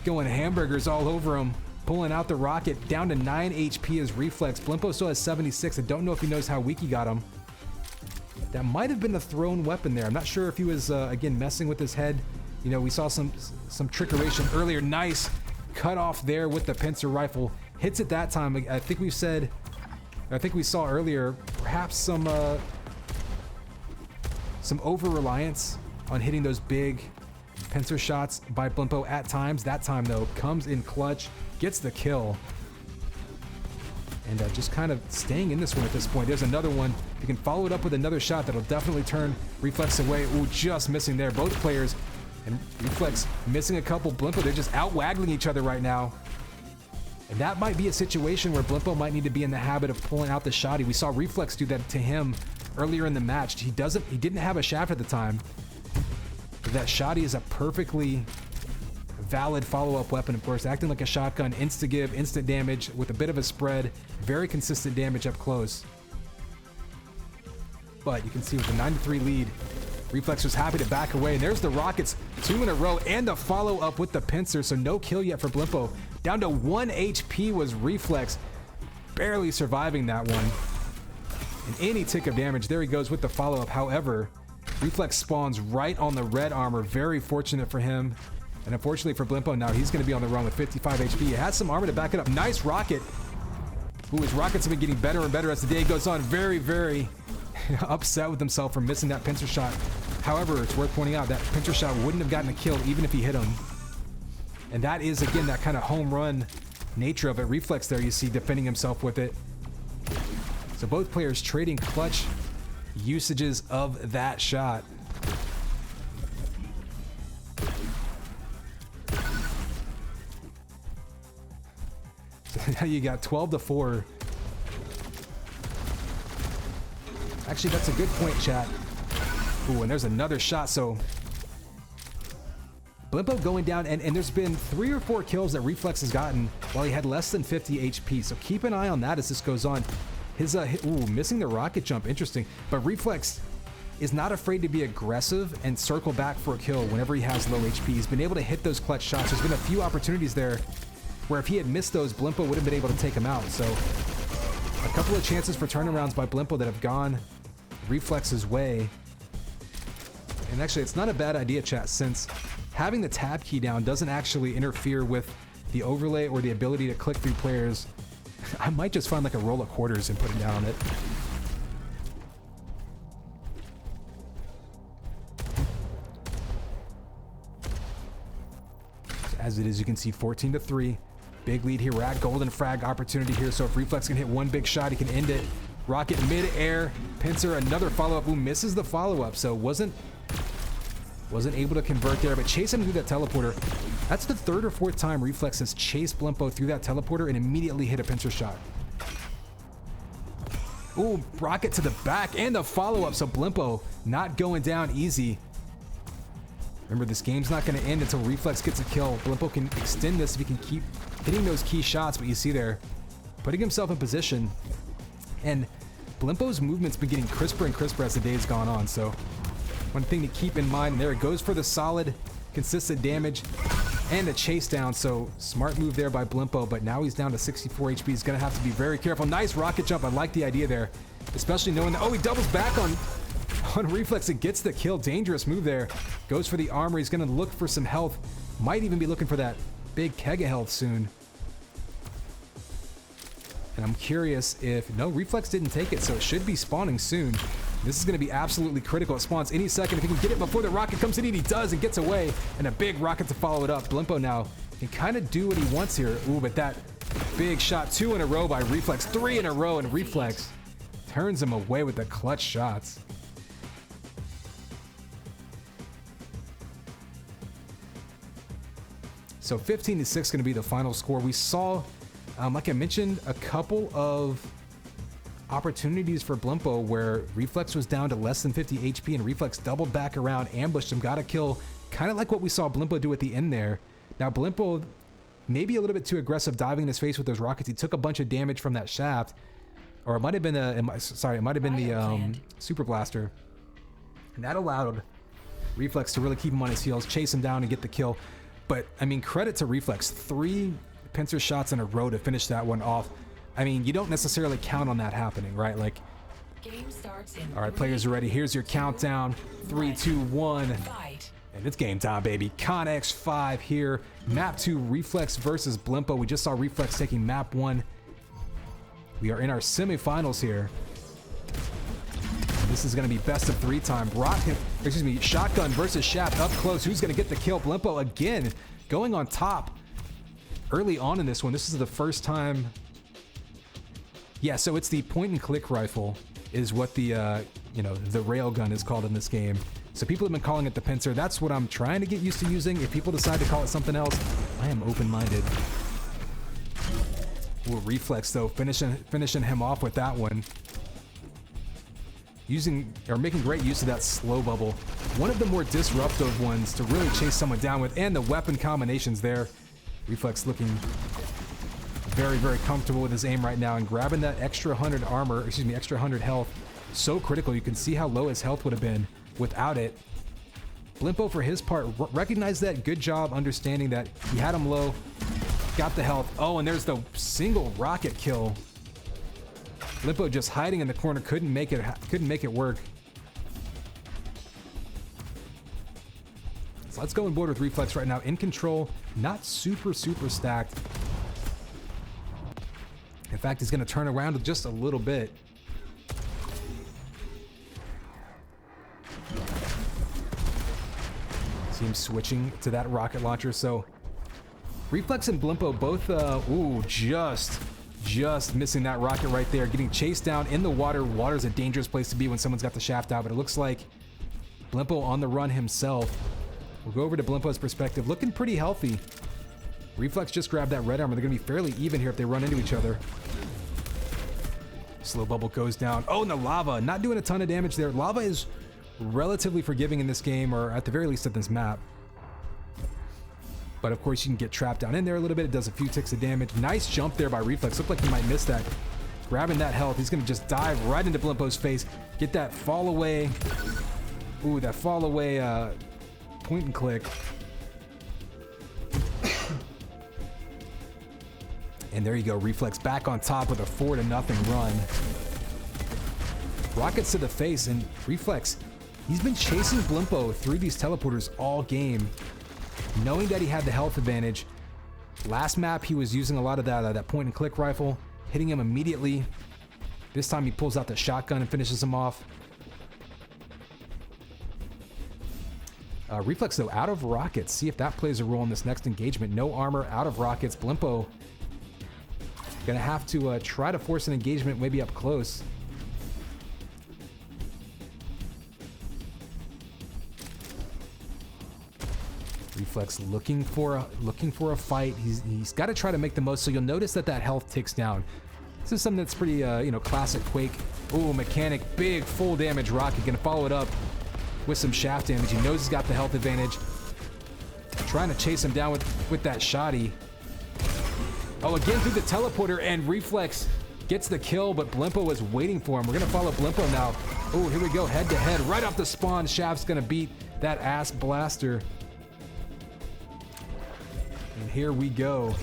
going hamburgers all over him, pulling out the rocket. Down to 9 HP as Reflex. Blimpo still has 76. I don't know if he knows how weak he got him. That might have been a thrown weapon there. I'm not sure if he was, again, messing with his head. You know, we saw some trickeration earlier. Nice cut off there with the pincer rifle. Hits it that time. I think we saw earlier, perhaps some over-reliance on hitting those big pincer shots by Blimpo at times. That time, though, comes in clutch, gets the kill. And just kind of staying in this one at this point. There's another one. You can follow it up with another shot that'll definitely turn Reflex away. Ooh, just missing there. Both players and Reflex missing a couple. Blimpo, they're just out-waggling each other right now. And that might be a situation where Blimpo might need to be in the habit of pulling out the shotty. We saw Reflex do that to him earlier in the match. He didn't have a shaft at the time. But that shotty is a perfectly valid follow-up weapon, of course, acting like a shotgun, insta-give, instant damage with a bit of a spread, very consistent damage up close. But you can see with the 9-3 lead, Reflex was happy to back away, and there's the rockets, 2 in a row, and the follow-up with the pincer, so no kill yet for Blimpo. Down to 1 HP was Reflex, barely surviving that one. And any tick of damage, there he goes with the follow-up. However, Reflex spawns right on the red armor, very fortunate for him. And unfortunately for Blimpo now, he's going to be on the run with 55 HP. He has some armor to back it up. Nice rocket. Ooh, his rockets have been getting better and better as the day goes on. Very, very upset with himself for missing that pincer shot. However, it's worth pointing out that pincer shot wouldn't have gotten a kill even if he hit him. And that is, again, that kind of home run nature of it. Reflex there, you see, defending himself with it. So both players trading clutch usages of that shot. Now you got 12-4. Actually, that's a good point, chat. Ooh, and there's another shot. So Blimpo going down, and there's been 3 or 4 kills that Reflex has gotten while he had less than 50 HP. So keep an eye on that as this goes on. His ooh, missing the rocket jump, interesting. But Reflex is not afraid to be aggressive and circle back for a kill whenever he has low HP. He's been able to hit those clutch shots. There's been a few opportunities there where if he had missed those, Blimpo would have been able to take him out. So a couple of chances for turnarounds by Blimpo that have gone Reflex's way. And actually, it's not a bad idea, chat, since having the tab key down doesn't actually interfere with the overlay or the ability to click through players. I might just find like a roll of quarters and put it down on it. As it is, you can see 14-3. Big lead here. We're at golden frag opportunity here. So if Reflex can hit one big shot, he can end it. Rocket mid-air. Pincer, another follow-up. Who misses the follow-up. So wasn't able to convert there, but chase him through that teleporter. That's the 3rd or 4th time Reflex has chased Blimpo through that teleporter and immediately hit a pincer shot. Ooh, rocket to the back and the follow-up. So Blimpo not going down easy. Remember, this game's not going to end until Reflex gets a kill. Blimpo can extend this if he can keep hitting those key shots, but you see there, putting himself in position. And Blimpo's movement's been getting crisper and crisper as the day's gone on, so one thing to keep in mind, there it goes for the solid, consistent damage and a chase down. So smart move there by Blimpo, but now he's down to 64 HP. He's going to have to be very careful. Nice rocket jump. I like the idea there, especially knowing that, oh, he doubles back on Reflex and gets the kill. Dangerous move there. Goes for the armor. He's going to look for some health. Might even be looking for that big keg of health soon. And I'm curious if... No, Reflex didn't take it, so it should be spawning soon. This is going to be absolutely critical. It spawns any second. If he can get it before the rocket comes in, he does and gets away. And a big rocket to follow it up. Blimpo now can kind of do what he wants here. Ooh, but that big shot. 2 in a row by Reflex. 3 in a row, and Reflex turns him away with the clutch shots. So 15-6 going to be the final score. We saw, like I mentioned, a couple of opportunities for Blimpo where Reflex was down to less than 50 HP and Reflex doubled back around, ambushed him, got a kill, kind of like what we saw Blimpo do at the end there. Now Blimpo, maybe a little bit too aggressive, diving in his face with those rockets. He took a bunch of damage from that shaft, or it might have been the Super Blaster, and that allowed Reflex to really keep him on his heels, chase him down, and get the kill. But I mean, credit to Reflex, 3 pincer shots in a row to finish that one off. I mean, you don't necessarily count on that happening, right? Like, Game starts in all right, players are ready. Here's your countdown. 3, 2, 1. fight. And it's game time, baby. Connex 5 here. Map 2, Reflex versus Blimpo. We just saw Reflex taking map 1. We are in our semifinals here. This is going to be best of 3 time. Shotgun versus Shaft up close. Who's going to get the kill? Blimpo again going on top early on in this one. This is the first time. Yeah, so it's the point and click rifle is what the the railgun is called in this game. So people have been calling it the pincer. That's what I'm trying to get used to using. If people decide to call it something else, I am open-minded. Ooh, Reflex though, finishing him off with that one. Making great use of that slow bubble. One of the more disruptive ones to really chase someone down with, and the weapon combinations there. Reflex looking very, very comfortable with his aim right now and grabbing that extra 100 armor, extra 100 health. So critical. You can see how low his health would have been without it. Blimpo, for his part, recognized that. Good job understanding that he had him low, got the health. Oh, and there's the single rocket kill. Blimpo just hiding in the corner, couldn't make it work. So let's go on board with Reflex right now. In control, not super stacked. In fact, he's going to turn around just a little bit. See him switching to that rocket launcher. So Reflex and Blimpo both, just missing that rocket right there. Getting chased down in the water. Water's a dangerous place to be when someone's got the shaft out, but it looks like Blimpo on the run himself. We'll go over to Blimpo's perspective. Looking pretty healthy. Reflex just grabbed that red armor. They're going to be fairly even here if they run into each other. Slow bubble goes down. Oh, and the lava. Not doing a ton of damage there. Lava is relatively forgiving in this game, or at the very least at this map. But of course, you can get trapped down in there a little bit. It does a few ticks of damage. Nice jump there by Reflex. Looked like he might miss that. Grabbing that health. He's going to just dive right into Blimpo's face. Get that fall away. Ooh, that fall away point and click. And there you go. Reflex back on top with a 4-0 run. Rockets to the face, and Reflex, he's been chasing Blimpo through these teleporters all game, knowing that he had the health advantage. Last map, he was using a lot of that point and click rifle, hitting him immediately. This time he pulls out the shotgun and finishes him off. Reflex though, out of rockets. See if that plays a role in this next engagement. No armor, out of rockets. Blimpo gonna have to try to force an engagement maybe up close. Reflex looking for a fight. He's got to try to make the most. So you'll notice that health ticks down. This is something that's pretty classic Quake. Ooh, mechanic, big full damage rocket. Gonna follow it up with some shaft damage. He knows he's got the health advantage. Trying to chase him down with that shotty. Oh, again through the teleporter, and Reflex gets the kill, but Blimpo was waiting for him. We're gonna follow Blimpo now. Oh, here we go, head to head, right off the spawn. Shaft's gonna beat that ass blaster. And here we go.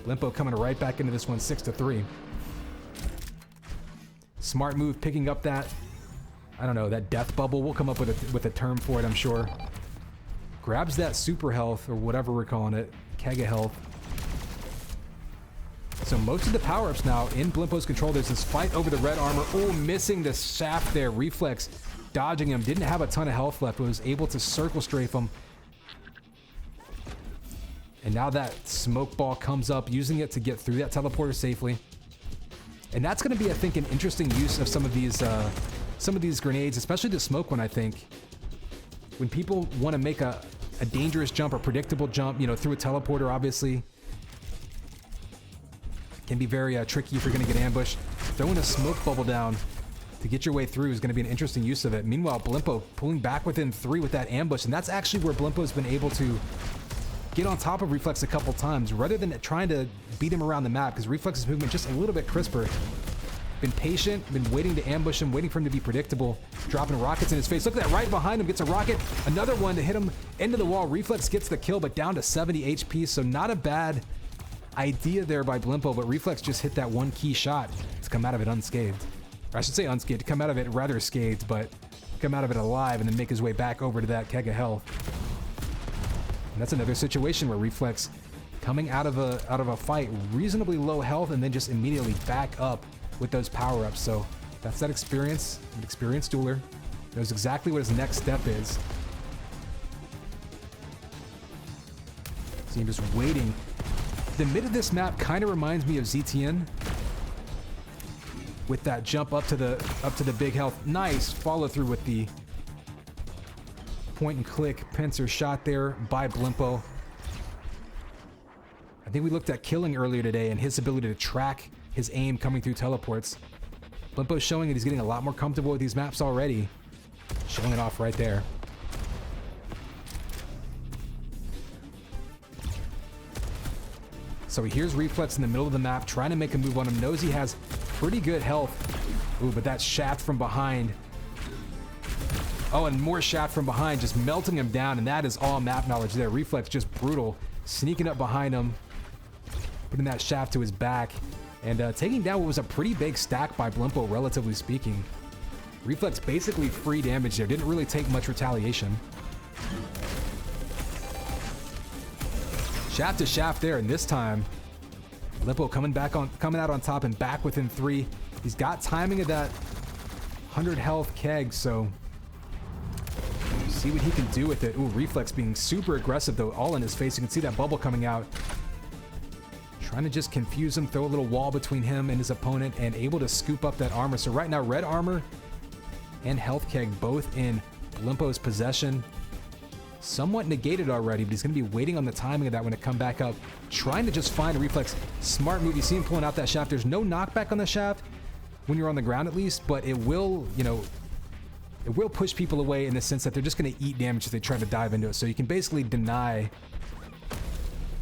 Blimpo coming right back into this one, 6-3. Smart move, picking up that, I don't know, that death bubble. We'll come up with a term for it, I'm sure. Grabs that super health, or whatever we're calling it, keg of health. So most of the power-ups now in Blimpo's control. There's this fight over the red armor. Oh, missing the shaft there. Reflex dodging him. Didn't have a ton of health left, but was able to circle strafe him. And now that smoke ball comes up, using it to get through that teleporter safely. And that's going to be, I think, an interesting use of some of these grenades, especially the smoke one, I think. When people want to make a dangerous jump, a predictable jump, through a teleporter, obviously. Can be very tricky if you're going to get ambushed. Throwing a smoke bubble down to get your way through is going to be an interesting use of it. Meanwhile, Blimpo pulling back within 3 with that ambush, and that's actually where Blimpo's been able to get on top of Reflex a couple times, rather than trying to beat him around the map, because Reflex's movement just a little bit crisper. Been patient, been waiting to ambush him, waiting for him to be predictable. Dropping rockets in his face. Look at that, right behind him, gets a rocket. Another one to hit him into the wall. Reflex gets the kill, but down to 70 HP, so not a bad idea there by Blimpo, but Reflex just hit that one key shot to come out of it unscathed. Or I should say unscathed, to come out of it rather scathed, but come out of it alive and then make his way back over to that keg of health. And that's another situation where Reflex coming out of a fight, reasonably low health, and then just immediately back up with those power-ups. So That's that experience. An experienced dueler. Knows exactly what his next step is. So I'm just waiting. The mid of this map kind of reminds me of ZTN. With that jump up to the big health. Nice follow through with the point and click pincer shot there by Blimpo. I think we looked at Killing earlier today and his ability to track his aim coming through teleports. Blimpo's showing that he's getting a lot more comfortable with these maps already. Showing it off right there. So he hears Reflex in the middle of the map, trying to make a move on him. Knows he has pretty good health. Ooh, but that shaft from behind. Oh, and more shaft from behind, just melting him down, and that is all map knowledge there. Reflex just brutal. Sneaking up behind him, putting that shaft to his back, and taking down what was a pretty big stack by Blimpo, relatively speaking. Reflex basically free damage there. Didn't really take much retaliation. Shaft to shaft there, and this time, Blimpo coming out on top and back within 3. He's got timing of that 100 health keg, so see what he can do with it. Ooh, Reflex being super aggressive though, all in his face. You can see that bubble coming out. Trying to just confuse him, throw a little wall between him and his opponent, and able to scoop up that armor. So right now, red armor and health keg both in Blimpo's possession. Somewhat negated already, but he's going to be waiting on the timing of that when it come back up. Trying to just find a Reflex. Smart move. You see him pulling out that shaft. There's no knockback on the shaft when you're on the ground at least, but it will, you know, it will push people away in the sense that they're just going to eat damage if they try to dive into it. So you can basically deny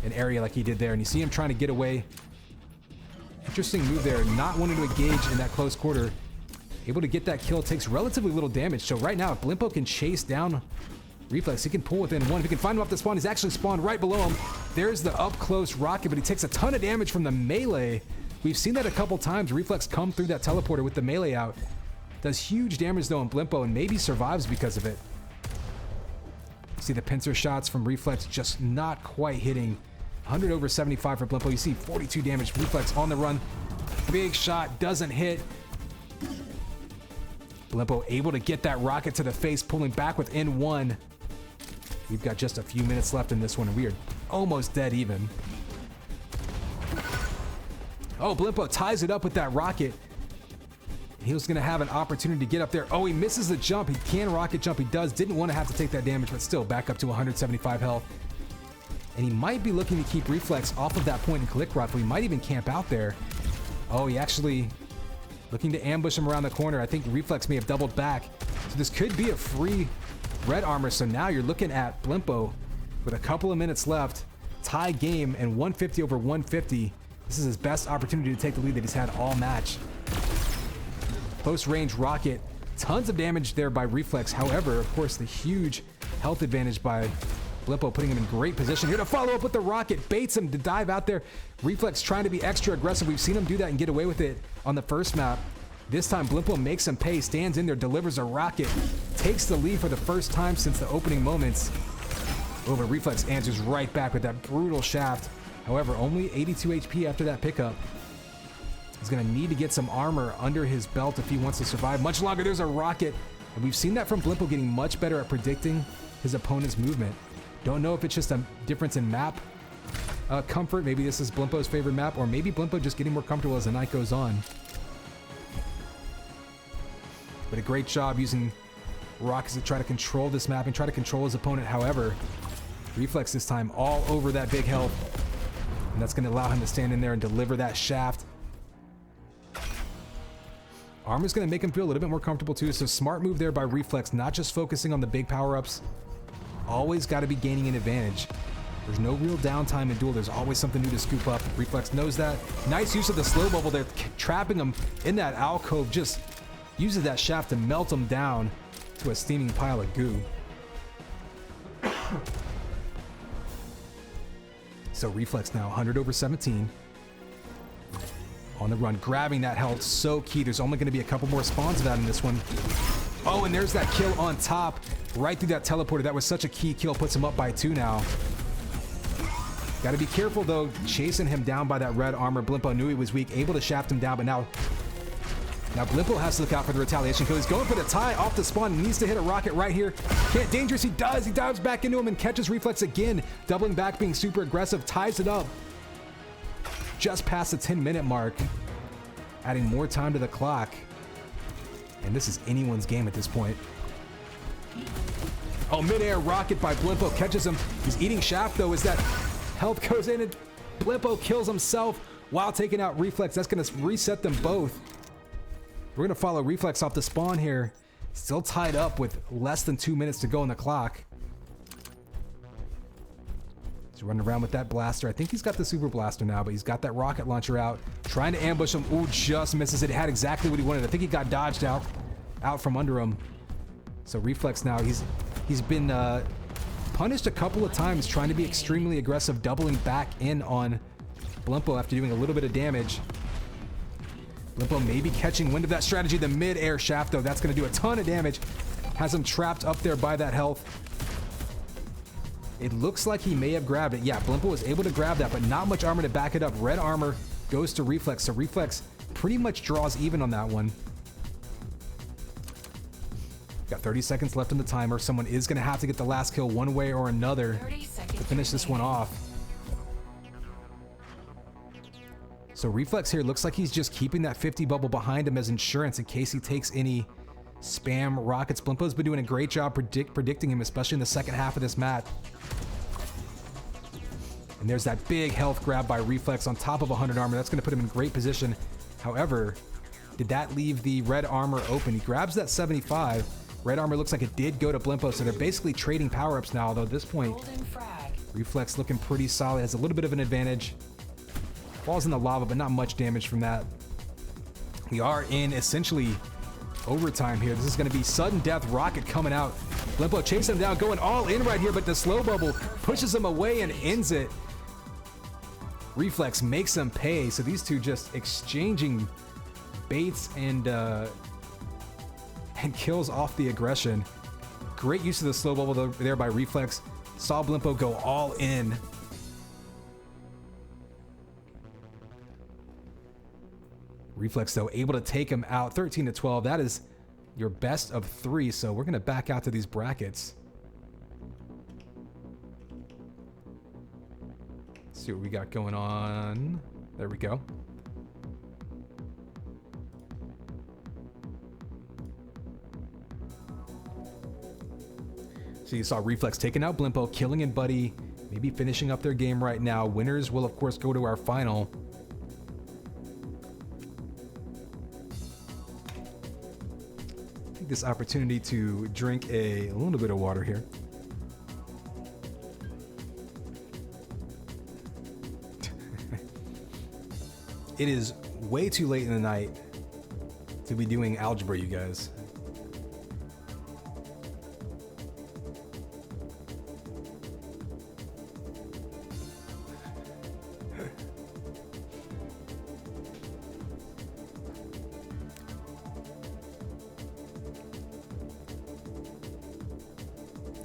an area like he did there. And you see him trying to get away. Interesting move there. Not wanting to engage in that close quarter. Able to get that kill. Takes relatively little damage. So right now, if Blimpo can chase down Reflex, he can pull within 1. If he can find him off the spawn, he's actually spawned right below him. There's the up-close rocket, but he takes a ton of damage from the melee. We've seen that a couple times. Reflex come through that teleporter with the melee out. Does huge damage though on Blimpo and maybe survives because of it. See the pincer shots from Reflex just not quite hitting. 100 over 75 for Blimpo. You see 42 damage. Reflex on the run. Big shot, doesn't hit. Blimpo able to get that rocket to the face, pulling back within 1. We've got just a few minutes left in this one, and we are almost dead even. Oh, Blimpo ties it up with that rocket. He was going to have an opportunity to get up there. Oh, he misses the jump. He can rocket jump. He does. Didn't want to have to take that damage, but still back up to 175 health. And he might be looking to keep Reflex off of that point and click rifle. He might even camp out there. Oh, he actually looking to ambush him around the corner. I think Reflex may have doubled back. So this could be a free red armor. So now you're looking at Blimpo with a couple of minutes left. Tie game and 150 over 150. This is his best opportunity to take the lead that he's had all match. Close range rocket. Tons of damage there by Reflex. However, of course, the huge health advantage by Blimpo, putting him in great position here to follow up with the rocket. Baits him to dive out there. Reflex trying to be extra aggressive. We've seen him do that and get away with it on the first map. This time, Blimpo makes him pay, stands in there, delivers a rocket, takes the lead for the first time since the opening moments. Oh, but Reflex answers right back with that brutal shaft. However, only 82 HP after that pickup. He's going to need to get some armor under his belt if he wants to survive much longer. There's a rocket. And we've seen that from Blimpo getting much better at predicting his opponent's movement. Don't know if it's just a difference in map comfort. Maybe this is Blimpo's favorite map, or maybe Blimpo just getting more comfortable as the night goes on. But a great job using rockets to try to control this map and try to control his opponent. However, Reflex this time all over that big health. And that's going to allow him to stand in there and deliver that shaft. Armor's going to make him feel a little bit more comfortable too. So smart move there by Reflex, not just focusing on the big power-ups. Always got to be gaining an advantage. There's no real downtime in duel. There's always something new to scoop up. Reflex knows that. Nice use of the slow bubble there, trapping him in that alcove. Just uses that shaft to melt him down to a steaming pile of goo. So Reflex now 100 over 17. On the run, grabbing that health, so key. There's only going to be a couple more spawns of that in this one. Oh, and there's that kill on top, right through that teleporter. That was such a key kill, puts him up by 2 now. Got to be careful though, chasing him down by that red armor. Blimpo knew he was weak, able to shaft him down, but now Now Blimpo has to look out for the retaliation kill. He's going for the tie off the spawn. He needs to hit a rocket right here. Can't dangerous. He does. He dives back into him and catches Reflex again. Doubling back, being super aggressive. Ties it up. Just past the 10-minute mark. Adding more time to the clock. And this is anyone's game at this point. Oh, mid-air rocket by Blimpo catches him. He's eating shaft though as that health goes in and Blimpo kills himself while taking out Reflex. That's going to reset them both. We're going to follow Reflex off the spawn here. Still tied up with less than 2 minutes to go on the clock. He's running around with that blaster. I think he's got the super blaster now, but he's got that rocket launcher out. Trying to ambush him. Ooh, just misses it. Had exactly what he wanted. I think he got dodged out from under him. So Reflex now, he's been punished a couple of times trying to be extremely aggressive, doubling back in on Blimpo after doing a little bit of damage. Blimpo maybe catching wind of that strategy. The mid-air shaft, though, that's going to do a ton of damage. Has him trapped up there by that health. It looks like he may have grabbed it. Yeah, Blimpo was able to grab that, but not much armor to back it up. Red armor goes to Reflex, so Reflex pretty much draws even on that one. Got 30 seconds left on the timer. Someone is going to have to get the last kill one way or another to finish this one off. So Reflex here looks like he's just keeping that 50 bubble behind him as insurance in case he takes any spam rockets. Blimpo's been doing a great job predicting him, especially in the second half of this match. And there's that big health grab by Reflex on top of 100 armor. That's going to put him in great position. However, did that leave the red armor open? He grabs that 75. Red armor looks like it did go to Blimpo, so they're basically trading power-ups now, although at this point, Reflex looking pretty solid, has a little bit of an advantage. Falls in the lava, but not much damage from that. We are in essentially overtime here. This is going to be sudden death rocket coming out. Blimpo chasing him down, going all in right here, but the slow bubble pushes him away and ends it. Reflex makes him pay, so these two just exchanging baits and kills off the aggression. Great use of the slow bubble there by Reflex. Saw Blimpo go all in. Reflex, though, able to take him out 13 to 12. That is your best of 3, so we're going to back out to these brackets. Let's see what we got going on. There we go. So you saw Reflex taking out Blimpo, killing and Buddy, maybe finishing up their game right now. Winners will, of course, go to our final. Take this opportunity to drink a little bit of water here. It is way too late in the night to be doing algebra, you guys.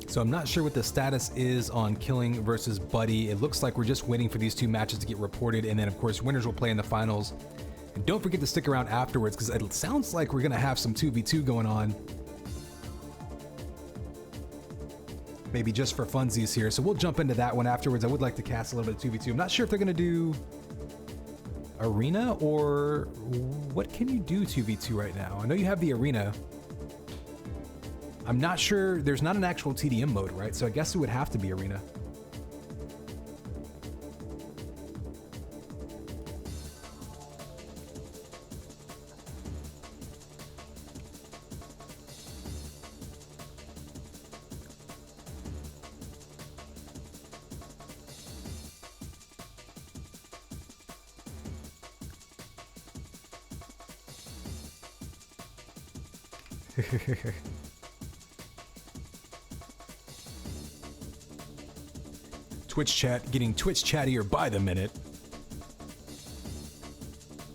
So I'm not sure what the status is on Killing versus Buddy. It looks like we're just waiting for these two matches to get reported, and then of course winners will play in the finals. And don't forget to stick around afterwards, because it sounds like we're gonna have some 2v2 going on. Maybe just for funsies here, so we'll jump into that one afterwards. I would like to cast a little bit of 2v2. I'm not sure if they're gonna do arena or what can you do 2v2 right now? I know you have the arena. I'm not sure, there's not an actual TDM mode, right? So I guess it would have to be arena. Twitch chat getting Twitch chattier by the minute.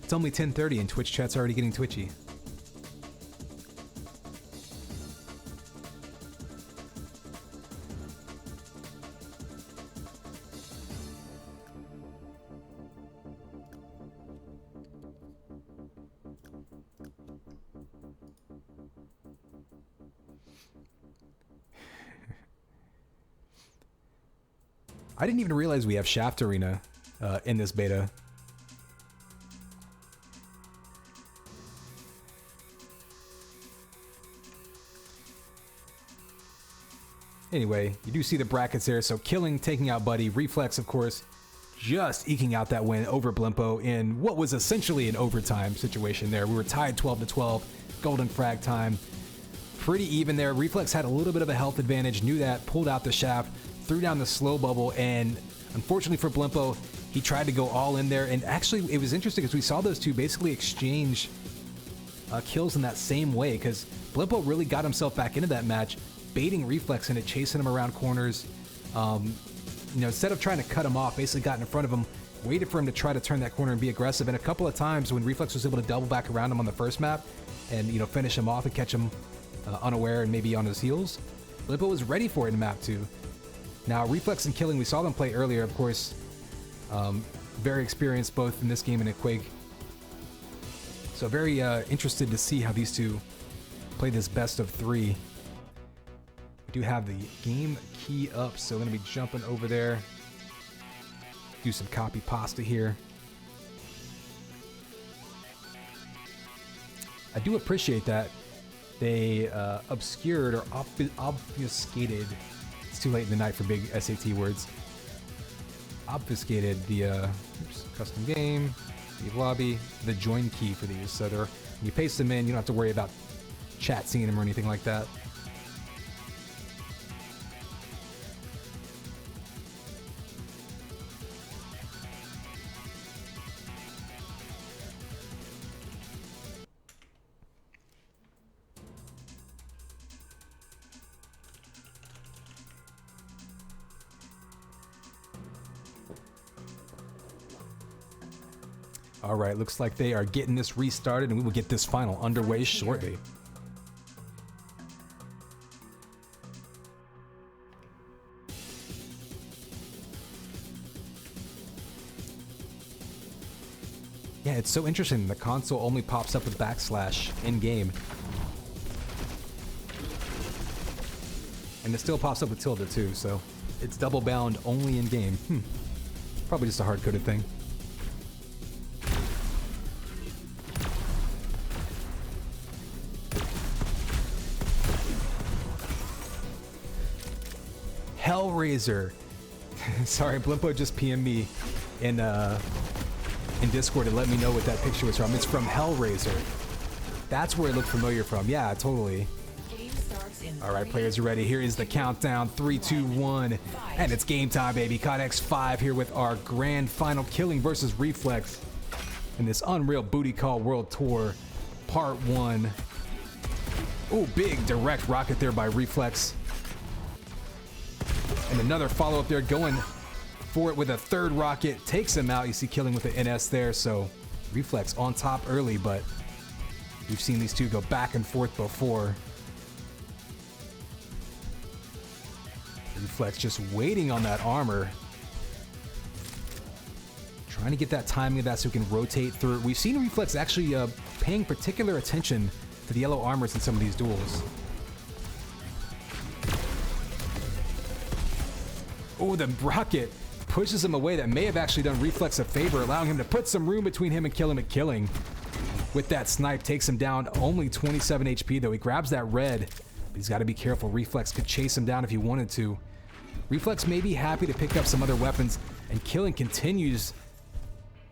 It's only 10:30 and Twitch chat's already getting twitchy. I didn't even realize we have Shaft Arena in this beta. Anyway, you do see the brackets there, so Killing taking out Buddy, Reflex, of course, just eking out that win over Blimpo in what was essentially an overtime situation there. We were tied 12-12, golden frag time. Pretty even there. Reflex had a little bit of a health advantage, knew that, pulled out the shaft, threw down the slow bubble, and unfortunately for Blimpo, he tried to go all in there. And actually, it was interesting because we saw those two basically exchange kills in that same way, because Blimpo really got himself back into that match, baiting Reflex into chasing him around corners. You know, instead of trying to cut him off, basically got in front of him, waited for him to try to turn that corner and be aggressive. And a couple of times when Reflex was able to double back around him on the first map and, you know, finish him off and catch him unaware and maybe on his heels, Blimpo was ready for it in map 2. Now, Reflex and Killing, we saw them play earlier, of course. Very experienced both in this game and in Quake. So very interested to see how these two play this best of 3. We do have the game key up, so I'm going to be jumping over there. Do some copy pasta here. I do appreciate that they obscured or obfuscated, it's too late in the night for big SAT words, obfuscated the custom game, the lobby, the join key for these. So they're, when you paste them in, you don't have to worry about chat seeing them or anything like that. All right, looks like they are getting this restarted, and we will get this final underway shortly. Yeah, it's so interesting. The console only pops up with backslash in-game. And it still pops up with tilde too, so it's double bound only in-game. Probably just a hard-coded thing. Hellraiser. Sorry, Blimpo just PM'd me in Discord and let me know what that picture was from. It's from Hellraiser. That's where it looked familiar from. Yeah, totally. All right, players are ready. Here is the countdown. 3, 2, 1. And it's game time, baby. COD X5 here with our grand final, Killing versus Reflex in this Unreal Bootycall World Tour Part 1. Ooh, big direct rocket there by Reflex. And another follow-up there, going for it with a third rocket. Takes him out. You see Killing with the NS there, so Reflex on top early, but we've seen these two go back and forth before. Reflex just waiting on that armor. Trying to get that timing of that so he can rotate through it. We've seen Reflex actually paying particular attention to the yellow armors in some of these duels. Oh, the rocket pushes him away. That may have actually done Reflex a favor, allowing him to put some room between him and kill him at Killing. With that snipe, takes him down. Only 27 HP, though. He grabs that red, but he's got to be careful. Reflex could chase him down if he wanted to. Reflex may be happy to pick up some other weapons, and Killing continues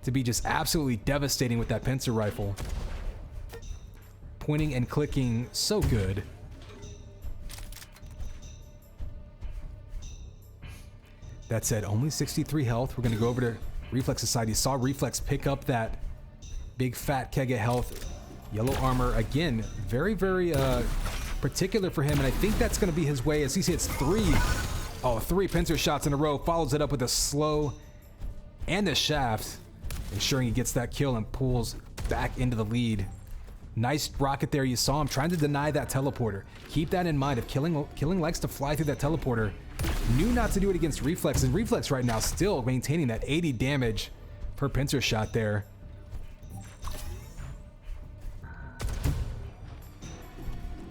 to be just absolutely devastating with that pincer rifle. Pointing and clicking so good. That said, only 63 health. We're going to go over to Reflex's side. You saw Reflex pick up that big fat keg of health. Yellow armor, again, very, very particular for him, and I think that's going to be his way as he hits 3 pincer shots in a row, follows it up with a slow and a shaft, ensuring he gets that kill and pulls back into the lead. Nice rocket there. You saw him trying to deny that teleporter. Keep that in mind. If Killing likes to fly through that teleporter, knew not to do it against Reflex, and Reflex right now still maintaining that 80 damage per pincer shot there.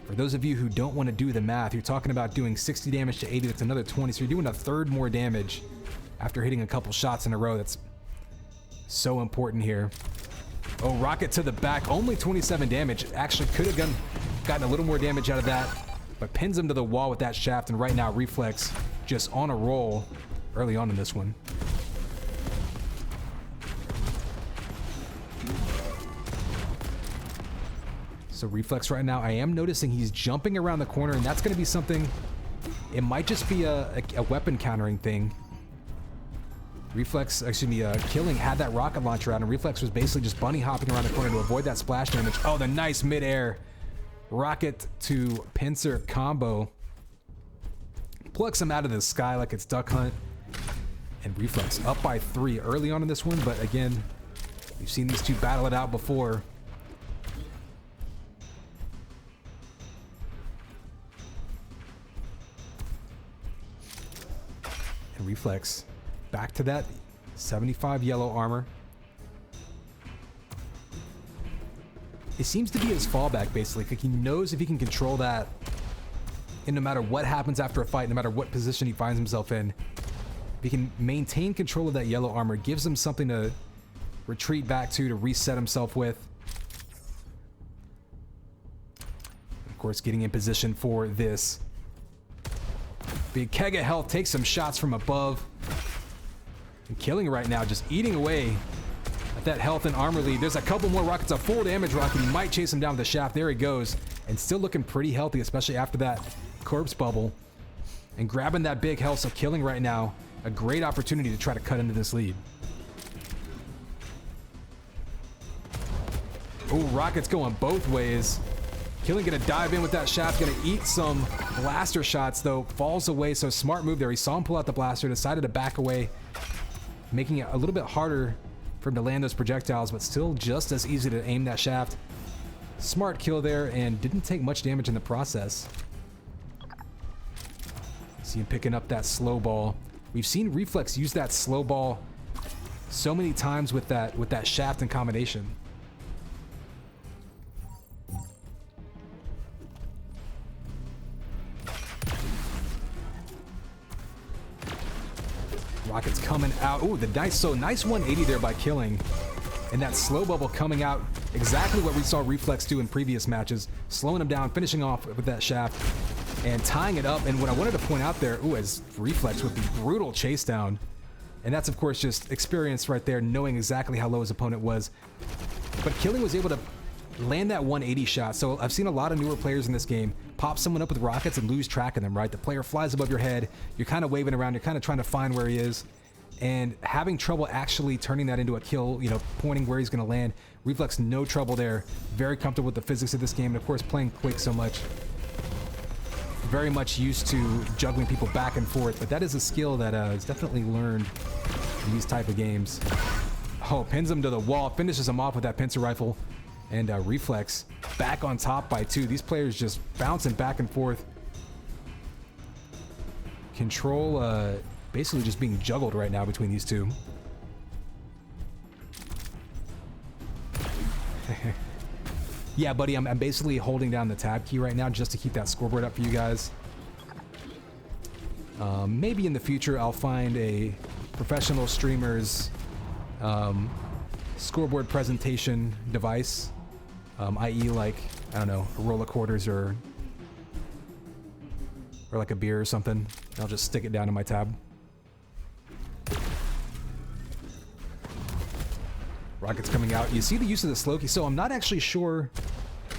For those of you who don't want to do the math, you're talking about doing 60 damage to 80, that's another 20, so you're doing a third more damage after hitting a couple shots in a row. That's so important here. Oh, rocket to the back, only 27 damage. Actually could have gotten a little more damage out of that, but pins him to the wall with that shaft, and right now Reflex just on a roll early on in this one. So Reflex right now, I am noticing he's jumping around the corner, and that's going to be something, it might just be a weapon countering thing. Reflex, excuse me, Killing had that rocket launcher out, and Reflex was basically just bunny hopping around the corner to avoid that splash damage. Oh, the nice mid-air rocket to pincer combo. Plucks him out of the sky like it's Duck Hunt. And Reflex up by 3 early on in this one, but again, we've seen these two battle it out before. And Reflex back to that 75 yellow armor. It seems to be his fallback, basically. Like, he knows if he can control that, and no matter what happens after a fight, no matter what position he finds himself in, if he can maintain control of that yellow armor, it gives him something to retreat back to reset himself with. Of course, getting in position for this big keg of health, takes some shots from above. And Killing right now, just eating away at that health and armor lead. There's a couple more rockets, a full damage rocket. He might chase him down with the shaft. There he goes. And still looking pretty healthy, especially after that corpse bubble. And grabbing that big health, so Killing right now, a great opportunity to try to cut into this lead. Oh, rockets going both ways. Killing gonna dive in with that shaft, gonna eat some blaster shots though, falls away, so smart move there. He saw him pull out the blaster, decided to back away, making it a little bit harder for him to land those projectiles, but still just as easy to aim that shaft. Smart kill there, and didn't take much damage in the process. See him picking up that slow ball. We've seen Reflex use that slow ball so many times with that shaft in combination. Rockets coming out. Ooh, the nice 180 there by Killing. And that slow bubble coming out, exactly what we saw Reflex do in previous matches. Slowing him down, finishing off with that shaft, and tying it up. And what I wanted to point out there, ooh, as Reflex with the brutal chase down. And that's, of course, just experience right there, knowing exactly how low his opponent was. But Killing was able to land that 180 shot. So I've seen a lot of newer players in this game pop someone up with rockets and lose track of them, right? The player flies above your head, you're kind of waving around, you're kind of trying to find where he is, and having trouble actually turning that into a kill, you know, pointing where he's going to land. Reflex, no trouble there. Very comfortable with the physics of this game, and of course playing Quake so much. Very much used to juggling people back and forth, but that is a skill that is definitely learned in these type of games. Oh, pins him to the wall, finishes him off with that pincer rifle. And Reflex back on top by 2. These players just bouncing back and forth. Control basically just being juggled right now between these two. Yeah, buddy, I'm basically holding down the tab key right now just to keep that scoreboard up for you guys. Maybe in the future I'll find a professional streamer's scoreboard presentation device. I.e. like, I don't know, a roll of quarters or like a beer or something. I'll just stick it down in my tab. Rockets coming out. You see the use of the slow key. So I'm not actually sure.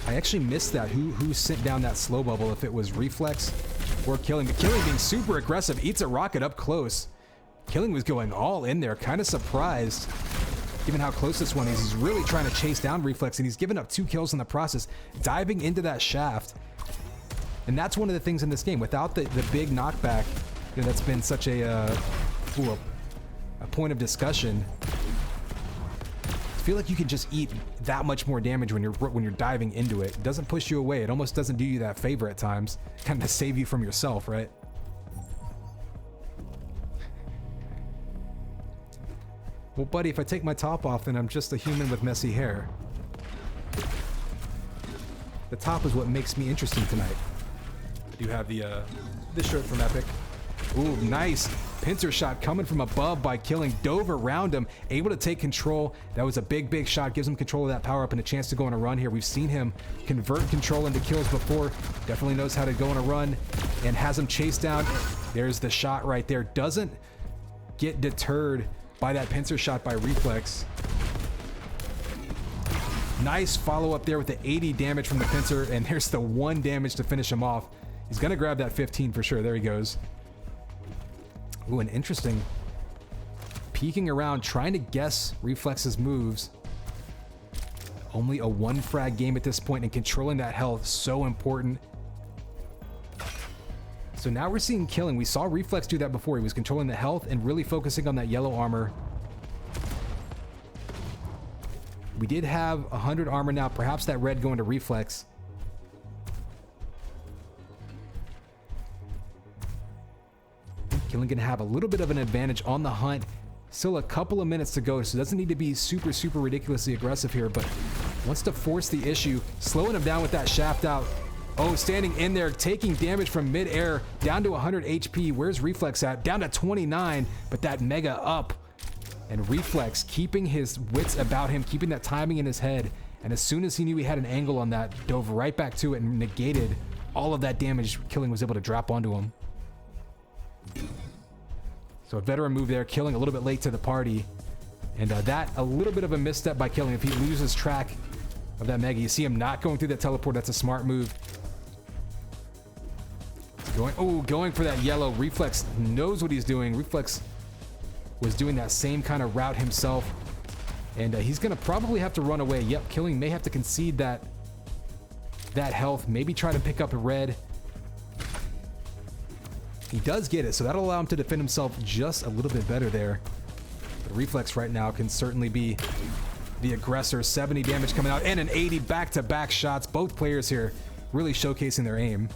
I actually missed that. Who sent down that slow bubble, if it was Reflex or Killing. But Killing being super aggressive, eats a rocket up close. Killing was going all in there. Kind of surprised. Given how close this one is, he's really trying to chase down Reflex, and he's given up 2 kills in the process, diving into that shaft. And that's one of the things in this game. Without the big knockback, you know, that's been such a point of discussion. I feel like you can just eat that much more damage when you're diving into it. It doesn't push you away. It almost doesn't do you that favor at times, kind of to save you from yourself, right? Well, buddy, if I take my top off, then I'm just a human with messy hair. The top is what makes me interesting tonight. I do have the this shirt from Epic. Ooh, nice pincer shot coming from above by Killing. Dove around him, able to take control. That was a big shot. Gives him control of that power-up and a chance to go on a run here. We've seen him convert control into kills before. Definitely knows how to go on a run and has him chased down. There's the shot right there. Doesn't get deterred by that pincer shot by Reflex. Nice follow-up there with the 80 damage from the pincer, and there's the 1 damage to finish him off. He's gonna grab that 15 for sure. There he goes. Ooh, an interesting peeking around, trying to guess Reflex's moves. Only a 1 frag game at this point, and controlling that health, so important. So now we're seeing Killing. We saw Reflex do that before. He was controlling the health and really focusing on that yellow armor. We did have 100 armor now, perhaps that red going to Reflex. Killing gonna have a little bit of an advantage on the hunt. Still a couple of minutes to go, so doesn't need to be super ridiculously aggressive here, but wants to force the issue, slowing him down with that shaft out. Oh, standing in there, taking damage from mid-air, down to 100 HP. Where's Reflex at? Down to 29, but that mega up. And Reflex keeping his wits about him, keeping that timing in his head. And as soon as he knew he had an angle on that, dove right back to it and negated all of that damage Killing was able to drop onto him. So a veteran move there, Killing a little bit late to the party. And that, a little bit of a misstep by Killing. If he loses track of that mega, you see him not going through that teleport. That's a smart move. Going for that yellow. Reflex knows what he's doing. Reflex was doing that same kind of route himself. And he's going to probably have to run away. Yep, Killing may have to concede that health. Maybe try to pick up a red. He does get it, so that'll allow him to defend himself just a little bit better there. But Reflex right now can certainly be the aggressor. 70 damage coming out and an 80 back-to-back shots. Both players here really showcasing their aim.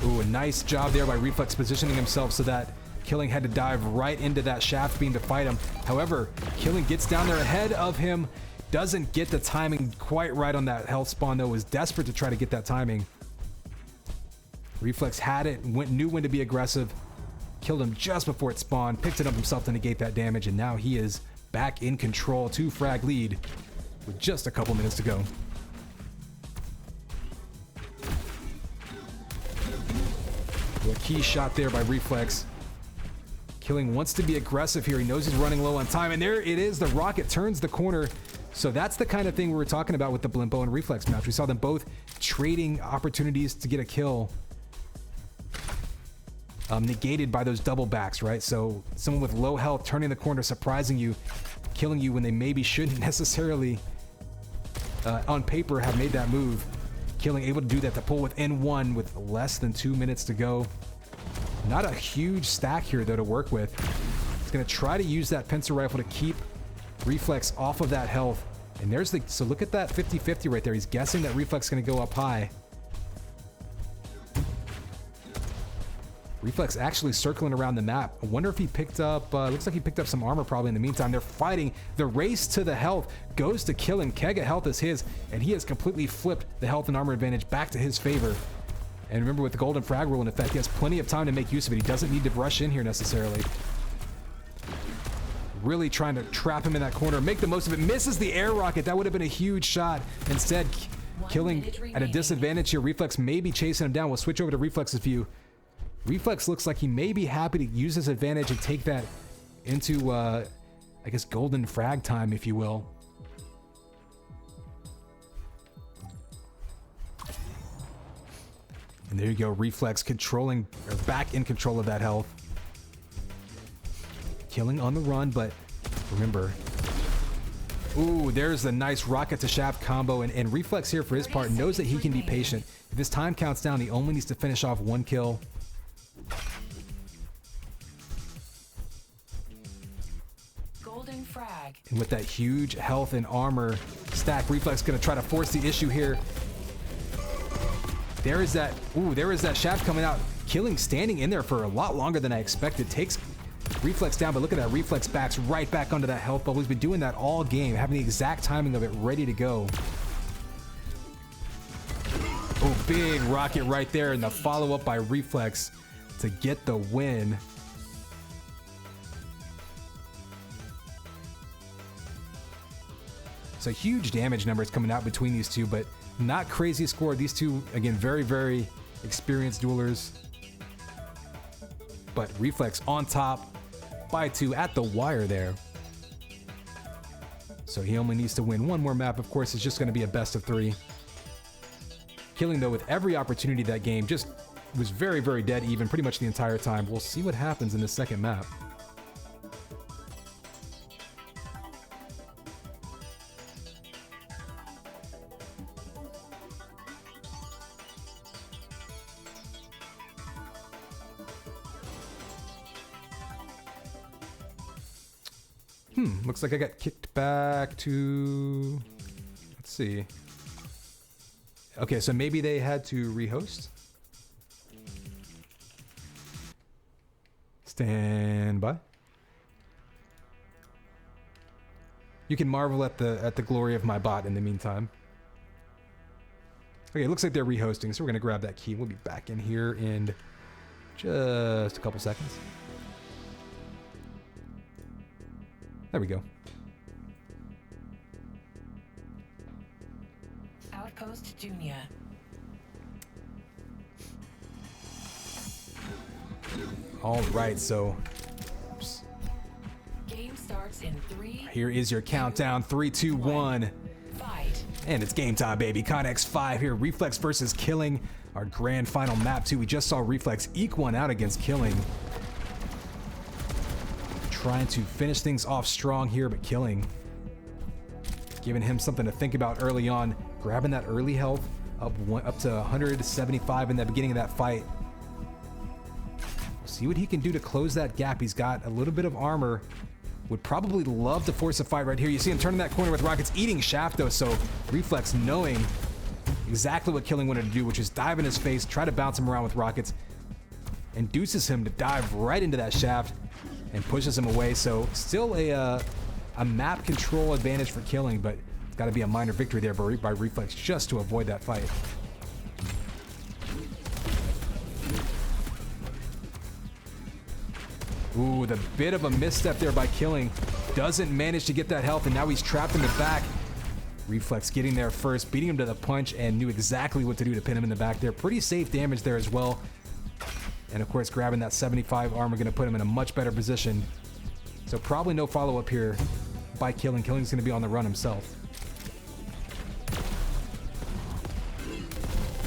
Ooh, a nice job there by Reflex positioning himself so that Killing had to dive right into that shaft beam to fight him. However, Killing gets down there ahead of him. Doesn't get the timing quite right on that health spawn though. Was desperate to try to get that timing. Reflex had it, knew when to be aggressive. Killed him just before it spawned. Picked it up himself to negate that damage. And now he is back in control. 2 frag lead with just a couple minutes to go. A key shot there by Reflex. Killing wants to be aggressive here. He knows he's running low on time. And there it is. The rocket turns the corner. So that's the kind of thing we were talking about with the Blimpo and Reflex match. We saw them both trading opportunities to get a kill. Negated by those double backs, right? So someone with low health turning the corner, surprising you, killing you when they maybe shouldn't necessarily, on paper, have made that move. Killing able to do that to pull within 1 with less than 2 minutes to go. Not a huge stack here, though, to work with. He's going to try to use that pincer rifle to keep Reflex off of that health. And there's the... So look at that 50-50 right there. He's guessing that Reflex is going to go up high. Reflex actually circling around the map. I wonder if he picked up... looks like he picked up some armor probably in the meantime. They're fighting. The race to the health goes to Killing. Kega health is his, and he has completely flipped the health and armor advantage back to his favor. And remember, with the golden frag rule in effect, he has plenty of time to make use of it. He doesn't need to rush in here necessarily. Really trying to trap him in that corner, make the most of it. Misses the air rocket. That would have been a huge shot. Instead, Killing at a disadvantage here. Reflex may be chasing him down. We'll switch over to Reflex's view. Reflex looks like he may be happy to use his advantage and take that into, I guess, golden frag time, if you will. And there you go, Reflex controlling, or back in control of that health. Killing on the run, but remember... Ooh, there's a nice rocket to shaft combo, and Reflex here for his part knows that he can be patient. If his time counts down, he only needs to finish off 1 kill. Golden frag. And with that huge health and armor stack, Reflex gonna try to force the issue here. There is that shaft coming out. Killing standing in there for a lot longer than I expected. Takes Reflex down, but look at that. Reflex backs right back onto that health bubble. He's been doing that all game, having the exact timing of it ready to go. Oh, big rocket right there, and the follow-up by Reflex to get the win. So huge damage numbers coming out between these two, but not crazy score. These two, again, very, very experienced duelers. But Reflex on top by 2 at the wire there. So he only needs to win one more map. Of course, it's just going to be a best of 3. Killing, though, with every opportunity that game, just was very, very dead even pretty much the entire time. We'll see what happens in the second map. Looks like I got kicked back to... Let's see. Okay, so maybe they had to rehost. Stand by. You can marvel at the glory of my bot in the meantime. Okay, it looks like they're rehosting, so we're gonna grab that key. We'll be back in here in just a couple seconds. There we go. Outpost Junior. All right, so oops. Game starts in 3. Here is your countdown. 3, 2, 1. Fight. And it's game time, baby. Connex 5 here. Reflex versus Killing. Our grand final map 2. We just saw Reflex eke one out against Killing. Trying to finish things off strong here, but Killing giving him something to think about early on. Grabbing that early health up to 175 in the beginning of that fight. See what he can do to close that gap. He's got a little bit of armor. Would probably love to force a fight right here. You see him turning that corner with rockets, eating shaft though, so Reflex knowing exactly what Killing wanted to do, which is dive in his face, try to bounce him around with rockets, induces him to dive right into that shaft and pushes him away. So still a map control advantage for Killing, but it's got to be a minor victory there by Reflex just to avoid that fight. Ooh, the bit of a misstep there by Killing. Doesn't manage to get that health, and now he's trapped in the back. Reflex getting there first, beating him to the punch, and knew exactly what to do to pin him in the back there. Pretty safe damage there as well. And of course, grabbing that 75 armor going to put him in a much better position. So probably no follow-up here by Killing. Killing's going to be on the run himself.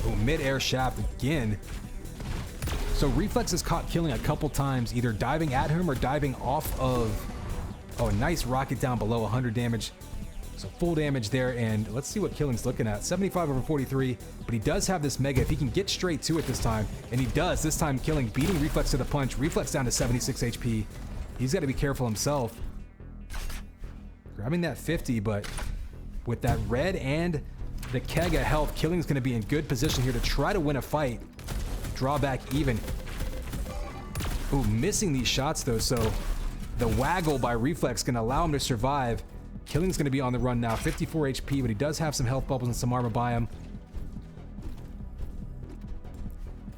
Oh, mid-air shaft again. So Reflex has caught Killing a couple times, either diving at him or diving off of... Oh, a nice rocket down below, 100 damage. So full damage there, and let's see what Killing's looking at. 75 over 43, but he does have this mega. If he can get straight to it this time, and he does, this time Killing beating Reflex to the punch. Reflex down to 76 HP. He's got to be careful himself. Grabbing that 50, but with that red and the keg of health, Killing's going to be in good position here to try to win a fight. Draw back even. Ooh, missing these shots though, so the waggle by Reflex can allow him to survive. Killing's going to be on the run now, 54 HP, but he does have some health bubbles and some armor by him.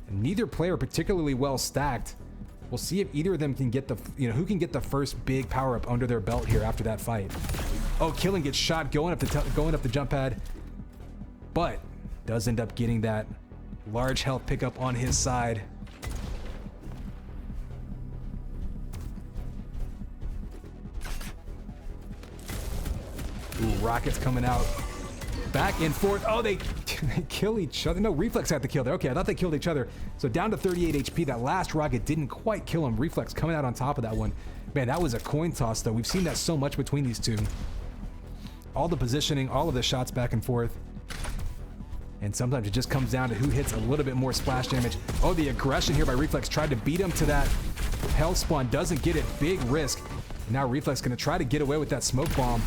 And neither player particularly well stacked. We'll see if either of them can get the, who can get the first big power up under their belt here after that fight. Oh, Killing gets shot going up the jump pad, but does end up getting that large health pickup on his side. Ooh, rockets coming out. Back and forth. Oh, they kill each other. No, Reflex had to kill there. Okay, I thought they killed each other. So down to 38 HP. That last rocket didn't quite kill him. Reflex coming out on top of that one. Man, that was a coin toss, though. We've seen that so much between these two. All the positioning, all of the shots back and forth. And sometimes it just comes down to who hits a little bit more splash damage. Oh, the aggression here by Reflex. Tried to beat him to that health spawn. Doesn't get it. Big risk. And now Reflex going to try to get away with that smoke bomb.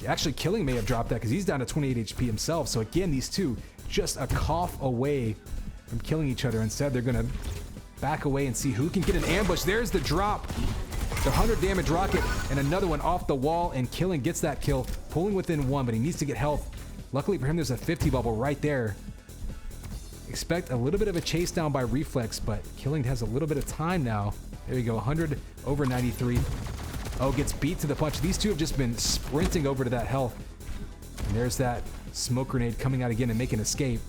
Actually, Killing may have dropped that because he's down to 28 HP himself. So again, these two just a cough away from killing each other. Instead, they're going to back away and see who can get an ambush. There's the drop. The 100 damage rocket and another one off the wall, and Killing gets that kill, pulling within 1, but he needs to get health. Luckily for him, there's a 50 bubble right there. Expect a little bit of a chase down by Reflex, but Killing has a little bit of time now. There you go, 100 over 93. Oh, gets beat to the punch. These two have just been sprinting over to that health. And there's that smoke grenade coming out again and making escape.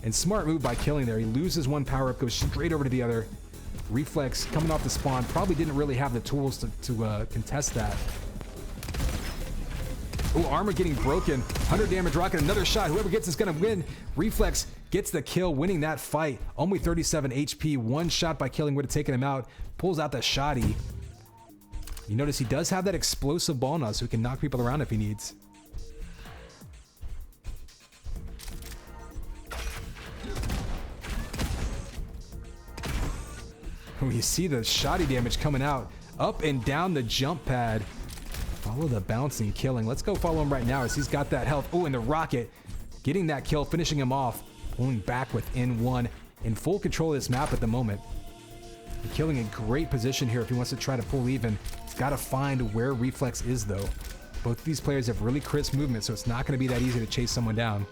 And smart move by Killing there. He loses one power-up, goes straight over to the other. Reflex coming off the spawn, probably didn't really have the tools to contest that. Oh, armor getting broken. 100 damage rocket, another shot. Whoever gets is gonna win. Reflex gets the kill, winning that fight. Only 37 HP. One shot by Killing would have taken him out. Pulls out the shotty. You notice he does have that explosive ball now, so he can knock people around if he needs. You see the shoddy damage coming out. Up and down the jump pad. Follow the bouncing Killing. Let's go follow him right now as he's got that health. Oh, and the rocket. Getting that kill, finishing him off. Pulling back within 1. In full control of this map at the moment. Killing in great position here if he wants to try to pull even. He's got to find where Reflex is, though. Both of these players have really crisp movement, so it's not going to be that easy to chase someone down.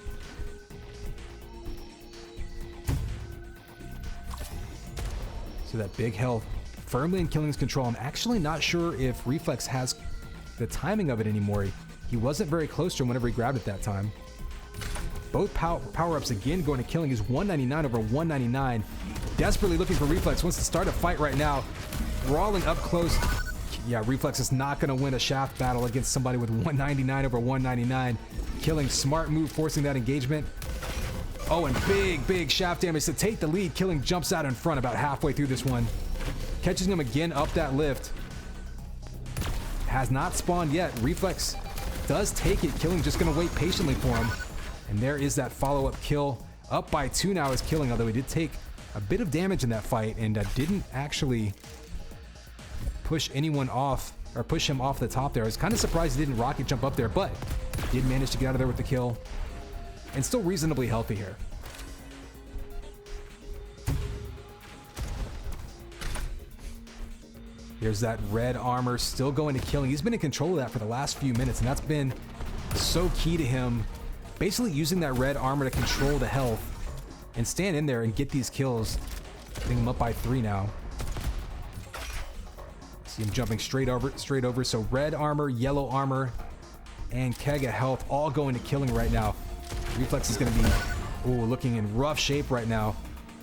So that big health firmly in Killing's control. I'm actually not sure if Reflex has the timing of it anymore. He wasn't very close to him whenever he grabbed it that time. Both power-ups again going to Killing. Is 199 over 199. Desperately looking for Reflex. Wants to start a fight right now. Brawling up close. Yeah, Reflex is not going to win a shaft battle against somebody with 199 over 199. Killing, smart move, forcing that engagement. Oh, and big shaft damage to take the lead. Killing jumps out in front about halfway through this one. Catches him again up that lift. Has not spawned yet. Reflex does take it. Killing just going to wait patiently for him. And there is that follow-up kill. Up by 2 now is Killing, although he did take a bit of damage in that fight and didn't actually push anyone off or push him off the top there. I was kind of surprised he didn't rocket jump up there, but did manage to get out of there with the kill. And still reasonably healthy here. There's that red armor still going to Killing. He's been in control of that for the last few minutes, and that's been so key to him. Basically using that red armor to control the health and stand in there and get these kills. Getting him up by 3 now. See him jumping straight over. So red armor, yellow armor, and keg of health all going to Killing right now. Reflex is going to be looking in rough shape right now.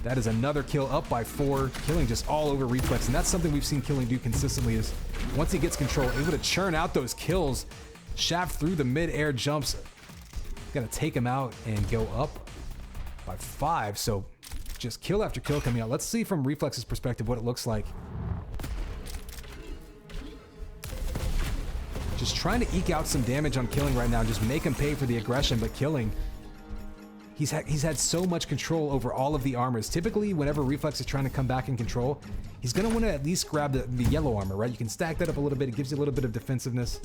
That is another kill, up by 4. Killing just all over Reflex, and that's something we've seen Killing do consistently, is once he gets control, able to churn out those kills. Shaft through the mid-air jumps. Gonna take him out and go up by 5. So just kill after kill coming out. Let's see from Reflex's perspective what it looks like. Just trying to eke out some damage on Killing right now. Just make him pay for the aggression, but Killing, he's had so much control over all of the armors. Typically, whenever Reflex is trying to come back in control, he's gonna want to at least grab the yellow armor, right? You can stack that up a little bit. It gives you a little bit of defensiveness.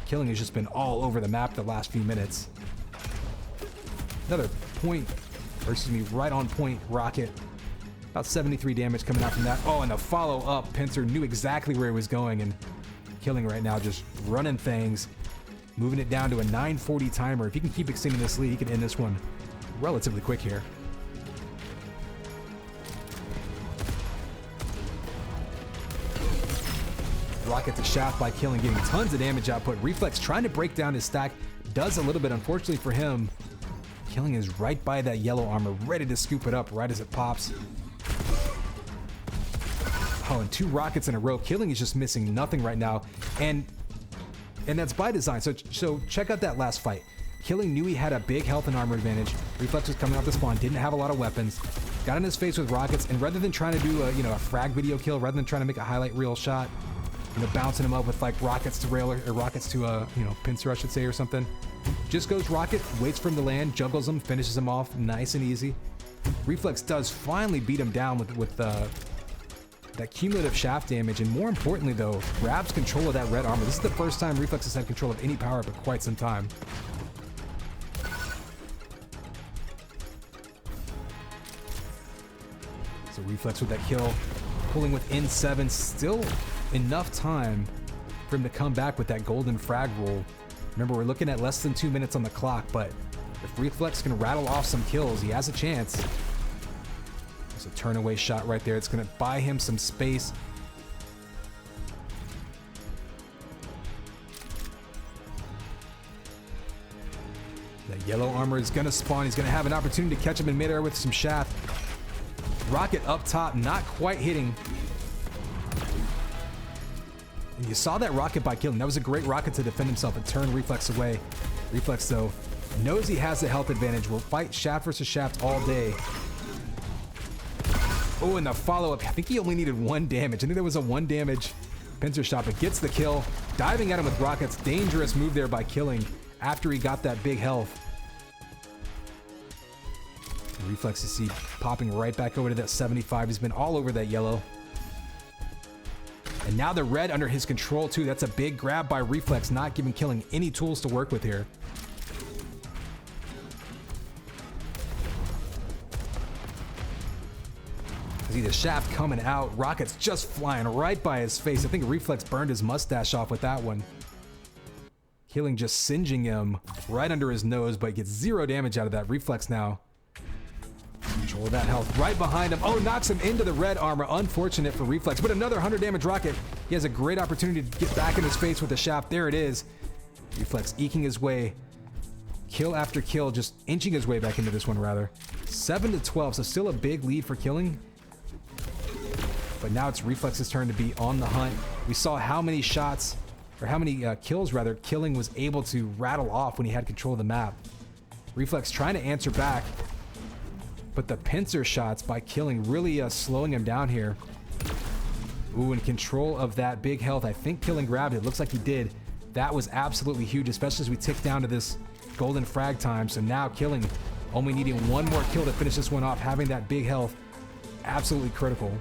Killing has just been all over the map the last few minutes. Another right on point rocket. About 73 damage coming out from that. Oh, and the follow-up, Pincer knew exactly where he was going, and Killing right now just running things, moving it down to a 940 timer. If he can keep extending this lead, he can end this one relatively quick here. Rocket to shaft by Killing, getting tons of damage output. Reflex trying to break down his stack. Does a little bit, unfortunately for him. Killing is right by that yellow armor, ready to scoop it up right as it pops. Oh, and 2 rockets in a row. Killing is just missing nothing right now. And that's by design. So check out that last fight. Killing knew he had a big health and armor advantage. Reflex was coming off the spawn, didn't have a lot of weapons. Got in his face with rockets, and rather than trying to do a frag video kill, rather than trying to make a highlight reel shot, bouncing him up with like rockets to rail or rockets to pincer, I should say, or something. Just goes rocket, waits for him to land, juggles him, finishes him off nice and easy. Reflex does finally beat him down with that cumulative shaft damage, and more importantly though, grabs control of that red armor. This is the first time Reflex has had control of any power up in quite some time. Reflex with that kill, pulling within 7. Still enough time for him to come back with that golden frag roll. Remember, we're looking at less than 2 minutes on the clock, but if Reflex can rattle off some kills, he has a chance. There's a turn away shot right there. It's going to buy him some space. That yellow armor is going to spawn. He's going to have an opportunity to catch him in midair with some shaft. Rocket up top, not quite hitting. And you saw that rocket by killing. That was a great rocket to defend himself and turn Reflex away. Reflex, though, knows he has the health advantage. Will fight shaft versus shaft all day. Oh, and the follow-up. I think he only needed 1 damage. I think there was a 1 damage pincer shot, but gets the kill. Diving at him with rockets. Dangerous move there by killing after he got that big health. Reflex, you see, popping right back over to that 75. He's been all over that yellow. And now the red under his control, too. That's a big grab by Reflex, not giving killing any tools to work with here. See the shaft coming out. Rockets just flying right by his face. I think Reflex burned his mustache off with that one. Killing just singeing him right under his nose, but gets 0 damage out of that. Reflex now. Control that health right behind him. Oh, knocks him into the red armor. Unfortunate for Reflex, but another 100 damage rocket. He has a great opportunity to get back in his face with the shaft. There it is. Reflex eking his way. Kill after kill, just inching his way back into this one, rather. 7-12, so still a big lead for killing. But now it's Reflex's turn to be on the hunt. We saw how many shots, or how many kills, rather, killing was able to rattle off when he had control of the map. Reflex trying to answer back. But the pincer shots by killing really slowing him down here. Ooh, in control of that big health. I think killing grabbed it. Looks like he did. That was absolutely huge, especially as we tick down to this golden frag time. So now killing, only needing 1 more kill to finish this one off. Having that big health, absolutely critical.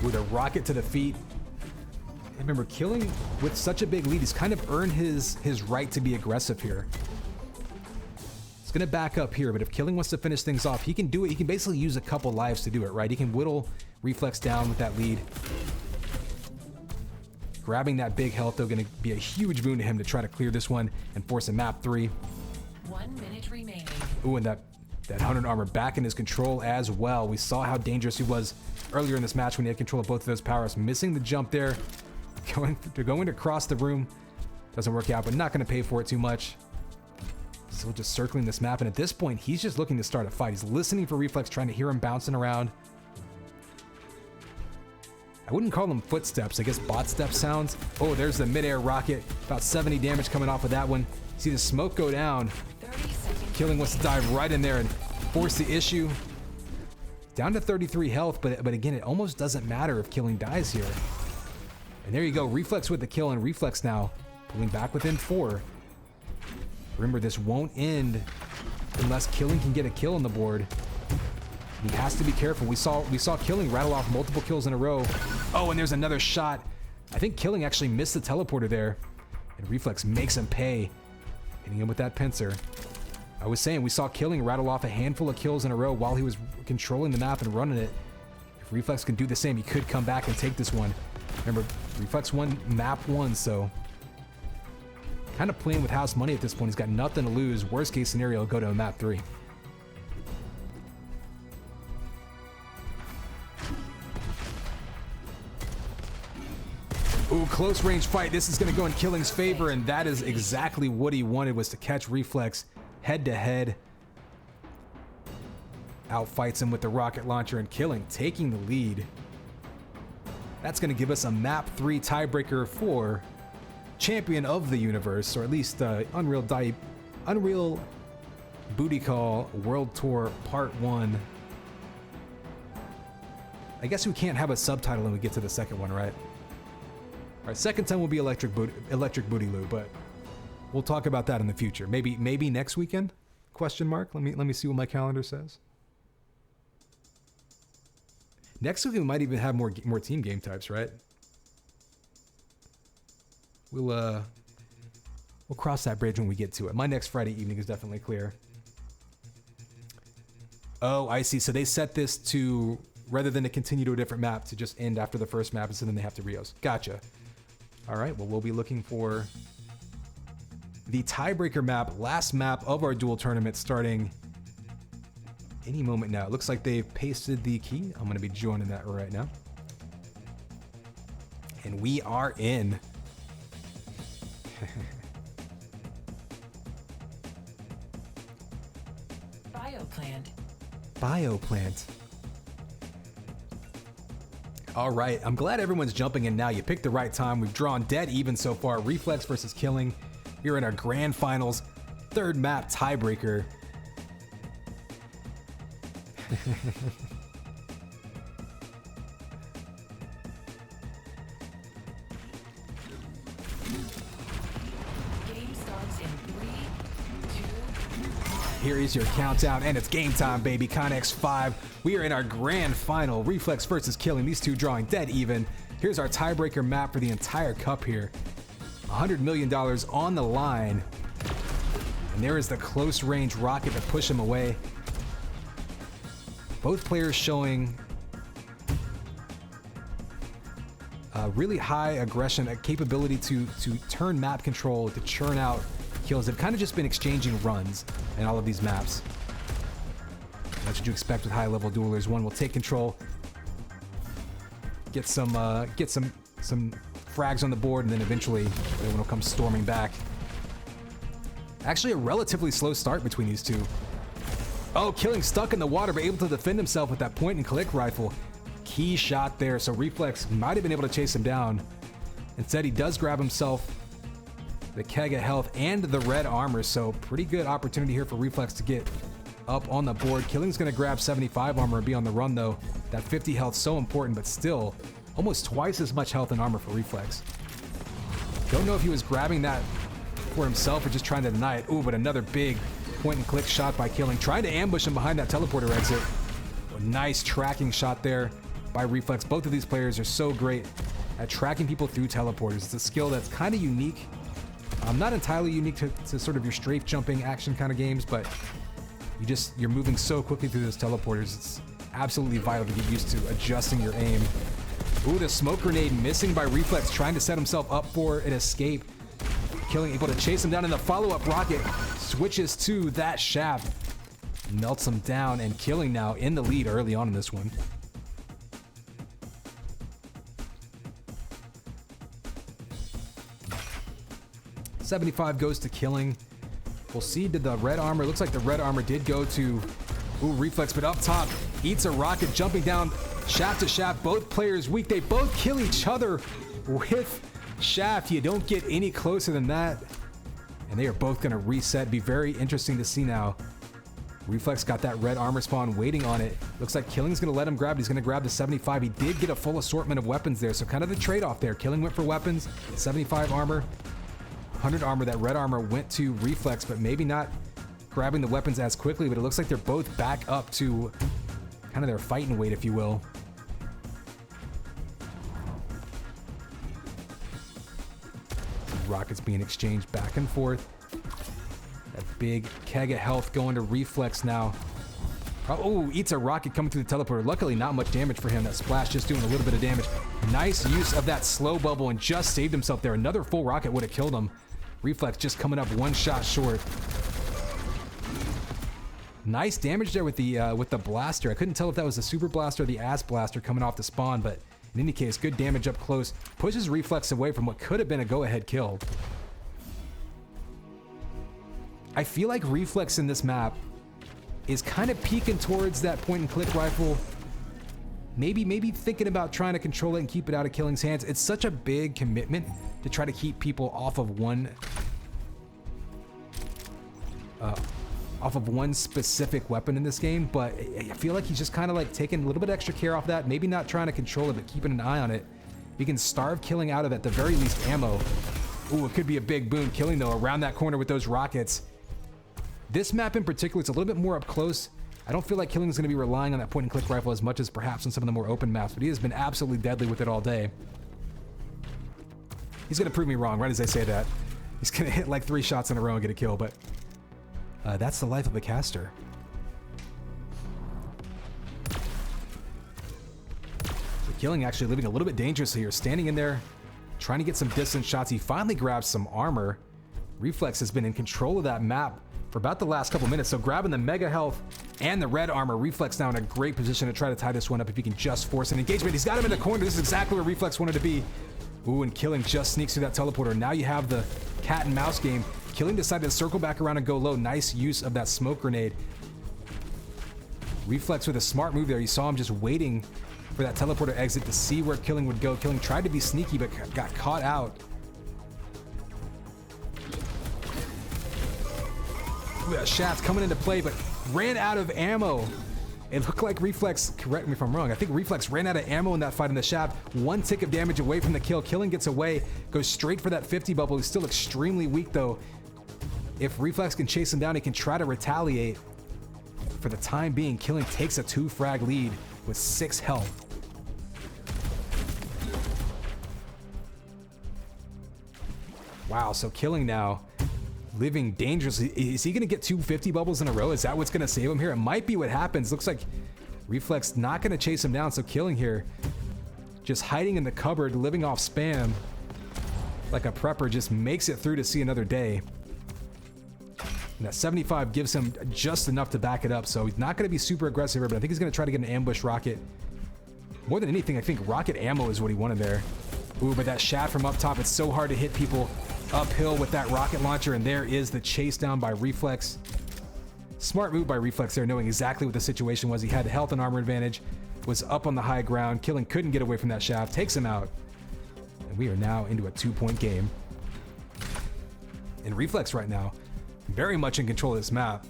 With a rocket to the feet. And remember, killing with such a big lead, he's kind of earned his right to be aggressive here. He's going to back up here, but if killing wants to finish things off, he can do it. He can basically use a couple lives to do it, right? He can whittle Reflex down with that lead. Grabbing that big health, though, going to be a huge boon to him to try to clear this one and force a map 3. 1 minute remaining. Ooh, and that 100 armor back in his control as well. We saw how dangerous he was earlier in this match when he had control of both of those powers. Missing the jump there. Going to cross the room. Doesn't work out, but not going to pay for it too much. Still just circling this map, and at this point, he's just looking to start a fight. He's listening for Reflex, trying to hear him bouncing around. I wouldn't call them footsteps, I guess bot step sounds. Oh, there's the midair rocket. About 70 damage coming off of that one. See the smoke go down. Killing wants to dive right in there and force the issue. Down to 33 health, but again, it almost doesn't matter if killing dies here. And there you go, Reflex with the kill, and Reflex now pulling back within 4. Remember, this won't end unless killing can get a kill on the board. He has to be careful. We saw killing rattle off multiple kills in a row. Oh, and there's another shot. I think killing actually missed the teleporter there. And Reflex makes him pay. Hitting him with that pincer. I was saying, we saw killing rattle off a handful of kills in a row while he was controlling the map and running it. If Reflex can do the same, he could come back and take this one. Remember, Reflex won map 1, so kind of playing with house money at this point. He's got nothing to lose. Worst case scenario, go to map 3. Ooh, close range fight. This is going to go in Killing's favor, and that is exactly what he wanted, was to catch Reflex head to head. Outfights him with the rocket launcher, and Killing taking the lead. That's going to give us a map 3 tiebreaker for champion of the universe, or at least Unreal Bootycall World Tour Part 1. I guess we can't have a subtitle when we get to the second one, right? All right, second time will be Electric Bootyloo, but we'll talk about that in the future. Maybe next weekend? Question mark. Let me see what my calendar says. Next week we might even have more team game types, right? We'll cross that bridge when we get to it. My next Friday evening is definitely clear. Oh, I see. So they set this to, rather than to continue to a different map, to just end after the first map, and so then they have to Rios. Gotcha. All right, well, we'll be looking for the tiebreaker map, last map of our duel tournament, starting any moment now. It looks like they've pasted the key. I'm going to be joining that right now. And we are in. Bioplant. Bioplant. All right, I'm glad everyone's jumping in now. You picked the right time. We've drawn dead even so far. Reflex versus Killing. We're in our grand finals. Third map, tiebreaker. Game starts in 3, 2, 1. Here is your countdown, and it's game time, baby. Connex 5. We are in our grand final. Reflex versus Killing. These two drawing dead even. Here's our tiebreaker map for the entire cup here. $100 million on the line. And there is the close range rocket to push him away. Both players showing really high aggression, a capability to turn map control, to churn out kills. They've kind of just been exchanging runs in all of these maps. That's what you expect with high-level duelers. One will take control, get some frags on the board, and then eventually the other one will come storming back. Actually, a relatively slow start between these two. Oh, Killing stuck in the water, but able to defend himself with that point-and-click rifle. Key shot there, so Reflex might have been able to chase him down. Instead, he does grab himself the keg of health and the red armor, so pretty good opportunity here for Reflex to get up on the board. Killing's going to grab 75 armor and be on the run, though. That 50 health so important, but still almost twice as much health and armor for Reflex. Don't know if he was grabbing that for himself or just trying to deny it. Ooh, but another big point-and-click shot by Killing. Trying to ambush him behind that teleporter exit. A nice tracking shot there by Reflex. Both of these players are so great at tracking people through teleporters. It's a skill that's kind of unique. Not entirely unique to sort of your strafe jumping action kind of games, but you're moving so quickly through those teleporters. It's absolutely vital to get used to adjusting your aim. Ooh, the smoke grenade missing by Reflex, trying to set himself up for an escape. Killing able to chase him down, in the follow-up rocket switches to that shaft, melts him down, and Killing now in the lead early on in this one. $75 goes to Killing. We'll see, did the red armor, looks like the red armor did go to, Reflex, but up top, eats a rocket, jumping down shaft to shaft. Both players weak. They both kill each other with shaft. You don't get any closer than that. And they are both going to reset. Be very interesting to see now. Reflex got that red armor spawn waiting on it. Looks like Killing's going to let him grab it. He's going to grab the 75. He did get a full assortment of weapons there, so kind of the trade-off there. Killing went for weapons, 75 armor. 100 armor. That red armor went to Reflex, but maybe not grabbing the weapons as quickly, but it looks like they're both back up to kind of their fighting weight, if you will. Rockets being exchanged back and forth. That big keg of health going to Reflex now. Oh, eats a rocket coming through the teleporter. Luckily, not much damage for him. That splash just doing a little bit of damage. Nice use of that slow bubble and just saved himself there. Another full rocket would have killed him. Reflex just coming up one shot short. Nice damage there with the blaster. I couldn't tell if that was the super blaster or the ass blaster coming off the spawn, but in any case, good damage up close. Pushes Reflex away from what could have been a go-ahead kill. I feel like Reflex in this map is kind of peeking towards that point-and-click rifle. Maybe thinking about trying to control it and keep it out of Killing's hands. It's such a big commitment to try to keep people off of one specific weapon in this game, but I feel like he's just kind of like taking a little bit extra care off that. Maybe not trying to control it, but keeping an eye on it. He can starve Killing out of, at the very least, ammo. Ooh, it could be a big boon. Killing, though, around that corner with those rockets. This map in particular, it's a little bit more up close. I don't feel like Killing's going to be relying on that point-and-click rifle as much as perhaps on some of the more open maps, but he has been absolutely deadly with it all day. He's gonna prove me wrong right as I say that. He's gonna hit like 3 shots in a row and get a kill, but that's the life of a caster. So Killing actually living a little bit dangerously here, standing in there, trying to get some distance shots. He finally grabs some armor. Reflex has been in control of that map for about the last couple minutes, so grabbing the mega health and the red armor, Reflex now in a great position to try to tie this one up if he can just force an engagement. He's got him in the corner. This is exactly where Reflex wanted to be. Ooh, and Killing just sneaks through that teleporter. Now you have the cat and mouse game. Killing decided to circle back around and go low. Nice use of that smoke grenade. Reflex with a smart move there. You saw him just waiting for that teleporter exit to see where Killing would go. Killing tried to be sneaky, but got caught out. Shaft coming into play, but ran out of ammo. It looked like Reflex, correct me if I'm wrong, I think Reflex ran out of ammo in that fight in the Shaft. 1 tick of damage away from the kill. Killing gets away, goes straight for that 50 bubble. He's still extremely weak though. If Reflex can chase him down, he can try to retaliate. For the time being, Killing takes a 2 frag lead with 6 health. Wow, so Killing now living dangerously. Is he going to get 2 50 bubbles in a row? Is that what's going to save him here? It might be what happens. Looks like Reflex not going to chase him down, so Killing here just hiding in the cupboard, living off spam like a prepper, just makes it through to see another day. And that 75 gives him just enough to back it up, so he's not going to be super aggressive here, but I think he's going to try to get an ambush rocket. More than anything, I think rocket ammo is what he wanted there. Ooh, but that Shaft from up top, it's so hard to hit people uphill with that rocket launcher, and there is the chase down by Reflex. Smart move by Reflex there, knowing exactly what the situation was. He had the health and armor advantage, was up on the high ground. Killing couldn't get away from that Shaft, takes him out. And we are now into a 2-point game. And Reflex right now, very much in control of this map.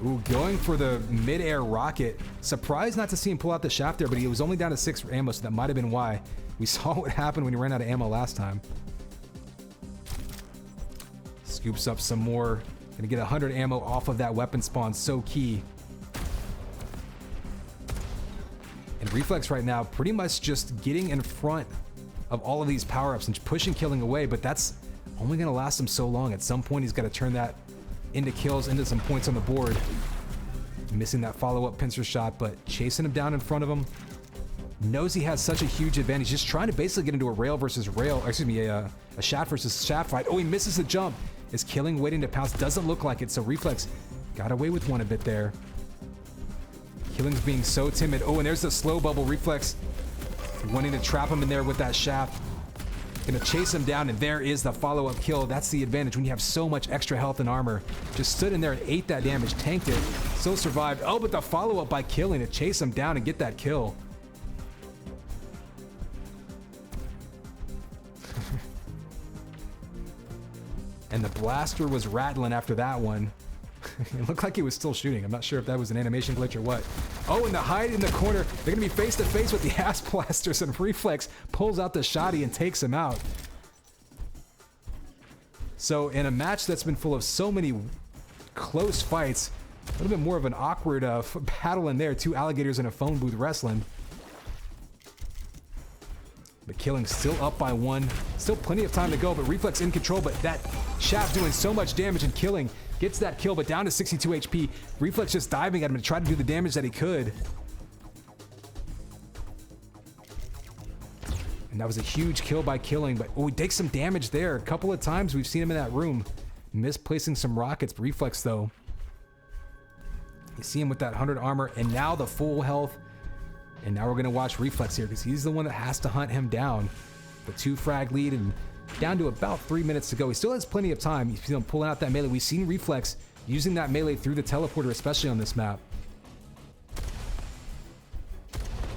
Ooh, going for the mid-air rocket. Surprised not to see him pull out the Shaft there, but he was only down to 6 ammo, so that might have been why. We saw what happened when he ran out of ammo last time. Scoops up some more. Gonna get 100 ammo off of that weapon spawn, so key. And Reflex right now pretty much just getting in front of all of these power-ups and pushing Killing away, but that's only gonna last him so long. At some point, he's got to turn that into kills, into some points on the board. Missing that follow-up pincer shot, but chasing him down in front of him. Knows he has such a huge advantage. Just trying to basically get into a rail versus rail, or excuse me, a Shaft versus Shaft fight. Oh, he misses the jump. Is Killing waiting to pounce? Doesn't look like it, so Reflex got away with one a bit there. Killing's being so timid. Oh, and there's the slow bubble. Reflex wanting to trap him in there with that Shaft. Gonna chase him down, and there is the follow-up kill. That's the advantage when you have so much extra health and armor. Just stood in there and ate that damage, tanked it, still survived. Oh, but the follow-up by Killing to chase him down and get that kill. And the blaster was rattling after that one. It looked like he was still shooting. I'm not sure if that was an animation glitch or what. Oh, and the hide in the corner. They're going to be face to face with the ass blasters, and Reflex pulls out the shotty and takes him out. So in a match that's been full of so many close fights, a little bit more of an awkward battle in there. 2 alligators in a phone booth wrestling. But Killing still up by 1. Still plenty of time to go, but Reflex in control, but that Shaft doing so much damage, and Killing gets that kill, but down to 62 HP. Reflex just diving at him to try to do the damage that he could. And that was a huge kill by Killing, but oh, he takes some damage there. A couple of times we've seen him in that room. Misplacing some rockets. Reflex, though. You see him with that 100 armor, and now the full health. And now we're going to watch Reflex here, because he's the one that has to hunt him down. The 2 frag lead, and down to about 3 minutes to go. He still has plenty of time. You see him pulling out that melee. We've seen Reflex using that melee through the teleporter, especially on this map.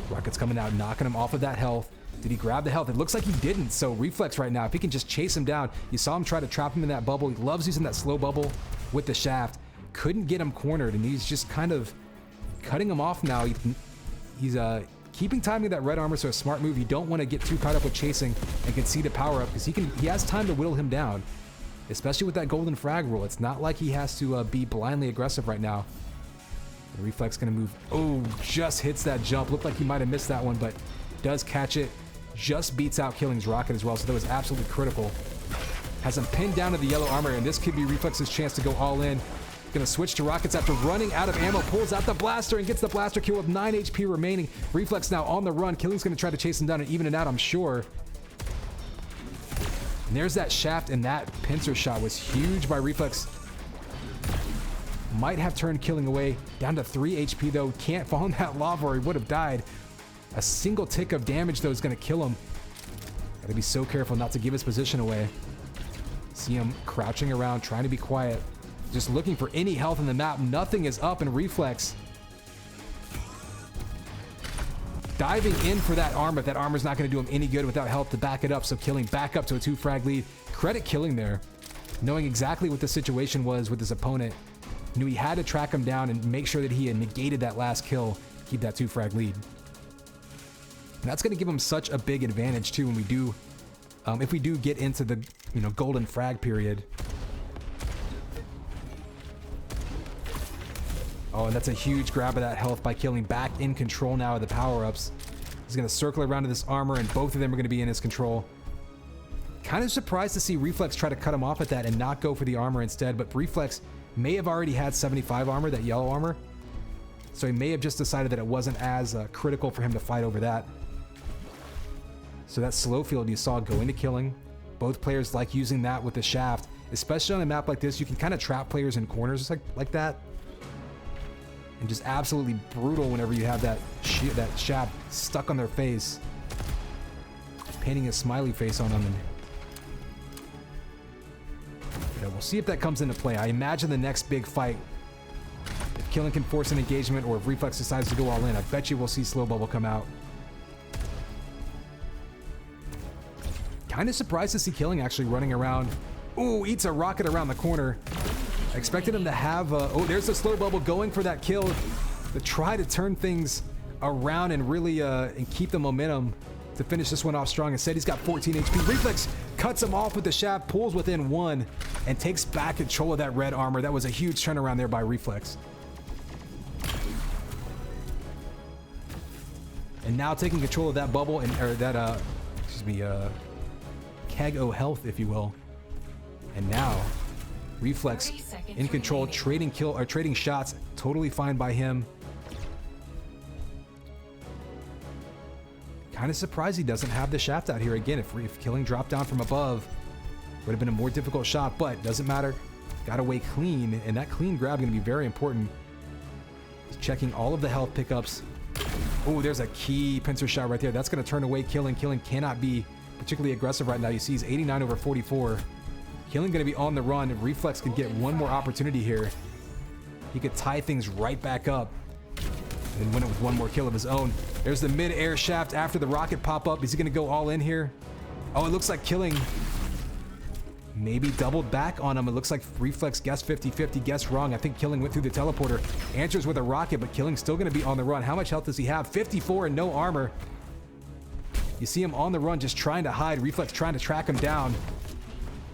Rocket's coming out, knocking him off of that health. Did he grab the health? It looks like he didn't. So Reflex right now, if he can just chase him down. You saw him try to trap him in that bubble. He loves using that slow bubble with the Shaft. Couldn't get him cornered, and he's just kind of cutting him off now. He's keeping time with that red armor, so a smart move. You don't want to get too caught up with chasing and concede a power up, because he has time to whittle him down, especially with that golden frag rule. It's not like he has to be blindly aggressive right now. The Reflex gonna move. Oh, just hits that jump. Looked like he might have missed that one, but does catch it, just beats out Killing's rocket as well, so that was absolutely critical. Has him pinned down to the yellow armor, and this could be Reflex's chance to go all in. Gonna switch to rockets after running out of ammo, pulls out the blaster and gets the blaster kill with 9 HP remaining. Reflex now on the run. Killing's gonna try to chase him down and even it out, I'm sure. And there's that shaft, and that pincer shot was huge by Reflex. Might have turned Killing away. Down to 3 HP though. Can't fall in that lava or he would have died. A single tick of damage though is gonna kill him. Gotta be so careful not to give his position away. See him crouching around, trying to be quiet. Just looking for any health in the map. Nothing is up, and Reflex diving in for that armor. That armor's not going to do him any good without help to back it up, so Killing back up to a 2-frag lead. Credit Killing there, knowing exactly what the situation was with his opponent. Knew he had to track him down and make sure that he had negated that last kill to keep that 2-frag lead. And that's going to give him such a big advantage too when we do, if we do get into the golden frag period. Oh, and that's a huge grab of that health by Killing, back in control now of the power-ups. He's going to circle around to this armor, and both of them are going to be in his control. Kind of surprised to see Reflex try to cut him off at that and not go for the armor instead, but Reflex may have already had 75 armor, that yellow armor. So he may have just decided that it wasn't as critical for him to fight over that. So that slow field you saw go into Killing. Both players like using that with the shaft. Especially on a map like this, you can kind of trap players in corners like that. And just absolutely brutal whenever you have that shaft stuck on their face. Painting a smiley face on them. And we'll see if that comes into play. I imagine the next big fight, if Killing can force an engagement or if Reflex decides to go all in, I bet you we'll see Slow Bubble come out. Kind of surprised to see Killing actually running around. Ooh, eats a rocket around the corner. I expected him to have, oh, there's the Slow Bubble going for that kill to try to turn things around and really and keep the momentum to finish this one off strong. Instead, he's got 14 HP. Reflex cuts him off with the shaft, pulls within 1, and takes back control of that red armor. That was a huge turnaround there by Reflex. And now taking control of that bubble, and or that, keg o' health, if you will. And now Reflex in control, trading shots, totally fine by him. Kind of surprised he doesn't have the shaft out here again. If Killing dropped down from above, would have been a more difficult shot, but doesn't matter. Got away clean, and that clean grab going to be very important. He's checking all of the health pickups. Oh, there's a key pincer shot right there. That's going to turn away Killing. Killing cannot be particularly aggressive right now. You see he's 89 over 44. Killing going to be on the run. If Reflex can get one more opportunity here, he could tie things right back up and win it with one more kill of his own. There's the mid-air shaft after the rocket pop-up. Is he going to go all in here? Oh, it looks like Killing maybe doubled back on him. It looks like Reflex guessed 50-50, guessed wrong. I think Killing went through the teleporter. Answers with a rocket, but Killing's still going to be on the run. How much health does he have? 54 and no armor. You see him on the run just trying to hide. Reflex trying to track him down.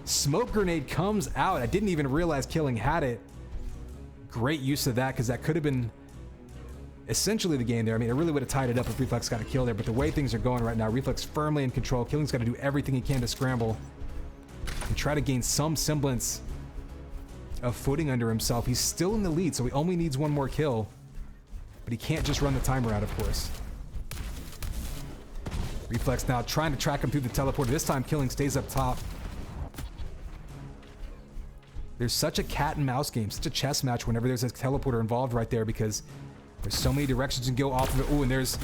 Smoke grenade comes out. I didn't even realize Killing had it. Great use of that, because that could have been essentially the game there. I mean, it really would have tied it up if Reflex got a kill there, but the way things are going right now, Reflex firmly in control. Killing's got to do everything he can to scramble and try to gain some semblance of footing under himself. He's still in the lead, so he only needs one more kill, but he can't just run the timer out, of course. Reflex now trying to track him through the teleporter. This time Killing stays up top. There's such a cat and mouse game, such a chess match whenever there's a teleporter involved right there, because there's so many directions you can go off of it. Ooh, and there's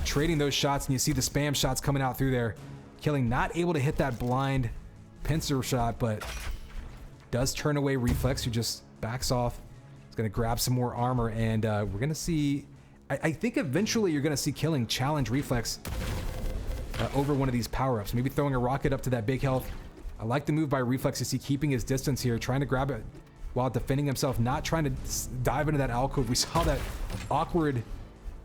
trading those shots, and you see the spam shots coming out through there. Killing not able to hit that blind pincer shot, but does turn away Reflex, who just backs off. He's going to grab some more armor, and we're going to see... I think eventually you're going to see Killing challenge Reflex over one of these power-ups. Maybe throwing a rocket up to that big health. I like the move by Reflex to see keeping his distance here, trying to grab it while defending himself, not trying to dive into that alcove. We saw that awkward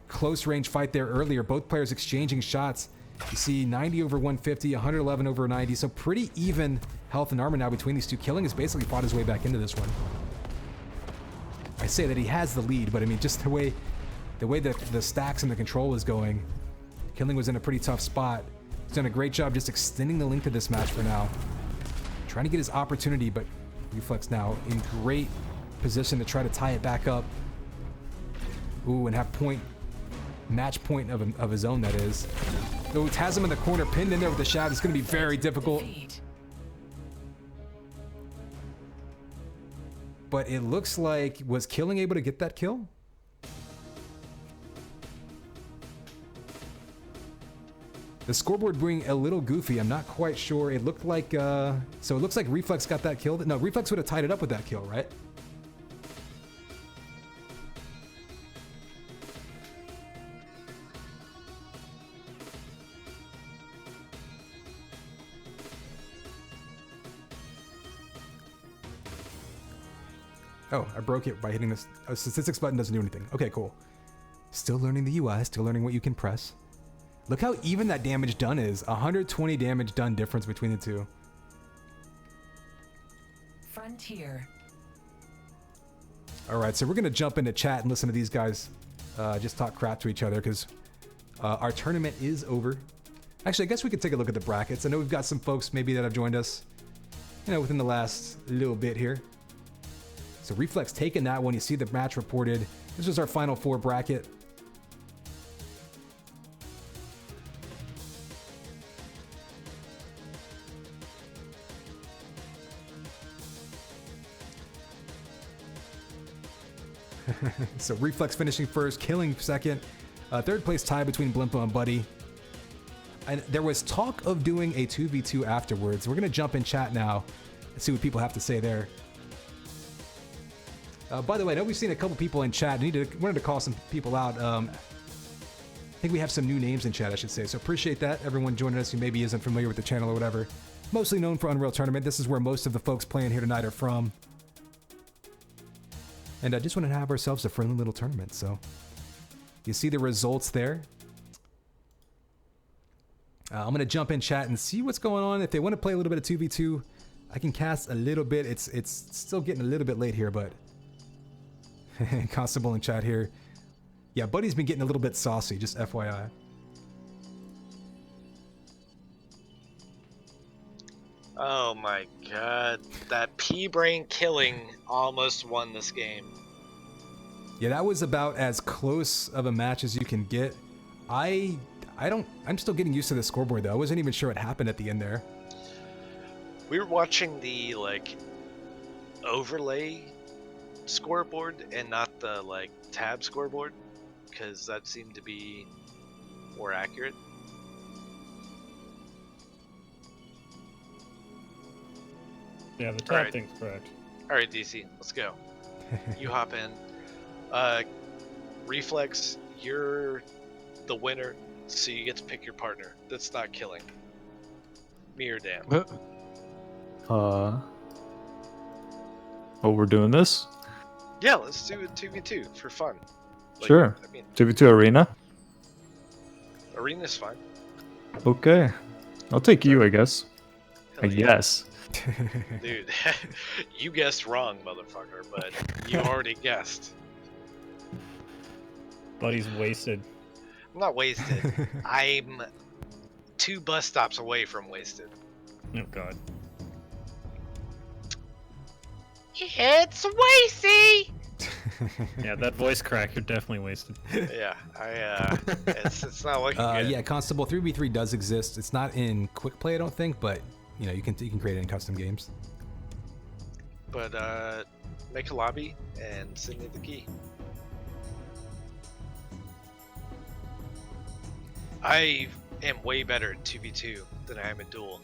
close-range fight there earlier. Both players exchanging shots. You see 90 over 150, 111 over 90, so pretty even health and armor now between these two. Killing has basically fought his way back into this one. I say that he has the lead, but I mean, just the way that the stacks and the control is going, Killing was in a pretty tough spot. He's done a great job just extending the length of this match for now. Trying to get his opportunity, but Reflex now in great position to try to tie it back up. Ooh, and have match point of his own, that is. Though he has him in the corner, pinned in there with the shadow. It's going to be very difficult. But it looks like, was Killing able to get that kill? The scoreboard being a little goofy, I'm not quite sure. It looked like, so it looks like Reflex got that kill. No, Reflex would have tied it up with that kill, right? Oh, I broke it by hitting this. A statistics button doesn't do anything. Okay, cool. Still learning the UI, still learning what you can press. Look how even that damage done is. 120 damage done difference between the two. Frontier. All right, so we're gonna jump into chat and listen to these guys just talk crap to each other because our tournament is over. Actually, I guess we could take a look at the brackets. I know we've got some folks maybe that have joined us, you know, within the last little bit here. So Reflex taking that one. You see the match reported. This was our final four bracket. So Reflex finishing first, Killing second. Third place tie between Blimpo and Buddy. And there was talk of doing a 2v2 afterwards. We're going to jump in chat now and see what people have to say there. By the way, I know we've seen a couple people in chat. Wanted to call some people out. I think we have some new names in chat, I should say. So appreciate that. Everyone joining us who maybe isn't familiar with the channel or whatever. Mostly known for Unreal Tournament. This is where most of the folks playing here tonight are from. And I just want to have ourselves a friendly little tournament. So you see the results there. I'm going to jump in chat and see what's going on. If they want to play a little bit of 2v2, I can cast a little bit. It's still getting a little bit late here, but Constable in chat here. Yeah, Buddy's been getting a little bit saucy, just FYI. Oh my god. That P-Brain Killing almost won this game. Yeah, that was about as close of a match as you can get. I'm still getting used to the scoreboard though. I wasn't even sure what happened at the end there. We were watching the overlay scoreboard and not the tab scoreboard because that seemed to be more accurate. Yeah, the tab thing's correct. Alright, DC, let's go. You hop in. Reflex, you're the winner, so you get to pick your partner. That's not Killing. Me or Dan. Oh, we're doing this? Yeah, let's do a 2v2 for fun. Sure. I mean, 2v2 arena? arena's fine. Okay. I'll take you, I guess. Hell I yeah. guess. Dude, you guessed wrong, motherfucker, but you already guessed. Buddy's wasted. I'm not wasted. I'm 2 bus stops away from wasted. Oh god. It's Wasty! Yeah, that voice crack, you're definitely wasted. Yeah, it's not looking good. Yeah, Constable 3v3 does exist. It's not in quick play, I don't think, but you know, you can create it in custom games. But make a lobby and send me the key. I am way better at 2v2 than I am at duel.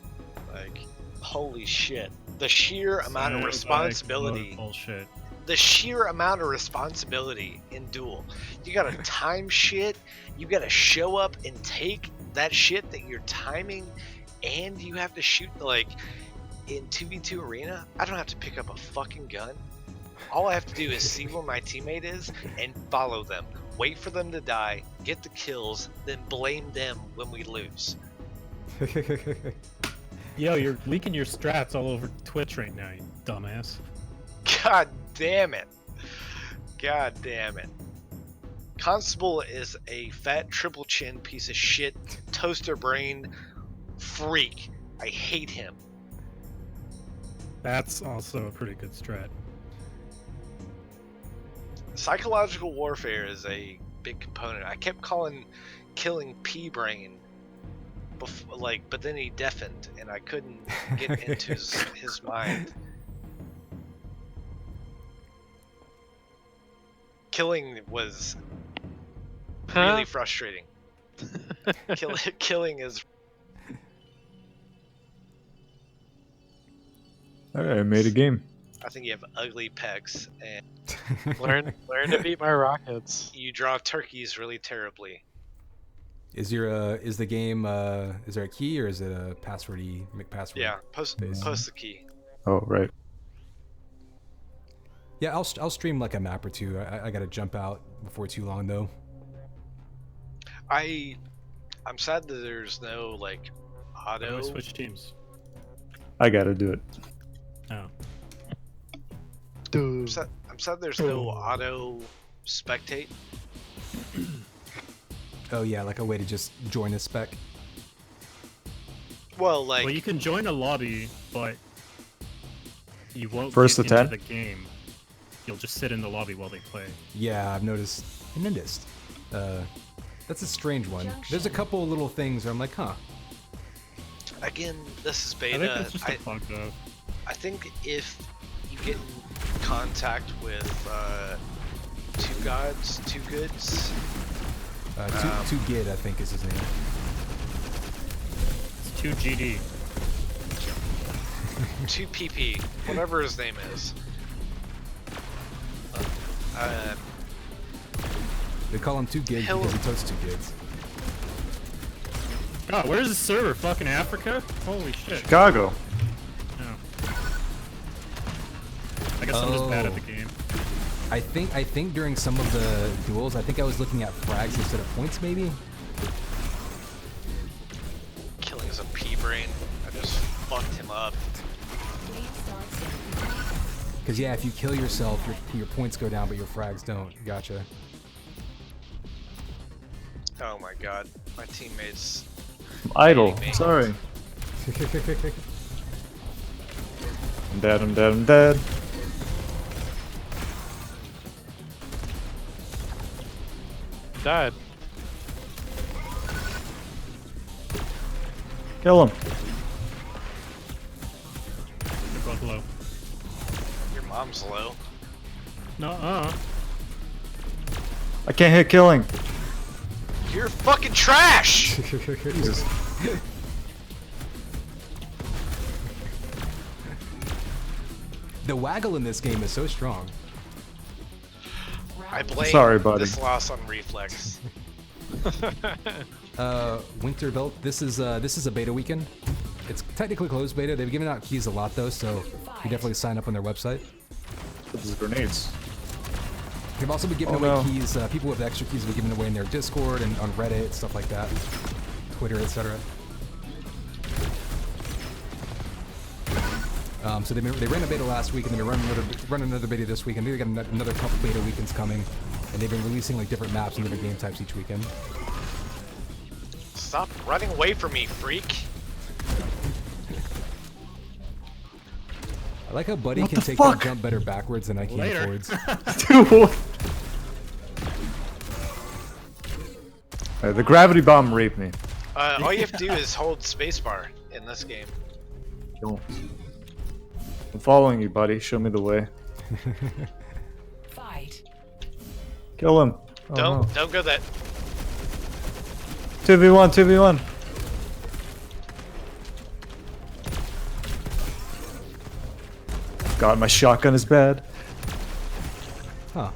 Holy shit. The sheer amount of responsibility. Bullshit. The sheer amount of responsibility in duel. You gotta time shit, you gotta show up and take that shit that you're timing, and you have to shoot, in 2v2 arena, I don't have to pick up a fucking gun. All I have to do is see where my teammate is and follow them. Wait for them to die, get the kills, then blame them when we lose. Yo, you're leaking your strats all over Twitch right now, you dumbass. God damn it. God damn it. Constable is a fat triple chin piece of shit, toaster brain freak. I hate him. That's also a pretty good strat. Psychological warfare is a big component. I kept killing P brain, but then he deafened, and I couldn't get into his mind. Killing was really frustrating. Killing is. Alright, I made a game. I think you have ugly pecs, and Learn to beat my rockets. you draw turkeys really terribly. Is the game is there a key or is it a passwordy McPassword? Yeah, post the key. Oh, right. Yeah, I'll stream like a map or two. I gotta jump out before too long though. I'm sad that there's no like How do auto. I switch teams? I gotta do it. Oh. I'm sad there's no auto spectate. Oh yeah, like a way to just join a spec. Well, like Well, you can join a lobby, but you won't First get to into 10? the game. You'll just sit in the lobby while they play. Yeah, I've noticed. That's a strange one. There's a couple little things where I'm like, huh. again, this is I think beta. that's just a bug though. I think if you get in contact with two goods, Two Gid, I think is his name. It's 2GD. two PP, whatever his name is. They call him 2 Gids because he totes 2 Gids. God, where's the server? Fucking Africa? Holy shit. Chicago. No. I guess I'm just bad at the game. I think during some of the duels, I think I was looking at frags instead of points, maybe. Killing some P brain. I just fucked him up. Because yeah, if you kill yourself, your points go down, but your frags don't. Gotcha. Oh my god, my teammates. Idle. hating me. Sorry. I'm dead, I'm dead, I'm dead. Died. Kill him. They're both low. Your mom's low. No, I can't hit killing. You're fucking trash! Jesus. The waggle in this game is so strong. I blame Sorry, buddy. this loss on Reflex. Winter Belt. This is a beta weekend. It's technically closed beta. They've given out keys a lot though, so you definitely sign up on their website. This is grenades. They've also been giving Oh, away no. keys. People with extra keys have been giving away in their Discord and on Reddit, stuff like that, Twitter, etc. So they ran a beta last week, and then they're running another beta this week, and they've got another couple beta weekends coming, and they've been releasing like different maps and different game types each weekend. Stop running away from me, freak. I like how Buddy What can the take fuck? that jump better backwards than I can Later. forwards. Dude. The gravity bomb raped me. All you have to do is hold spacebar in this game. Don't. I'm following you, buddy. Show me the way. Fight. Kill him. Oh, Don't go that. 2v1, 2v1. God, my shotgun is bad. Huh.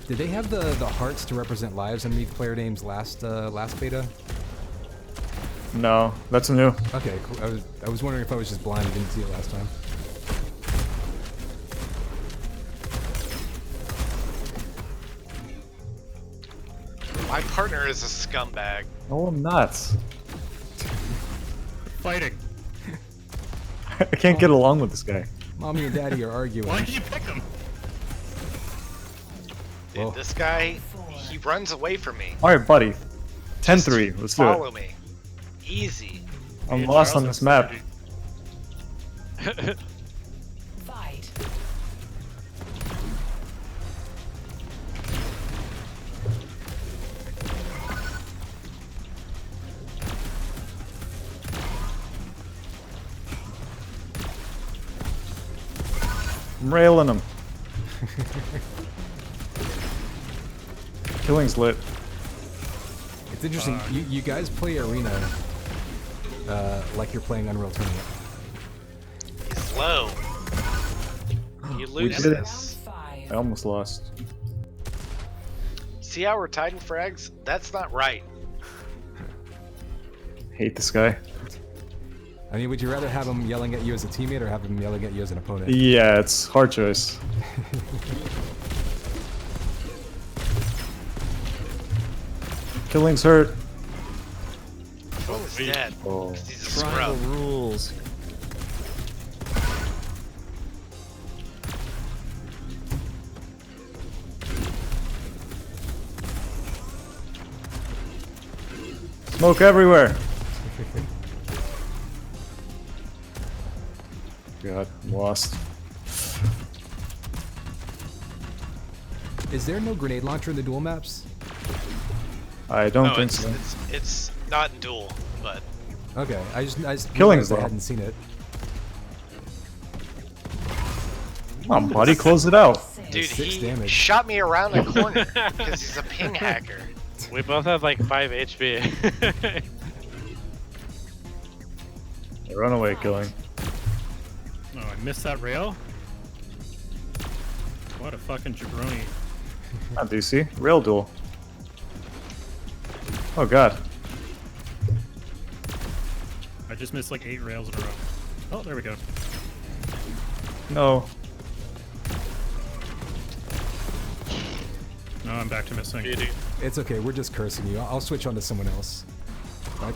Did they have the hearts to represent lives underneath player names last beta? No, that's new. Okay, cool. I was wondering if I was just blind and didn't see it last time. My partner is a scumbag. Oh, I'm nuts. fighting. I can't get along with this guy. Mommy and Daddy are arguing. Why did you pick him? Dude, Well. this guy, He runs away from me. Alright, buddy. 10-3. Let's do Follow it. me. Easy. I'm Yeah, lost Charles on this is map. Fight. I'm railing him. Killing's lit. It's interesting. You guys play Arena like you're playing Unreal Tournament. He's low. You lose did it. this. I almost lost. See how we're tied in frags? That's not right. Hate this guy. I mean, would you rather have him yelling at you as a teammate or have him yelling at you as an opponent? Yeah, it's hard choice. Killing's hurt. He's dead. Oh. 'Cause he's a scrub. rules. Smoke everywhere. God, I'm lost. Is there no grenade launcher in the duel maps? I don't No, think it's, so. it's not in duel, but Okay, I just Killing's realized I though. hadn't seen it. Come on, buddy, close it out. dude, 6 he damage. shot me around a corner because he's a ping hacker. We both have like 5 HP. Runaway killing. Oh, I missed that rail? What a fucking jabroni. Not DC. Rail duel. Oh god. I just missed like 8 rails in a row. Oh, there we go. No. No, I'm back to missing. It's okay, we're just cursing you. I'll switch on to someone else.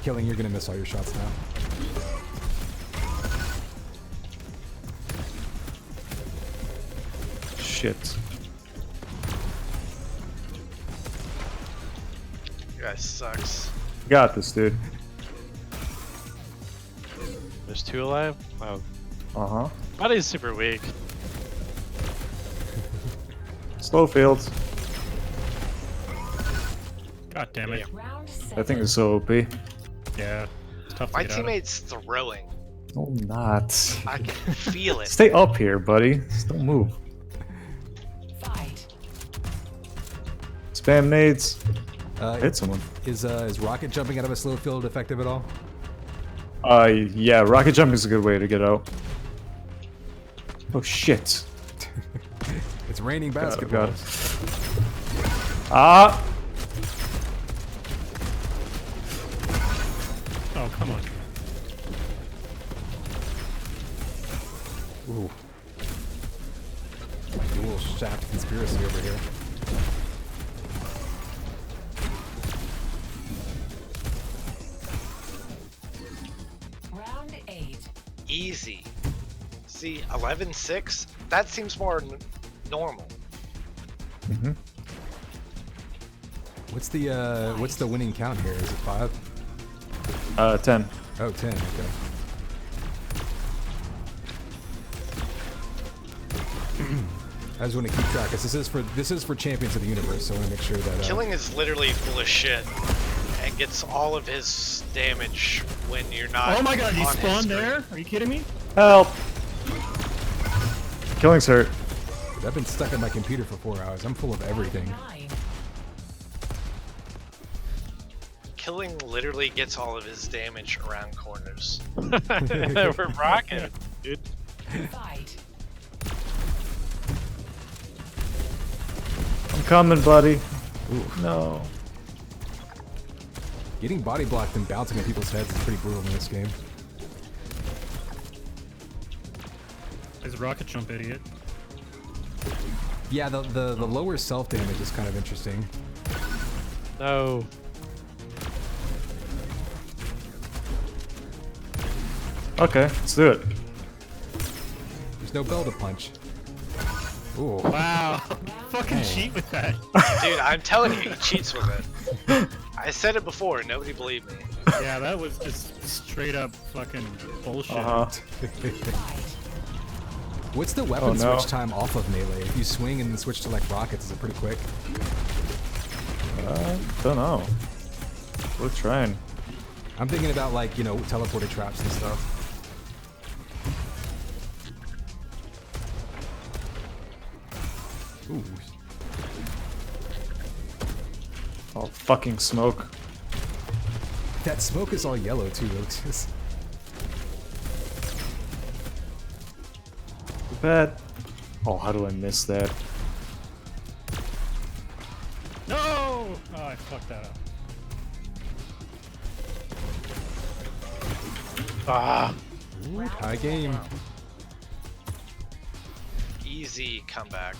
Killing, you're gonna miss all your shots now. Shit. You guys sucks. Got this, dude. There's 2 alive? Oh. Uh-huh. Body's super weak. Slow fields. God damn it. Round I think it's so OP. Yeah. It's tough to My get out of. teammate's throwing. No, I'm not. I can feel it. Stay up here, buddy. Just don't move. Fight. Spam nades. Hit Hit someone. Is rocket jumping out of a slow field effective at all? Yeah, rocket jump is a good way to get out. Oh shit. It's raining God, basketball. God. Ah! Oh, come on. Ooh. Dual shaft conspiracy over here. Round 8. Easy. See, 11-6? That seems more normal. Mm-hmm. What's the winning count here? Is it 5? 10. Oh, 10, okay. I just want to keep track, because this is for Champions of the Universe, so I want to make sure that Killing is literally full of shit and gets all of his damage when you're not. Oh my god, he on his spawned screen. there? Are you kidding me? Help! Killing's hurt. I've been stuck on my computer for 4 hours. I'm full of everything. 9. Killing literally gets all of his damage around corners. We're rocking, dude. Fight. I'm coming, buddy. No. Getting body blocked and bouncing at people's heads is pretty brutal in this game. Is rocket jump idiot? Yeah, the lower self damage is kind of interesting. No. Okay, let's do it. There's no bell to punch. Ooh. Wow. Fucking cheat with that. Dude, I'm telling you, he cheats with it. I said it before, nobody believed me. Yeah, that was just straight up fucking bullshit. What's the weapon Oh, no. switch time off of melee? If you swing and then switch to like rockets, is it pretty quick? Don't know. We're trying. I'm thinking about like, you know, teleported traps and stuff. Ooh. Oh, fucking smoke. That smoke is all yellow too, it's just... Bad. Oh, how do I miss that? No! Oh, I fucked that up. Ah. Ooh, tie game. Easy comeback.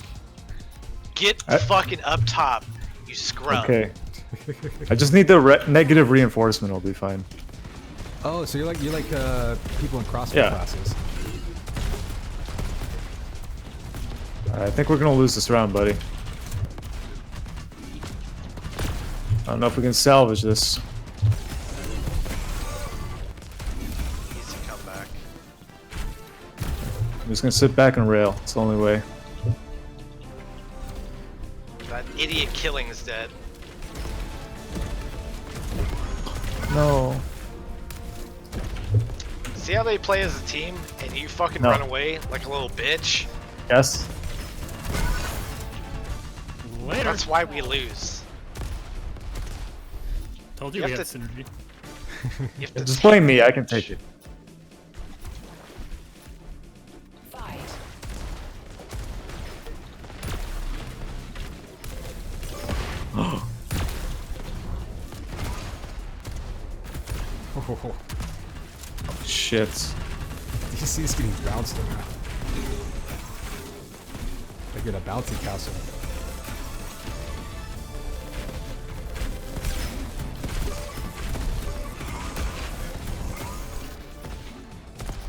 Get I- fucking up top, you scrub. Okay. I just need the negative reinforcement. I'll be fine. Oh, so you're like people in CrossFit Yeah. classes. I think we're gonna lose this round, buddy. I don't know if we can salvage this. Easy comeback. I'm just gonna sit back and rail. It's the only way. That idiot killing is dead. No. See how they play as a team, and you fucking No. run away like a little bitch? Yes. Later. That's why we lose. Told you You we had have to- synergy. You have to Just blame me. I can take it. Fight. Oh, Shit. DC's getting bounced around. They get a bouncy castle.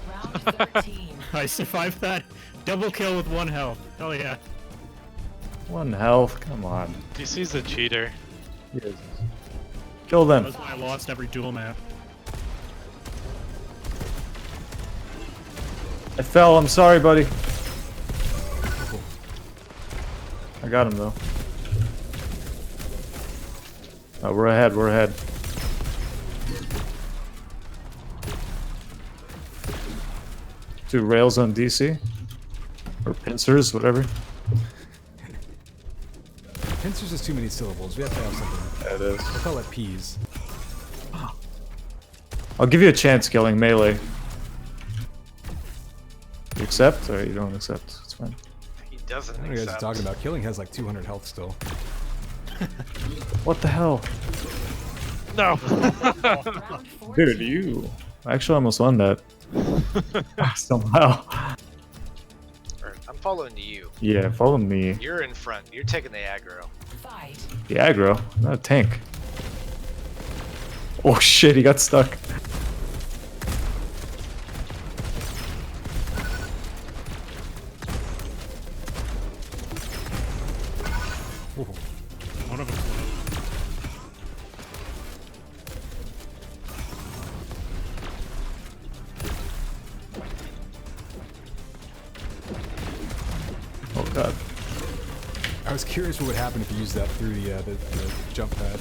Round 13. I survived that. Double kill with 1 health. Hell yeah. 1 health. Come on. DC's a cheater. Yes. Kill them. That's why I lost every duel map. I fell. I'm sorry, buddy. I got him though. Oh, we're ahead. We're ahead. Two rails on DC, or pincers, whatever. Pincers is too many syllables. We have to have something. That is. We'll call it peas. I'll give you a chance killing melee. You accept, or you don't accept? It's fine. He doesn't I don't know what you guys are accept. talking about. Killing has like 200 health still. What the hell, No. Round 14. dude? You actually almost won that. Somehow. Or, I'm following you. Yeah, follow me. You're in front. You're taking the aggro. Fight. The aggro, not a tank. Oh shit, he got stuck. One of them's low. Oh god. I was curious what would happen if you used that through the jump pad.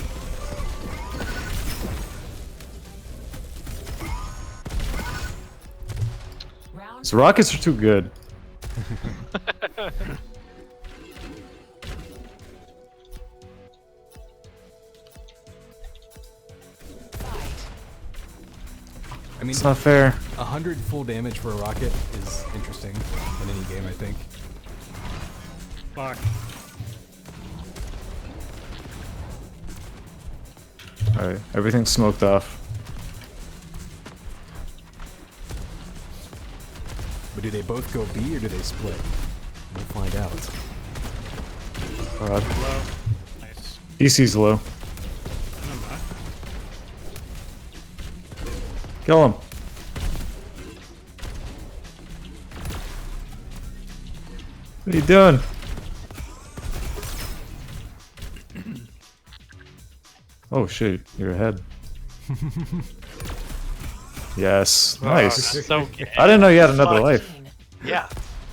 Round His rockets are too good. fight. I mean, It's not fair. 100 full damage for a rocket is interesting in any game, I think. Fuck. Alright, everything's smoked off. But do they both go B or do they split? We'll find out. God. Low. Nice. DC's low. I'm not. Kill him. What are you doing? Oh shit, you're ahead. Yes, nice. So I didn't know you had another life. Yeah.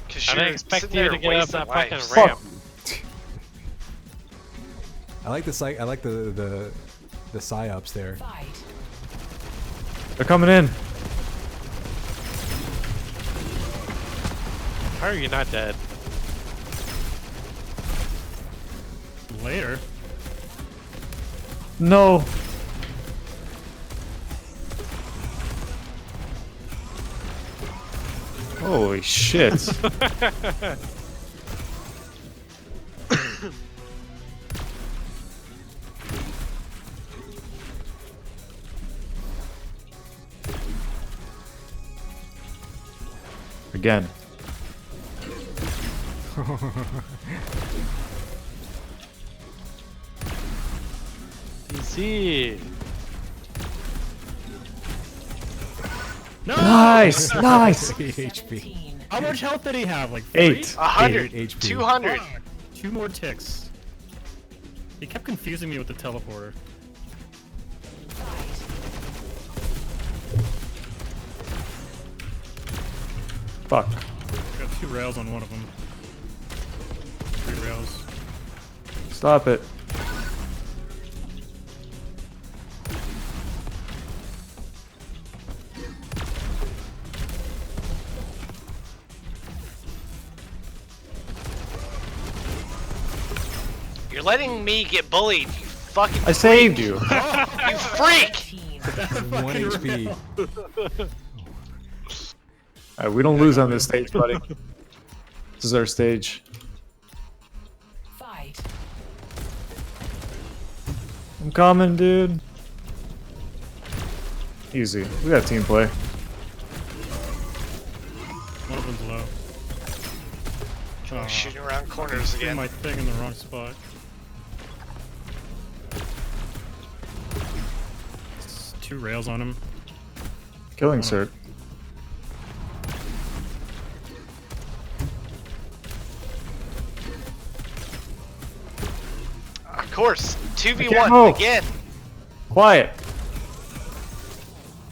Because I you're didn't expect sitting you there to get up wasting that fucking lives. ramp. I like the I like the psyops there. Fight. They're coming in. How are you not dead? Later. No. Holy shit. Again. DC. No! Nice, nice. 8 HP. 17. How much health did he have? Like 8. 100, 8 HP. 200. Fuck. 2 more ticks. He kept confusing me with the teleporter. Fight. Fuck. Got 2 rails on one of them. 3 rails. Stop it. You're letting me get bullied, you fucking I saved you. you freak! 18. 1 HP. Alright, we don't lose on this stage, buddy. This is our stage. Fight. I'm coming, dude. Easy. We got team play. One of them's low. Shooting around corners Doing again. my thing in the wrong spot. It's 2 rails on him. Killing cert. Of course, I can't 2v1 move. again. Quiet.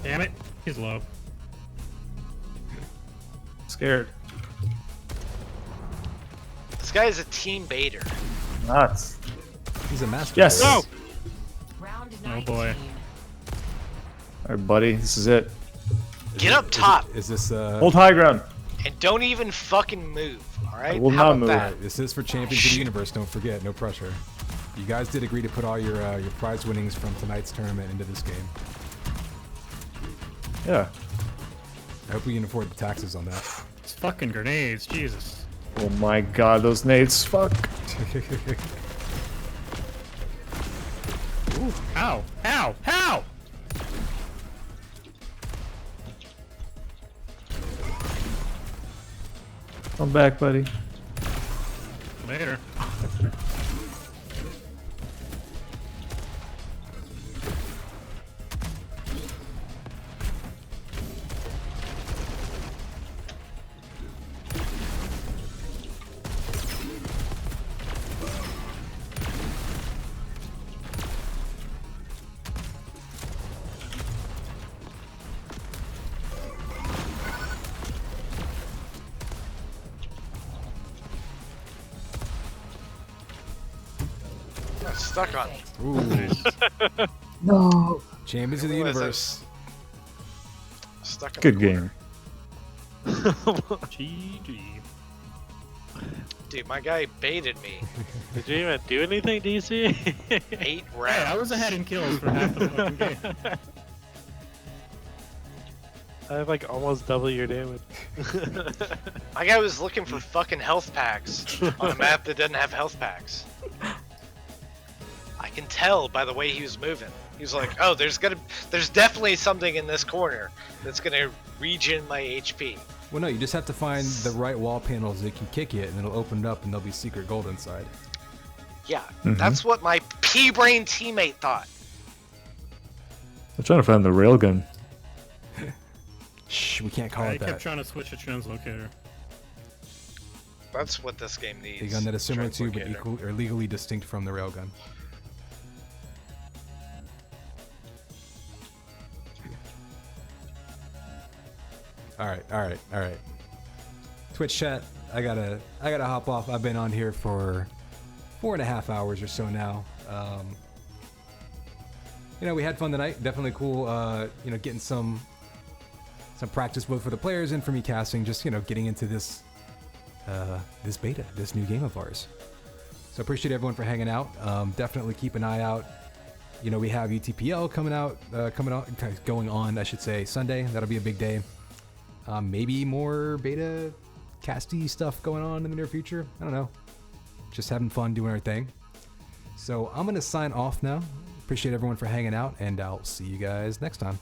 Damn it. He's low. Scared. This guy is a team baiter. Nuts. He's a master. Yes. No. Round Oh 19. boy. Alright, buddy. This is it. Get up top Is this Hold high ground. and don't even fucking move. All right? I will How not about move. that? this is for Champions of the Universe, don't forget, no pressure. You guys did agree to put all your prize winnings from tonight's tournament into this game. Yeah. I hope we can afford the taxes on that. It's fucking grenades. Jesus. Oh my god, those nades. Fuck. Ooh, how? How? How? Come back, buddy. Later. I'm stuck on. Perfect. Ooh. No. Champions of the Realize Universe. Stuck in Good the corner. game. GG. Dude, my guy baited me. Did you even do anything, DC? 8 rounds. Hey, I was ahead in kills for half the fucking game. I have like almost double your damage. My guy was looking for fucking health packs on a map that doesn't have health packs. I can tell by the way he was moving. He was like, "Oh, there's definitely something in this corner that's gonna regen my HP." Well, no, you just have to find the right wall panels that can kick it, and it'll open it up, and there'll be secret gold inside. Yeah, that's what my pea-brain teammate thought. I'm trying to find the railgun. Shh, we can't call I it kept that. trying to switch to translocator. That's what this game needs. A gun that is similar to, but Translocator. equal or legally distinct from the railgun. All right. Twitch chat, I gotta hop off. I've been on here for 4.5 hours or so now. We had fun tonight. Definitely cool. Getting some practice both for the players and for me casting. Just getting into this beta, this new game of ours. So appreciate everyone for hanging out. Definitely keep an eye out. We have UTPL going on, I should say, Sunday. That'll be a big day. Maybe more beta casty stuff going on in the near future. I don't know. Just having fun doing our thing. So I'm going to sign off now. Appreciate everyone for hanging out, and I'll see you guys next time.